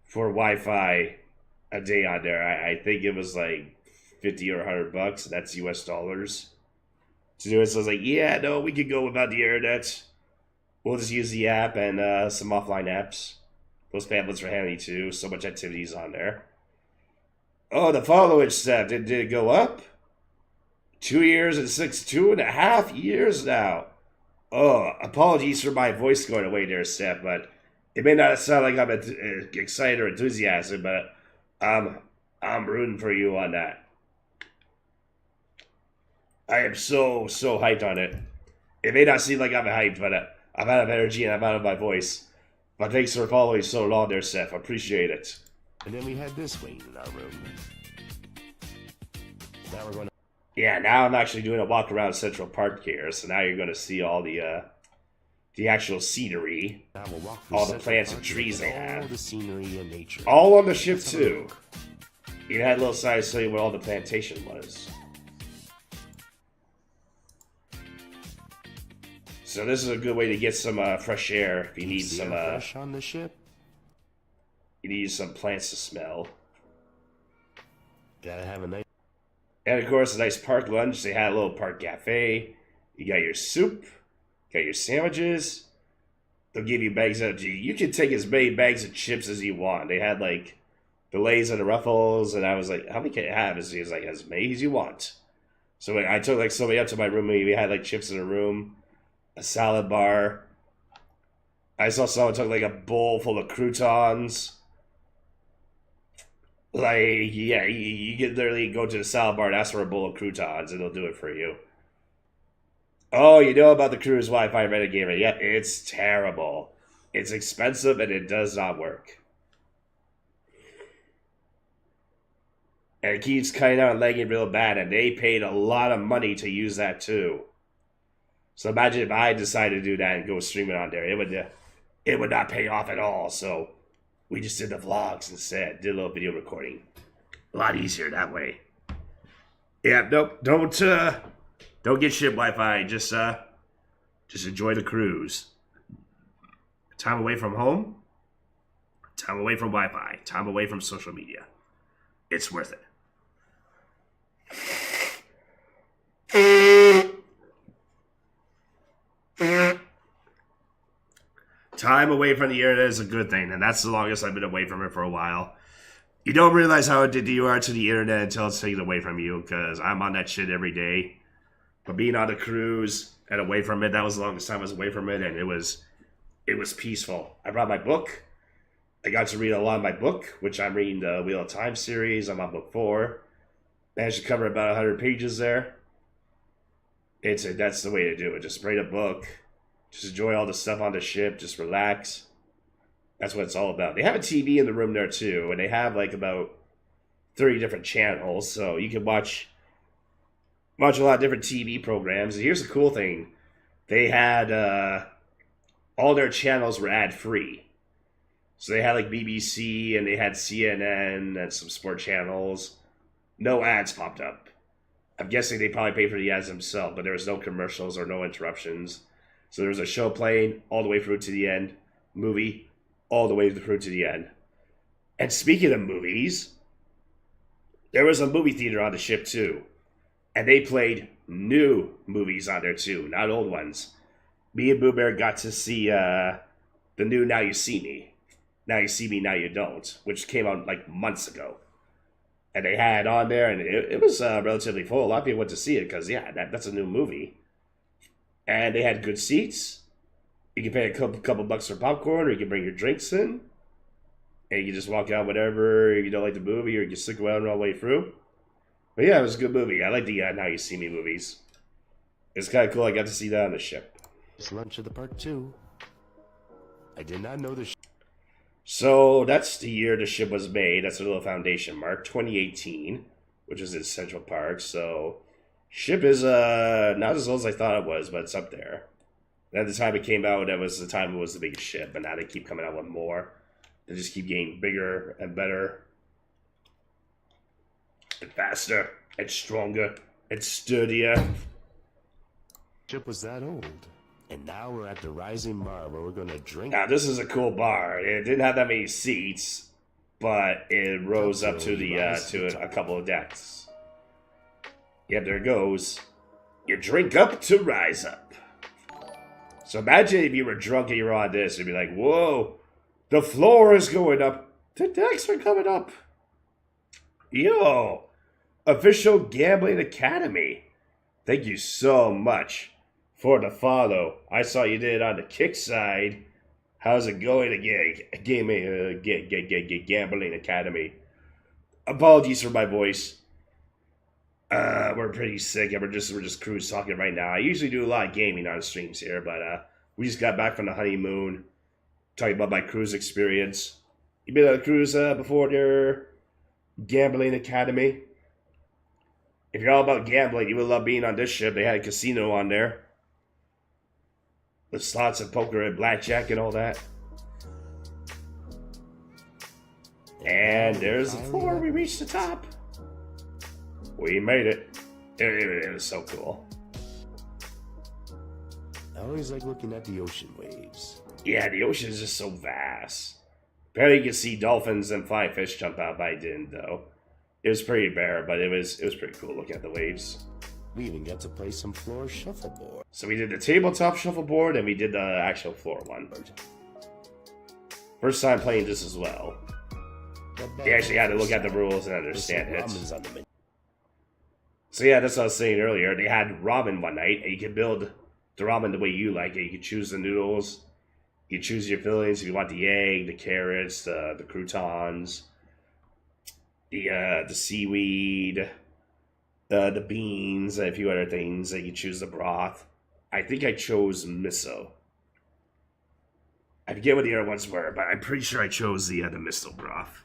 for Wi-Fi a day on there. I think it was like 50 or $100. That's US dollars to do it. So I was like, yeah, no, we could go without the internet. We'll just use the app and some offline apps. Those pamphlets were handy too. So much activities on there. Oh, the followage step. Did it go up? 2 years and 2.5 years now. Oh, apologies for my voice going away there, Steph, but it may not sound like I'm excited or enthusiastic, but I'm rooting for you on that. I am so hyped on it. It may not seem like I'm hyped, but I'm out of energy and I'm out of my voice. But thanks for following so long there, Steph. I appreciate it. And then we had this wing in our room. Now we're going to... Yeah, now I'm actually doing a walk around Central Park here, so now you're going to see all the actual scenery, Now we'll walk through all the Central plants Park and trees they all have. the scenery and nature. All on the ship Let's have a too. look. You had a little sign to tell you where all the plantation was. So this is a good way to get some fresh air if you need Is the some air fresh on the ship? you need some plants to smell. Gotta have a nice... And of course, a nice park lunch. They had a little park cafe. You got your soup, got your sandwiches. They'll give you bags of. You can take as many bags of chips as you want. They had like the Lay's and the Ruffles, and I was like, "How many can I have?" He was like, "As many as you want." So I took like somebody up to my room. We had like chips in the room, a salad bar. I saw someone took like a bowl full of croutons. Like, yeah, you can literally go to the salad bar and ask for a bowl of croutons, and they'll do it for you. Oh, you know about the Cruise Wi-Fi Renegade? Yep, it's terrible. It's expensive, and it does not work. And it keeps cutting out and lagging real bad, and they paid a lot of money to use that too. So imagine if I decided to do that and go stream it on there. It would not pay off at all, so... we just did the vlogs instead. Did a little video recording. A lot easier that way. Yeah, nope. Don't get ship Wi-Fi. Just enjoy the cruise. Time away from home. Time away from Wi-Fi. Time away from social media. It's worth it. Time away from the internet is a good thing, and that's the longest I've been away from it for a while. You don't realize how addicted you are to the internet until it's taken away from you, because I'm on that shit every day. But being on a cruise and away from it, that was the longest time I was away from it, and it was peaceful. I brought my book. I got to read a lot of my book, which I'm reading the Wheel of Time series. I'm on book 4. Managed to cover about 100 pages there. That's the way to do it. Just read a book. Just enjoy all the stuff on the ship. Just relax. That's what it's all about. They have a TV in the room there too, and they have like about 30 different channels, so you can watch a lot of different TV programs. And here's the cool thing: they had all their channels were ad free. So they had like BBC and they had CNN and some sport channels. No ads popped up. I'm guessing they probably paid for the ads themselves, but there was no commercials or no interruptions. So there was a show playing all the way through to the end, movie all the way through to the end. And speaking of movies, there was a movie theater on the ship too. And they played new movies on there too, not old ones. Me and Boo Bear got to see the new Now You See Me. Now You See Me, Now You Don't, which came out like months ago. And they had on there, and it was relatively full. A lot of people went to see it because, yeah, that's a new movie. And they had good seats. You can pay a couple bucks for popcorn, or you can bring your drinks in. And you can just walk out whatever, if you don't like the movie, or you can stick around all the way through. But yeah, it was a good movie. I like the Now You See Me movies. It's kind of cool. I got to see that on the ship. It's lunch of the part 2. I did not know the So that's the year the ship was made. That's a little foundation mark, 2018, which is in Central Park. So ship is not as old as I thought it was, but it's up there. And at the time it came out, that was the time it was the biggest ship, but now they keep coming out with more. They just keep getting bigger and better, and faster, and stronger, and sturdier. ship was that old. And now we're at the Rising Bar where we're gonna drink. Now this is a cool bar. It didn't have that many seats, but it rose up to the to a couple of decks. Yep, there it goes. You drink up to rise up. So imagine if you were drunk and you were on this, you'd be like, whoa, the floor is going up. The decks are coming up. Yo, Official Gambling Academy. Thank you so much for the follow. I saw you did it on the kick side. How's it going again? Gambling Academy. Apologies for my voice. We're pretty sick, and we're just cruise talking right now. I usually do a lot of gaming on streams here, but we just got back from the honeymoon. Talking about my cruise experience. You been on a cruise before there? Gambling Academy. If you're all about gambling, you would love being on this ship. They had a casino on there. With slots and poker and blackjack and all that. And there's the floor. We reached the top. We made it. It was so cool. I always like looking at the ocean waves. Yeah, the ocean is just so vast. Apparently you can see dolphins and flying fish jump out, but I didn't though. It was pretty bare, but it was pretty cool looking at the waves. We even got to play some floor shuffleboard. So we did the tabletop shuffleboard and we did the actual floor one. First time playing this as well. You actually had to look at the rules and understand it. So yeah, that's what I was saying earlier. They had ramen one night, and you could build the ramen the way you like it. You could choose the noodles. You choose your fillings if you want the egg, the carrots, the croutons, the seaweed, the beans, and a few other things. You choose the broth. I think I chose miso. I forget what the other ones were, but I'm pretty sure I chose the miso broth,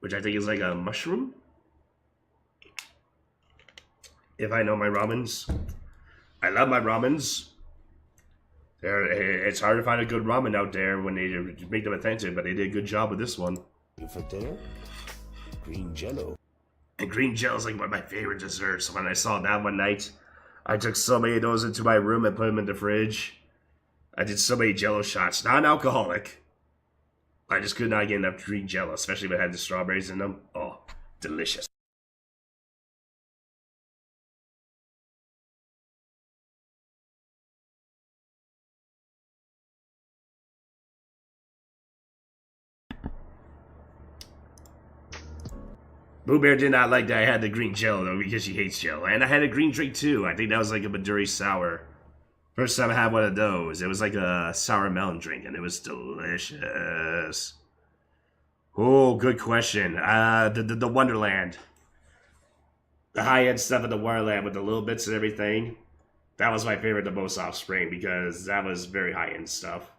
which I think is like a mushroom. If I know my ramens. I love my ramens. It's hard to find a good ramen out there when they make them authentic, but they did a good job with this one. For dinner, green jello. And green jello is like one of my favorite desserts. So when I saw that one night, I took so many of those into my room and put them in the fridge. I did so many jello shots, non-alcoholic. I just could not get enough green jello, especially if it had the strawberries in them. Oh, delicious. Boo Bear did not like that I had the green jello, though, because she hates jello. And I had a green drink, too. I think that was like a Midori Sour. First time I had one of those. It was like a sour melon drink, and it was delicious. Oh, good question. The Wonderland. The high-end stuff at the Wonderland with the little bits and everything. That was my favorite the most Offspring because that was very high-end stuff.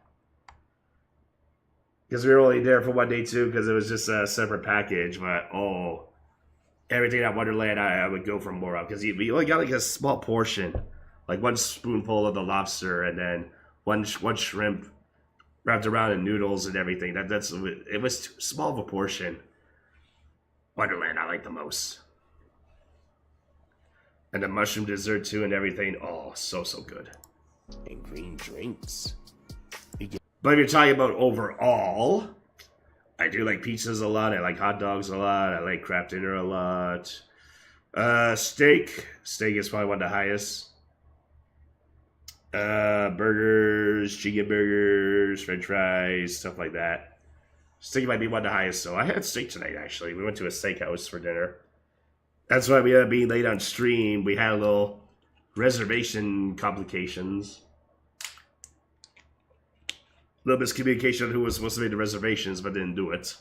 Because we were only there for one day too, because it was just a separate package. But oh, everything at Wonderland, I would go for more of because we only got like a small portion, like one spoonful of the lobster, and then one shrimp wrapped around in noodles and everything. It was too small of a portion. Wonderland, I like the most, and the mushroom dessert too, and everything. Oh, so good. And green drinks. But if you're talking about overall, I do like pizzas a lot. I like hot dogs a lot. I like crab dinner a lot. Steak is probably one of the highest. Burgers, chicken burgers, french fries, stuff like that. Steak might be one of the highest, so I had steak tonight, actually. We went to a steakhouse for dinner. That's why we ended up being late on stream. We had a little reservation complications. A little miscommunication on who was supposed to make the reservations, but didn't do it.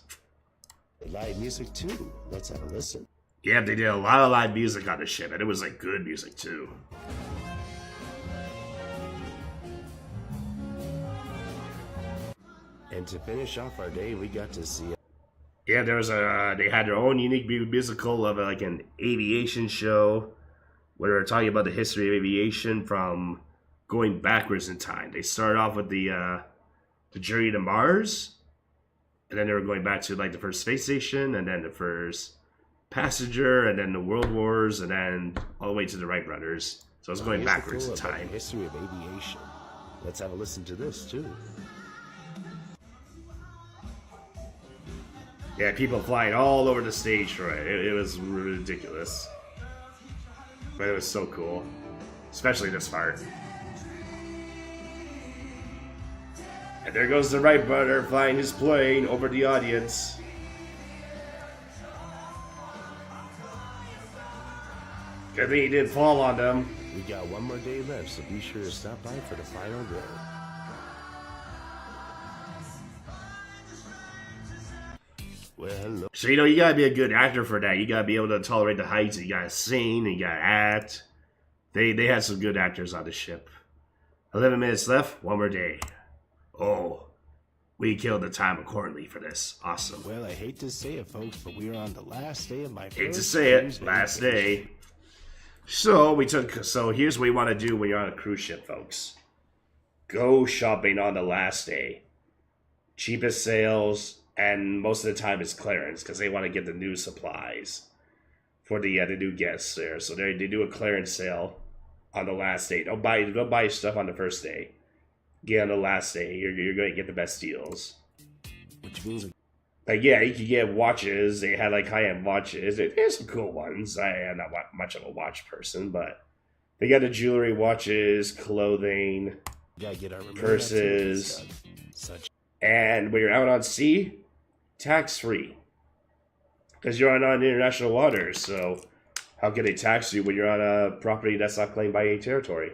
Live music too. Let's have a listen. Yeah, they did a lot of live music on the ship, and it was like good music too. And to finish off our day, we got to see. Yeah, there was they had their own unique musical of like an aviation show, where they were talking about the history of aviation from going backwards in time. They started off with the journey to Mars, and then they were going back to like the first space station, and then the first passenger, and then the World Wars, and then all the way to the Wright brothers. So it's going backwards in time. The history of aviation. Let's have a listen to this too. Yeah, people flying all over the stage for it. It was ridiculous, but it was so cool, especially this part. And there goes the Wright brother flying his plane over the audience. Good thing he didn't fall on them. We got one more day left, so be sure to stop by for the final day. Well, hello. So, you gotta be a good actor for that. You gotta be able to tolerate the heights, and you gotta sing, and you gotta act. They had some good actors on the ship. 11 minutes left, one more day. Oh, we killed the time accordingly for this. Awesome. Well, I hate to say it, folks, but we are on the last day of my first Hate to say it, cruise last vacation. day. So here's what you want to do when you're on a cruise ship, folks. Go shopping on the last day. Cheapest sales, and most of the time it's clearance because they want to get the new supplies for the new guests there. So they do a clearance sale on the last day. Don't buy stuff on the first day. Get on the last day. You're going to get the best deals. Which means Like, yeah, you can get watches. They had, like, high-end watches. There's some cool ones. I am not much of a watch person, but they got the jewelry, watches, clothing, we gotta get our remaining purses. activities done. Such And when you're out on sea, tax-free. Because you're on international waters, so how can they tax you when you're on a property that's not claimed by any territory?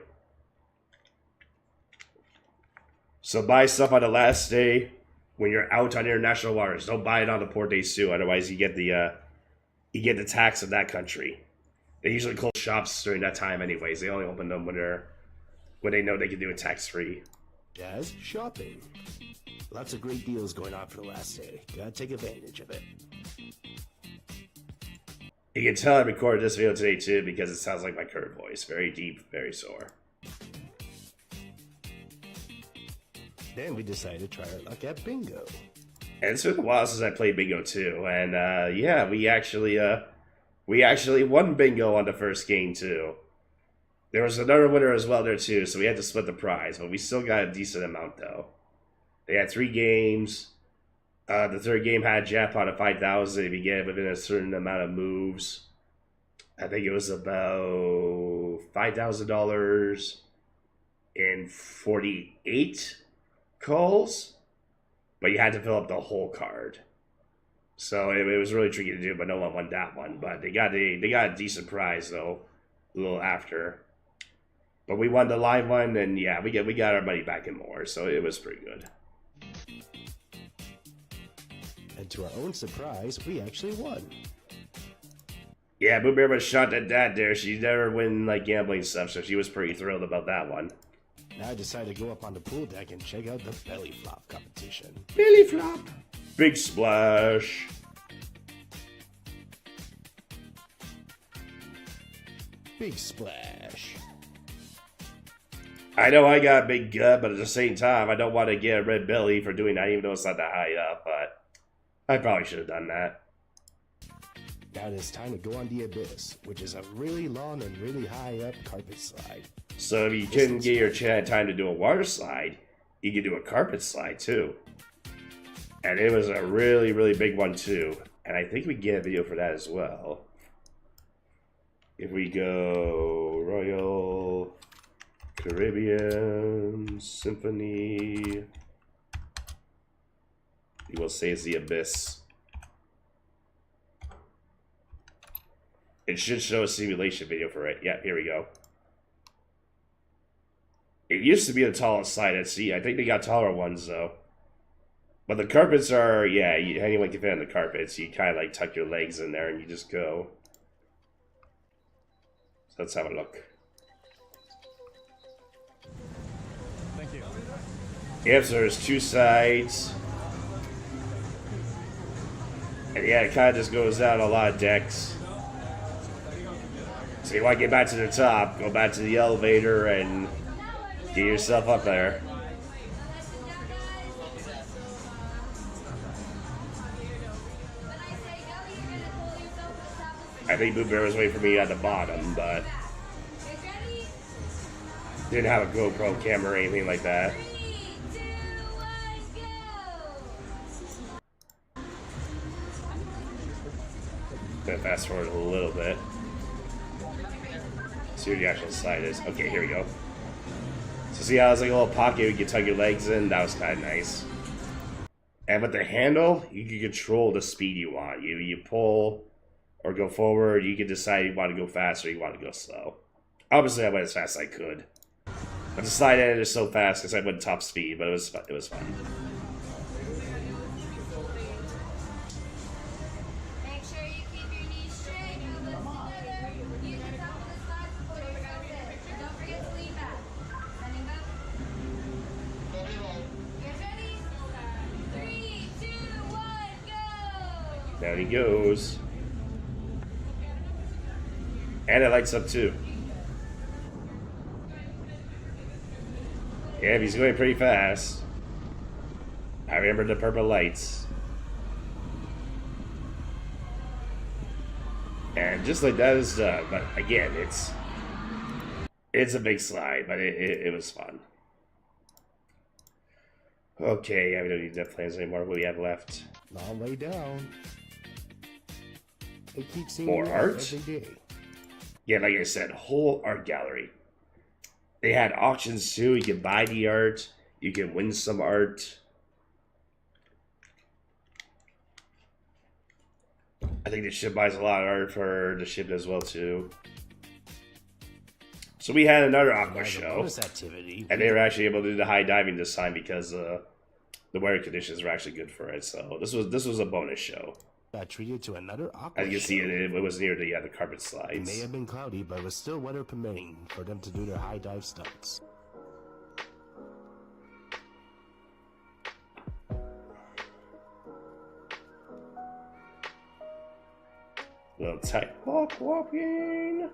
So buy stuff on the last day when you're out on international waters. Don't buy it on the port days too, otherwise you get the tax of that country. They usually close shops during that time anyways. They only open them when they know they can do it tax-free. Jazz shopping. Lots of great deals going on for the last day. Gotta take advantage of it. You can tell I recorded this video today too because it sounds like my current voice. Very deep, very sore. Then we decided to try our luck at bingo. And it's been a while since I played bingo too. And yeah, we actually won bingo on the first game too. There was another winner as well there too, so we had to split the prize, but we still got a decent amount though. They had 3 games. The third game had a jackpot of 5,000. They began within a certain amount of moves. I think it was about $5,000 in 48 calls, but you had to fill up the whole card. So it was really tricky to do, but no one won that one. But they got a decent prize though, a little after. But we won the live one, and yeah, we got our money back and more, so it was pretty good. And to our own surprise, we actually won. Yeah, Boo Bear was shot at that there. She never win like gambling stuff, so she was pretty thrilled about that one. Now I decided to go up on the pool deck and check out the belly flop competition. Belly flop. Big splash. Big splash. I know I got a big gut, but at the same time, I don't want to get a red belly for doing that, even though it's not that high up, but I probably should have done that. Now it is time to go on the Abyss, which is a really long and really high up carpet slide. So if you couldn't get your time to do a water slide, you could do a carpet slide too. And it was a really, really big one too. And I think we get a video for that as well. If we go Royal Caribbean Symphony, you will say it's the Abyss. It should show a simulation video for it. Yeah, here we go. It used to be the tallest slide at sea. I think they got taller ones though. But the carpets are, yeah, anyone can fit on the carpets. You kind of like tuck your legs in there and you just go. So let's have a look. Thank you. Yep, so there's two sides. And yeah, it kind of just goes down a lot of decks. So you want to get back to the top, go back to the elevator and get yourself up there. I think Boo Bear was waiting for me at the bottom, but didn't have a GoPro camera or anything like that. Gonna fast forward a little bit. See where the actual slide is. Okay, here we go. So see how it was like a little pocket you could tuck your legs in? That was kind of nice. And with the handle, you can control the speed you want. You pull or go forward. You can decide you want to go fast or you want to go slow. Obviously, I went as fast as I could. But the slide ended so fast because I went top speed, but it was fun. Make sure you keep your knees straight, elbows together. Use the top of the slide support your sit. Don't forget to lean back. Standing up. Get ready. 3, 2, 1, go! Down he goes. And it lights up too. Yeah, he's going pretty fast. I remember the purple lights. And just like that is done. But again, it's a big slide, but it was fun. Okay, yeah, we don't need Death Plans anymore. What do we have left? Long way down. They keep seeing More art? every day. Yeah, like I said, whole art gallery. They had auctions too. You can buy the art. You can win some art. I think the ship buys a lot of art for the ship as well too. So we had another aqua As a show, bonus activity, and they were actually able to do the high diving this time because the weather conditions were actually good for it. So this was a bonus show. got treated to another aqua As you can see, show. it was near the carpet It slides. may have been cloudy, but it was still weather permitting for them to do their high dive stunts. Little tightrope walking.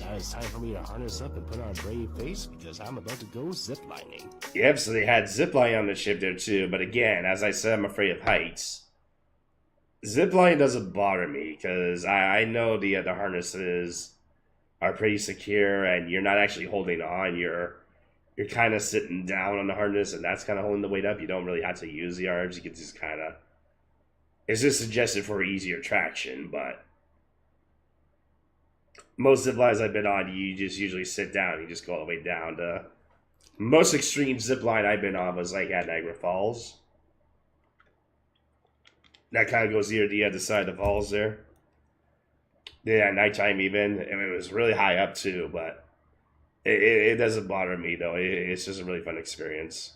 Now it's time for me to harness up and put on a brave face because I'm about to go ziplining. Yep, so they had zipline on the ship there too, but again, as I said, I'm afraid of heights. Zipline doesn't bother me, because I know the harnesses are pretty secure, and you're not actually holding on, you're kind of sitting down on the harness, and that's kind of holding the weight up. You don't really have to use the arms, you can just kind of... It's just suggested for easier traction, but... Most zip lines I've been on, you just usually sit down. You just go all the way down to... Most extreme zip line I've been on was like at Niagara Falls. That kind of goes near the other side of the falls there. Yeah, at nighttime even. And it was really high up too, but... It doesn't bother me though. It's just a really fun experience.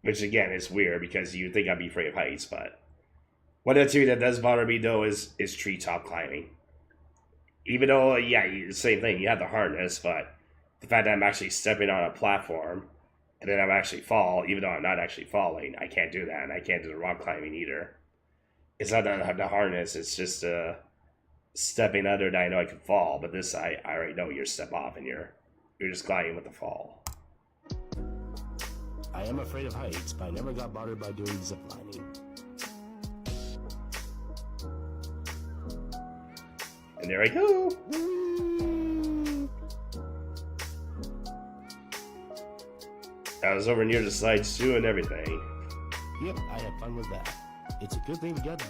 Which again, is weird because you'd think I'd be afraid of heights, but... One of the two that does bother me though is treetop climbing. Even though, yeah, same thing. You have the harness, but the fact that I'm actually stepping on a platform and then I'm actually fall, even though I'm not actually falling, I can't do that, and I can't do the rock climbing either. It's not the harness; it's just stepping under that I know I can fall. But this, I already know you step off and you're just gliding with the fall. I am afraid of heights, but I never got bothered by doing ziplining. And there I go. I was over near the slides too and everything. Yep, I had fun with that. It's a good thing we got.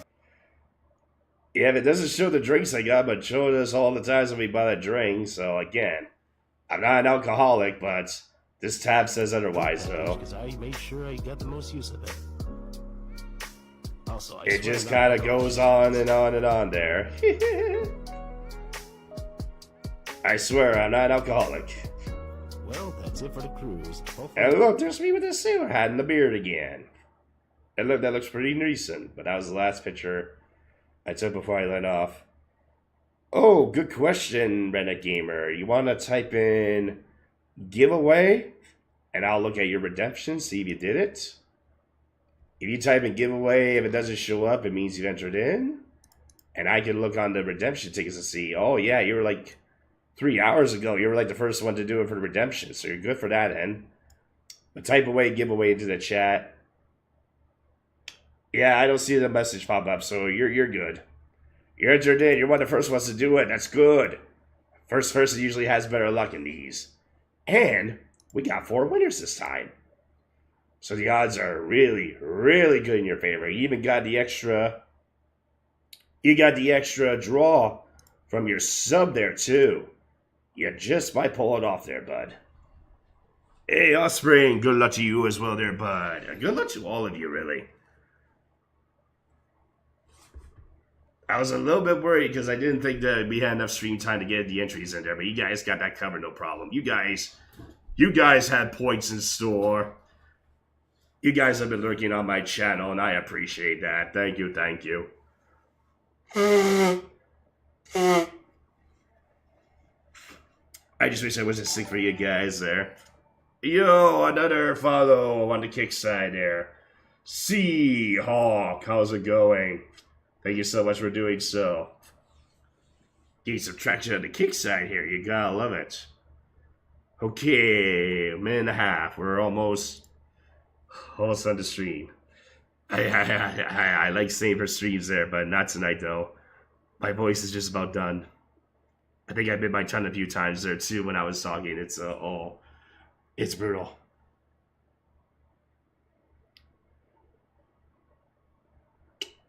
Yeah, but it doesn't show the drinks I got, but showed us all the times when we buy a drink. So again, I'm not an alcoholic, but this tab says otherwise, though. Because I made sure I got the most use of it. Also, It just kind of goes on and on and on there. I swear, I'm not an alcoholic. Well, that's it for the cruise. And look, there's me with the sailor hat and the beard again. And look, that looks pretty recent, but that was the last picture I took before I let off. Oh, good question, Redneck Gamer. You want to type in giveaway, and I'll look at your redemption, see if you did it. If you type in giveaway, if it doesn't show up, it means you entered in. And I can look on the redemption tickets and see, oh yeah, you were like 3 hours ago, you were like the first one to do it for the redemption, so you're good for that end. But type away giveaway into the chat. Yeah, I don't see the message pop up, so you're good. You're entered in. You're one of the first ones to do it. That's good. First person usually has better luck in these. And we got 4 winners this time. So the odds are really, really good in your favor. You even got the extra. You got the extra draw from your sub there too. You just might pull it off there, bud. Hey, Offspring, good luck to you as well there, bud. Good luck to all of you, really. I was a little bit worried because I didn't think that we had enough stream time to get the entries in there, but you guys got that covered, no problem. You guys had points in store. You guys have been lurking on my channel, and I appreciate that. Thank you, thank you. I just wish I wasn't sick for you guys there. Yo, another follow on the kick side there. Seahawk, how's it going? Thank you so much for doing so. Getting some traction on the kick side here. You gotta love it. Okay, a minute and a half. We're almost on the stream. I like staying for streams there, but not tonight though. My voice is just about done. I think I bit my tongue a few times there too when I was talking. It's it's brutal.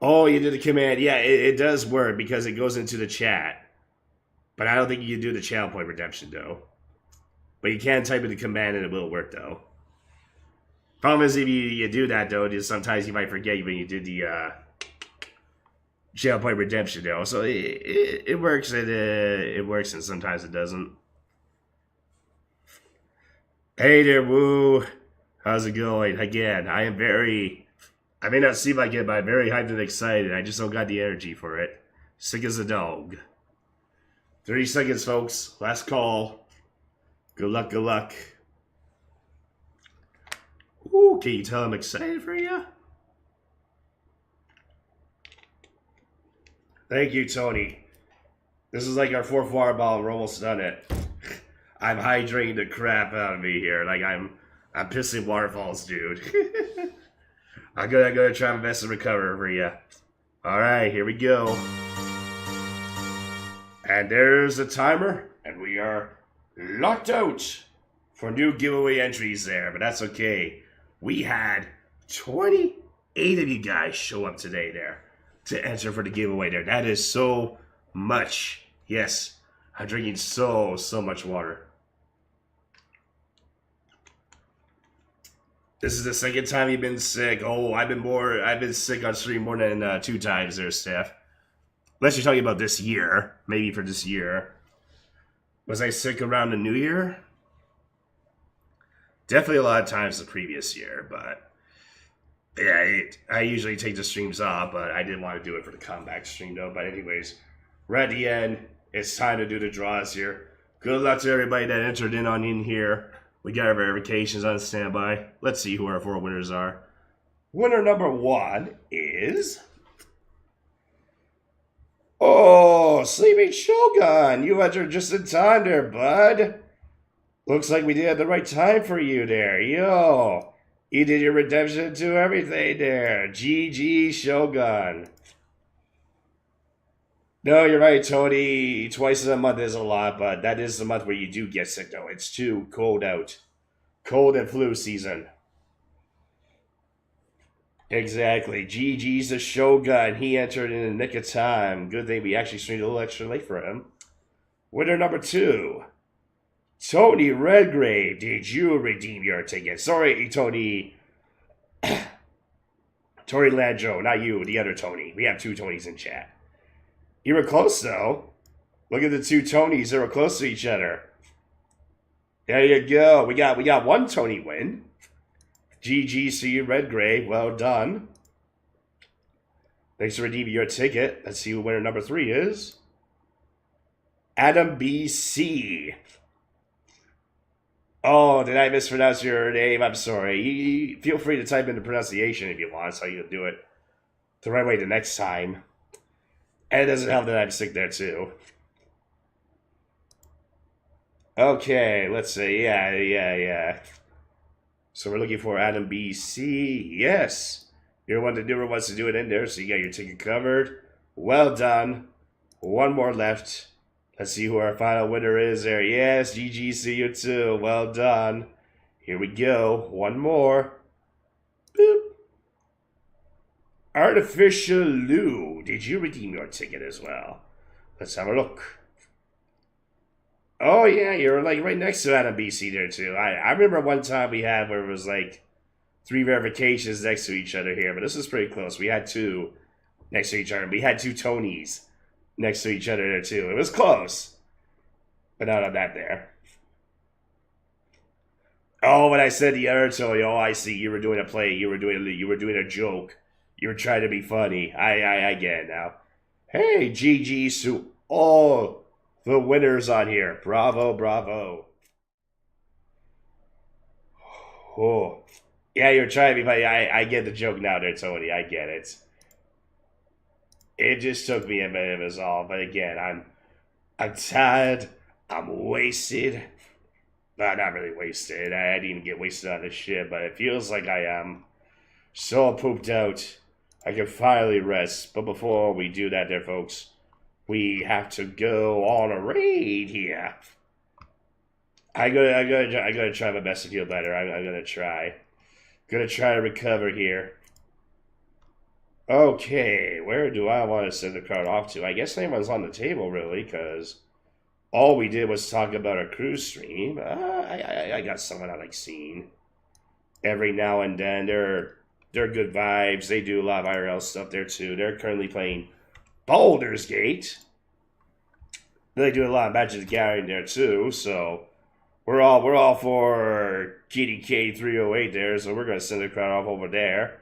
Oh, you did the command. Yeah, it does work because it goes into the chat. But I don't think you can do the channel point redemption, though. But you can type in the command and it will work, though. Problem is, if you do that, though, just sometimes you might forget when you did the channel point redemption, though. So it works, and it works, and sometimes it doesn't. Hey there, Woo. How's it going? Again, I may not seem like it, but I'm very hyped and excited. I just don't got the energy for it. Sick as a dog. 30 seconds, folks. Last call. Good luck, good luck. Ooh, can you tell I'm excited for you? Thank you, Tony. This is like our 4th water bottle. We're almost done it. I'm hydrating the crap out of me here. Like I'm pissing waterfalls, dude. I'm gonna try my best to recover for you. Alright, here we go. And there's the timer, and we are locked out for new giveaway entries there, but that's okay. We had 28 of you guys show up today there to enter for the giveaway there. That is so much. Yes, I'm drinking so much water. This is the second time you've been sick. Oh, I've been sick on stream more than 2 times there, Steph. Unless you're talking about this year. Maybe for this year. Was I sick around the new year? Definitely a lot of times the previous year, but Yeah, I usually take the streams off, but I didn't want to do it for the comeback stream though. But anyways, we're at the end. It's time to do the draws here. Good luck to everybody that entered in here. We got our verifications on standby. Let's see who our 4 winners are. Winner number 1 is... Oh, Sleeping Shogun! You entered just in time there, bud. Looks like we did at the right time for you there. Yo, you did your redemption to everything there. GG Shogun. No, you're right, Tony. Twice a month is a lot, but that is the month where you do get sick, though. It's too cold out. Cold and flu season. Exactly. GG's the Shogun. He entered in the nick of time. Good thing we actually streamed a little extra late for him. Winner number 2. Tony Redgrave. Did you redeem your ticket? Sorry, Tony. Tony Landro. Not you. The other Tony. We have 2 Tonys in chat. You were close, though. Look at the 2 Tonys. They were close to each other. There you go. We got 1 Tony win. GGC Redgrave. Well done. Thanks for redeeming your ticket. Let's see who winner number 3 is. Adam BC. Oh, did I mispronounce your name? I'm sorry. Feel free to type in the pronunciation if you want. That's how you do it the right way the next time. And it doesn't help that I'm sick there, too. Okay, let's see. Yeah. So we're looking for Adam BC. Yes. You're one that never wants to do it in there, so you got your ticket covered. Well done. 1 more left. Let's see who our final winner is there. Yes, GG, see you too. Well done. Here we go. 1 more. Boop. Artificial Lou. Did you redeem your ticket as well? Let's have a look. Oh, yeah, you're like right next to Adam BC there too. I remember one time we had where it was like 3 verifications next to each other here, but this is pretty close. We had 2 next to each other. We had 2 Tonys next to each other there too. It was close, but not on that there. Oh, when I said the other Tony, oh, I see. You were doing a play. You were doing a joke. You were trying to be funny. I get it now. Hey, GG Sue. Oh, the winners on here. Bravo, bravo. Oh, yeah, you're trying to be funny. I get the joke now there, Tony. I get it. It just took me a minute is all. But again, I'm tired. I'm wasted. Well, not really wasted. I didn't get wasted on this shit, but it feels like I am. So pooped out. I can finally rest. But before we do that there, folks, we have to go on a raid here. I'm gonna try my best to feel better. I'm gonna try. Gonna try to recover here. Okay, where do I want to send the card off to? I guess anyone's on the table, really, because all we did was talk about our cruise stream. I got someone I like seeing every now and then. They're good vibes. They do a lot of IRL stuff there, too. They're currently playing Baldur's Gate. They do a lot of Magic the Gathering there, too, so we're all for Kitty K308 there, so we're going to send the crowd off over there.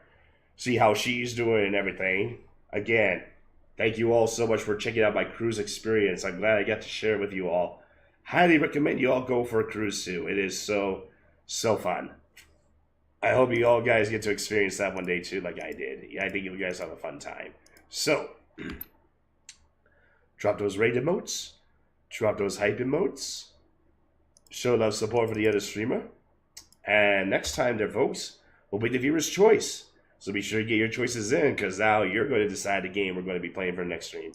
See how she's doing and everything. Again, thank you all so much for checking out my cruise experience. I'm glad I got to share it with you all. Highly recommend you all go for a cruise too. It is so fun. I hope you all guys get to experience that one day too, like I did. Yeah, I think you guys have a fun time. So, drop those raid emotes. Drop those hype emotes. Show love support for the other streamer. And next time there, folks, will be the viewer's choice. So be sure to get your choices in, because now you're going to decide the game we're going to be playing for the next stream.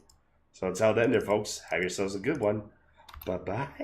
So until then there, folks, have yourselves a good one. Bye-bye.